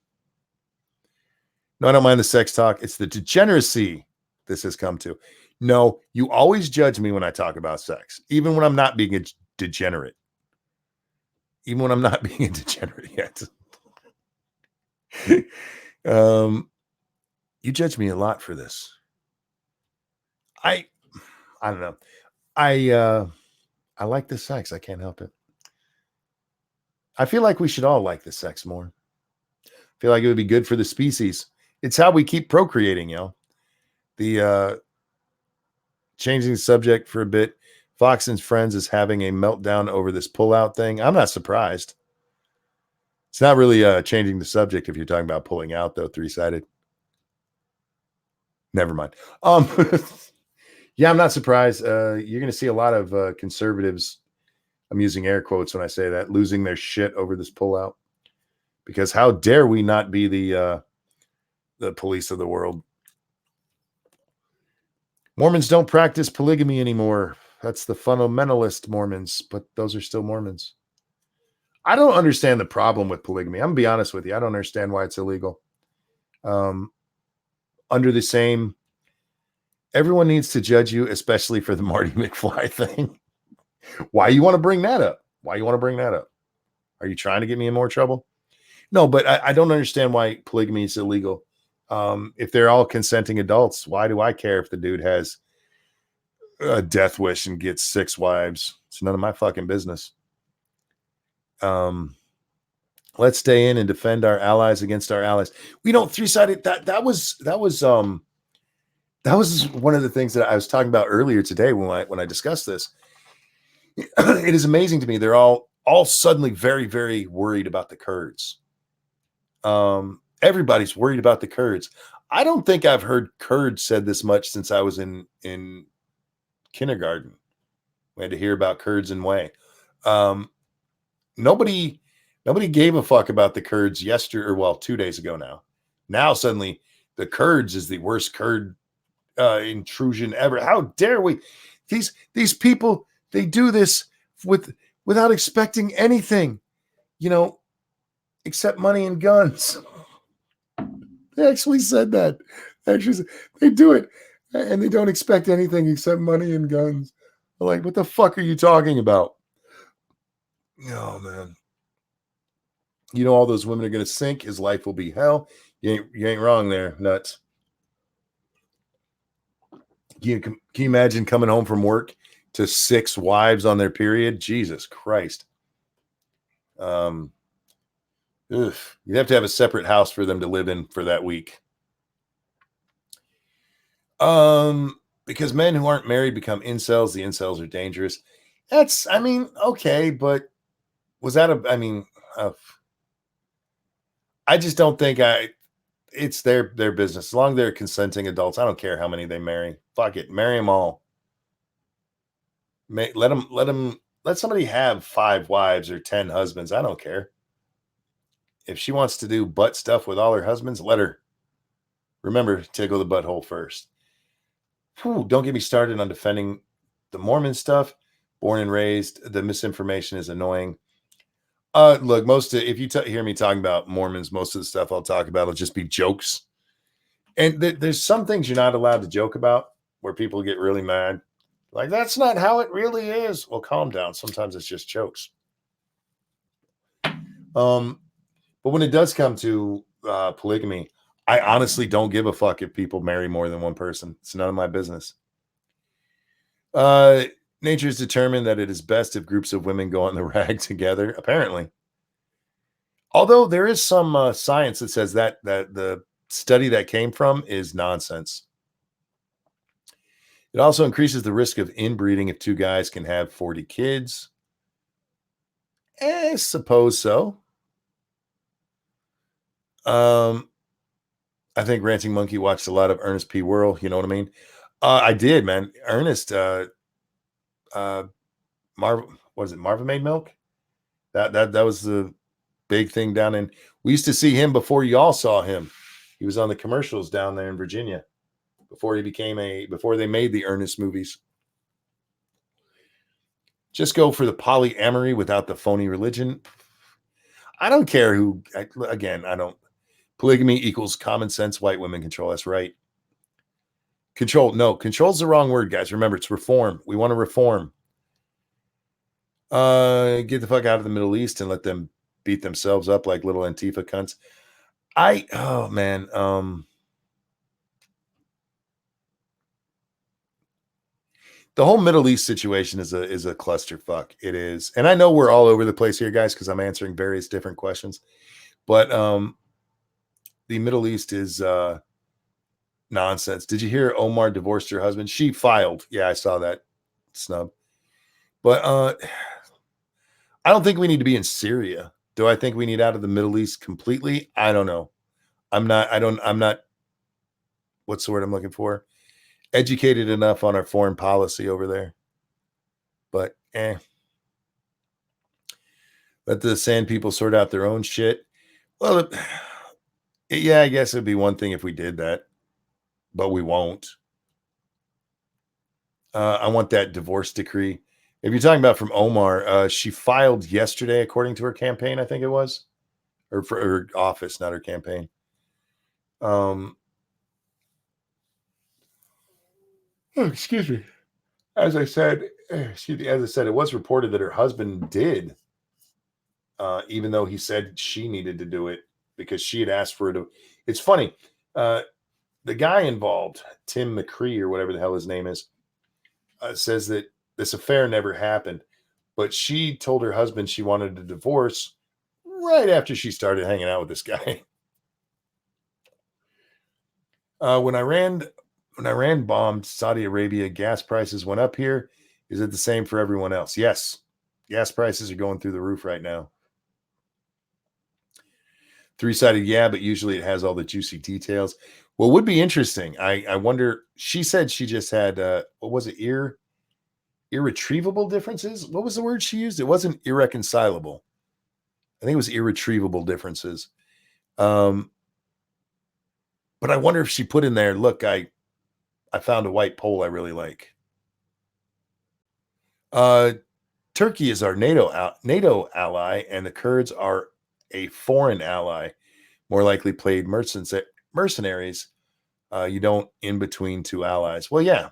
No, I don't mind the sex talk. It's the degeneracy this has come to. No, you always judge me when I talk about sex, even when I'm not being a degenerate. even when I'm not being a degenerate yet. um, you judge me a lot for this. I don't know. I like the sex. I can't help it. I feel like we should all like the sex more. I feel like it would be good for the species. It's how we keep procreating, The changing the subject for a bit. Fox and Friends is having a meltdown over this pullout thing. I'm not surprised. It's not really changing the subject if you're talking about pulling out, though, three-sided. Never mind. Yeah, I'm not surprised. You're going to see a lot of conservatives, I'm using air quotes when I say that, losing their shit over this pullout. Because how dare we not be the police of the world? Mormons don't practice polygamy anymore. That's the fundamentalist Mormons, but those are still Mormons. I don't understand the problem with polygamy. I'm going to be honest with you. I don't understand why it's illegal. Under the same, everyone needs to judge you, especially for the Marty McFly thing. Why you want to bring that up? Why you want to bring that up? Are you trying to get me in more trouble? No, but I don't understand why polygamy is illegal. If they're all consenting adults, why do I care if the dude has a death wish and gets 6 wives? It's none of my fucking business. Let's stay in and defend our allies against our allies. We don't three-sided. That was one of the things that I was talking about earlier today when I discussed this. It is amazing to me. They're all suddenly very, very worried about the Kurds. Everybody's worried about the Kurds. I don't think I've heard Kurds said this much since I was in kindergarten. We had to hear about Kurds and Way. Nobody gave a fuck about the Kurds 2 days ago now. Now suddenly the Kurds is the worst Kurd intrusion ever. How dare we? These people, they do this without expecting anything, except money and guns. They actually said that. Actually, they do it, and they don't expect anything except money and guns. I'm like, what the fuck are you talking about? Oh, man. All those women are going to sink. His life will be hell. You ain't wrong there, nuts. Can you imagine coming home from work to 6 wives on their period? Jesus Christ. You'd have to have a separate house for them to live in for that week. Because men who aren't married become incels. The incels are dangerous. Okay, but was that I just don't think it's their business. As long as they're consenting adults, I don't care how many they marry. Fuck it. Marry them all. Let somebody have 5 wives or 10 husbands. I don't care. If she wants to do butt stuff with all her husbands, let her. Remember, tickle the butthole first. Don't get me started on defending the Mormon stuff. Born and raised, the misinformation is annoying. Look, if you hear me talking about Mormons, most of the stuff I'll talk about will just be jokes. And there's some things you're not allowed to joke about where people get really mad. Like, that's not how it really is. Well, calm down. Sometimes it's just jokes. But when it does come to polygamy, I honestly don't give a fuck if people marry more than one person. It's none of my business. Nature has determined that it is best if groups of women go on the rag together, apparently. Although there is some science that says that the study that came from is nonsense. It also increases the risk of inbreeding if 2 guys can have 40 kids. I suppose so. I think Ranting Monkey watched a lot of Ernest P. Worrell. You know what I mean? I did, man. Ernest, Marvin Made Milk? That was the big thing down in. We used to see him before you all saw him. He was on the commercials down there in Virginia before they made the Ernest movies. Just go for the polyamory without the phony religion. I don't care who. I don't. Polygamy equals common sense. White women control. That's right. Control. No, control's the wrong word, guys. Remember, it's reform. We want to reform. Get the fuck out of the Middle East and let them beat themselves up like little Antifa cunts. Oh man, the whole Middle East situation is a clusterfuck. It is, and I know we're all over the place here, guys, because I'm answering various different questions. But the Middle East is nonsense. Did you hear Omar divorced her husband? She filed. Yeah, I saw that snub. But I don't think we need to be in Syria. Do I think we need out of the Middle East completely? I don't know. I'm not, what's the word I'm looking for? Educated enough on our foreign policy over there. But let the sand people sort out their own shit. Well, yeah, I guess it'd be one thing if we did that, but we won't. I want that divorce decree. If you're talking about from Omar, she filed yesterday, according to her campaign, I think it was, or for her office, not her campaign. Oh, excuse me. As I said, it was reported that her husband did, even though he said she needed to do it because she had asked for it. It's funny. The guy involved, Tim McCree or whatever the hell his name is, says that this affair never happened, but she told her husband she wanted a divorce right after she started hanging out with this guy. When Iran bombed Saudi Arabia, gas prices went up here. Is it the same for everyone else? Yes. Gas prices are going through the roof right now. Three-sided, yeah, but usually it has all the juicy details. What would be interesting, I wonder, she said she just had, what was it, irretrievable differences? What was the word she used? It wasn't irreconcilable. I think it was irretrievable differences. But I wonder if she put in there, look, I found a white pole I really like. Turkey is our NATO ally, and the Kurds are a foreign ally, more likely played mercenaries. You don't in between two allies. Well, yeah.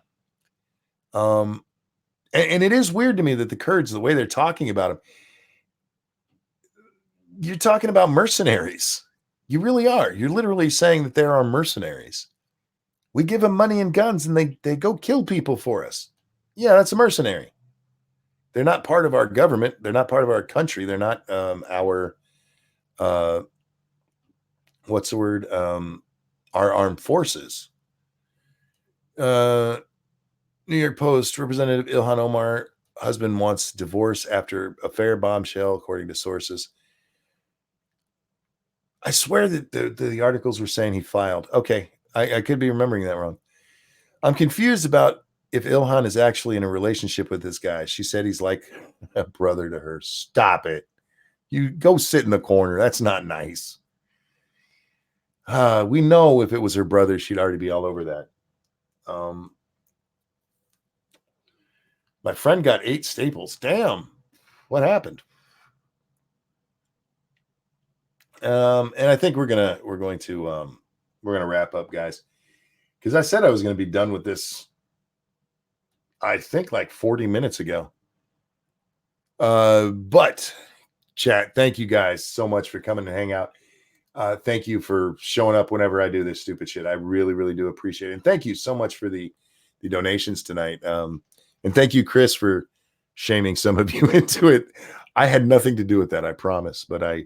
And it is weird to me that the Kurds, the way they're talking about them, you're talking about mercenaries. You really are. You're literally saying that there are mercenaries. We give them money and guns and they go kill people for us. Yeah, that's a mercenary. They're not part of our government. They're not part of our country. They're not our what's the word? Our armed forces. New York Post Representative Ilhan Omar husband wants divorce after affair bombshell, according to sources. I swear that the articles were saying he filed. Okay, I could be remembering that wrong. I'm confused about if Ilhan is actually in a relationship with this guy. She said he's like a brother to her. Stop it. You go sit in the corner. That's not nice. We know if it was her brother, she'd already be all over that. My friend got 8 staples. Damn. What happened? And I think we're going to wrap up, guys, because I said I was going to be done with this. I think like 40 minutes ago. But chat, thank you guys so much for coming to hang out. Thank you for showing up whenever I do this stupid shit. I really, really do appreciate it. And thank you so much for the donations tonight. And thank you, Chris, for shaming some of you into it. I had nothing to do with that, I promise. But I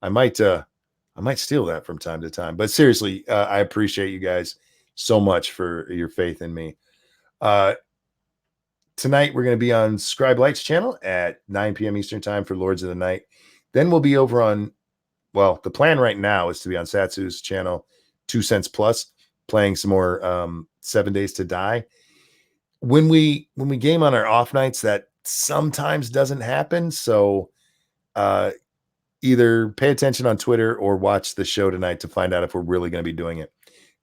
might steal that from time to time. But seriously, I appreciate you guys so much for your faith in me. Tonight we're going to be on Scribe Light's channel at 9 p.m. Eastern time for Lords of the Night. Then we'll be over on, well, the plan right now is to be on Satsu's channel, 2 Cents Plus, playing some more 7 Days to Die. When we game on our off nights, that sometimes doesn't happen. So either pay attention on Twitter or watch the show tonight to find out if we're really going to be doing it.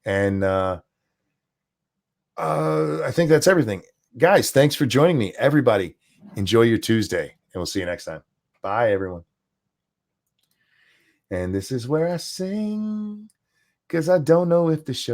And I think that's everything. Guys, thanks for joining me. Everybody, enjoy your Tuesday, and we'll see you next time. Bye, everyone. And this is where I sing, because I don't know if the show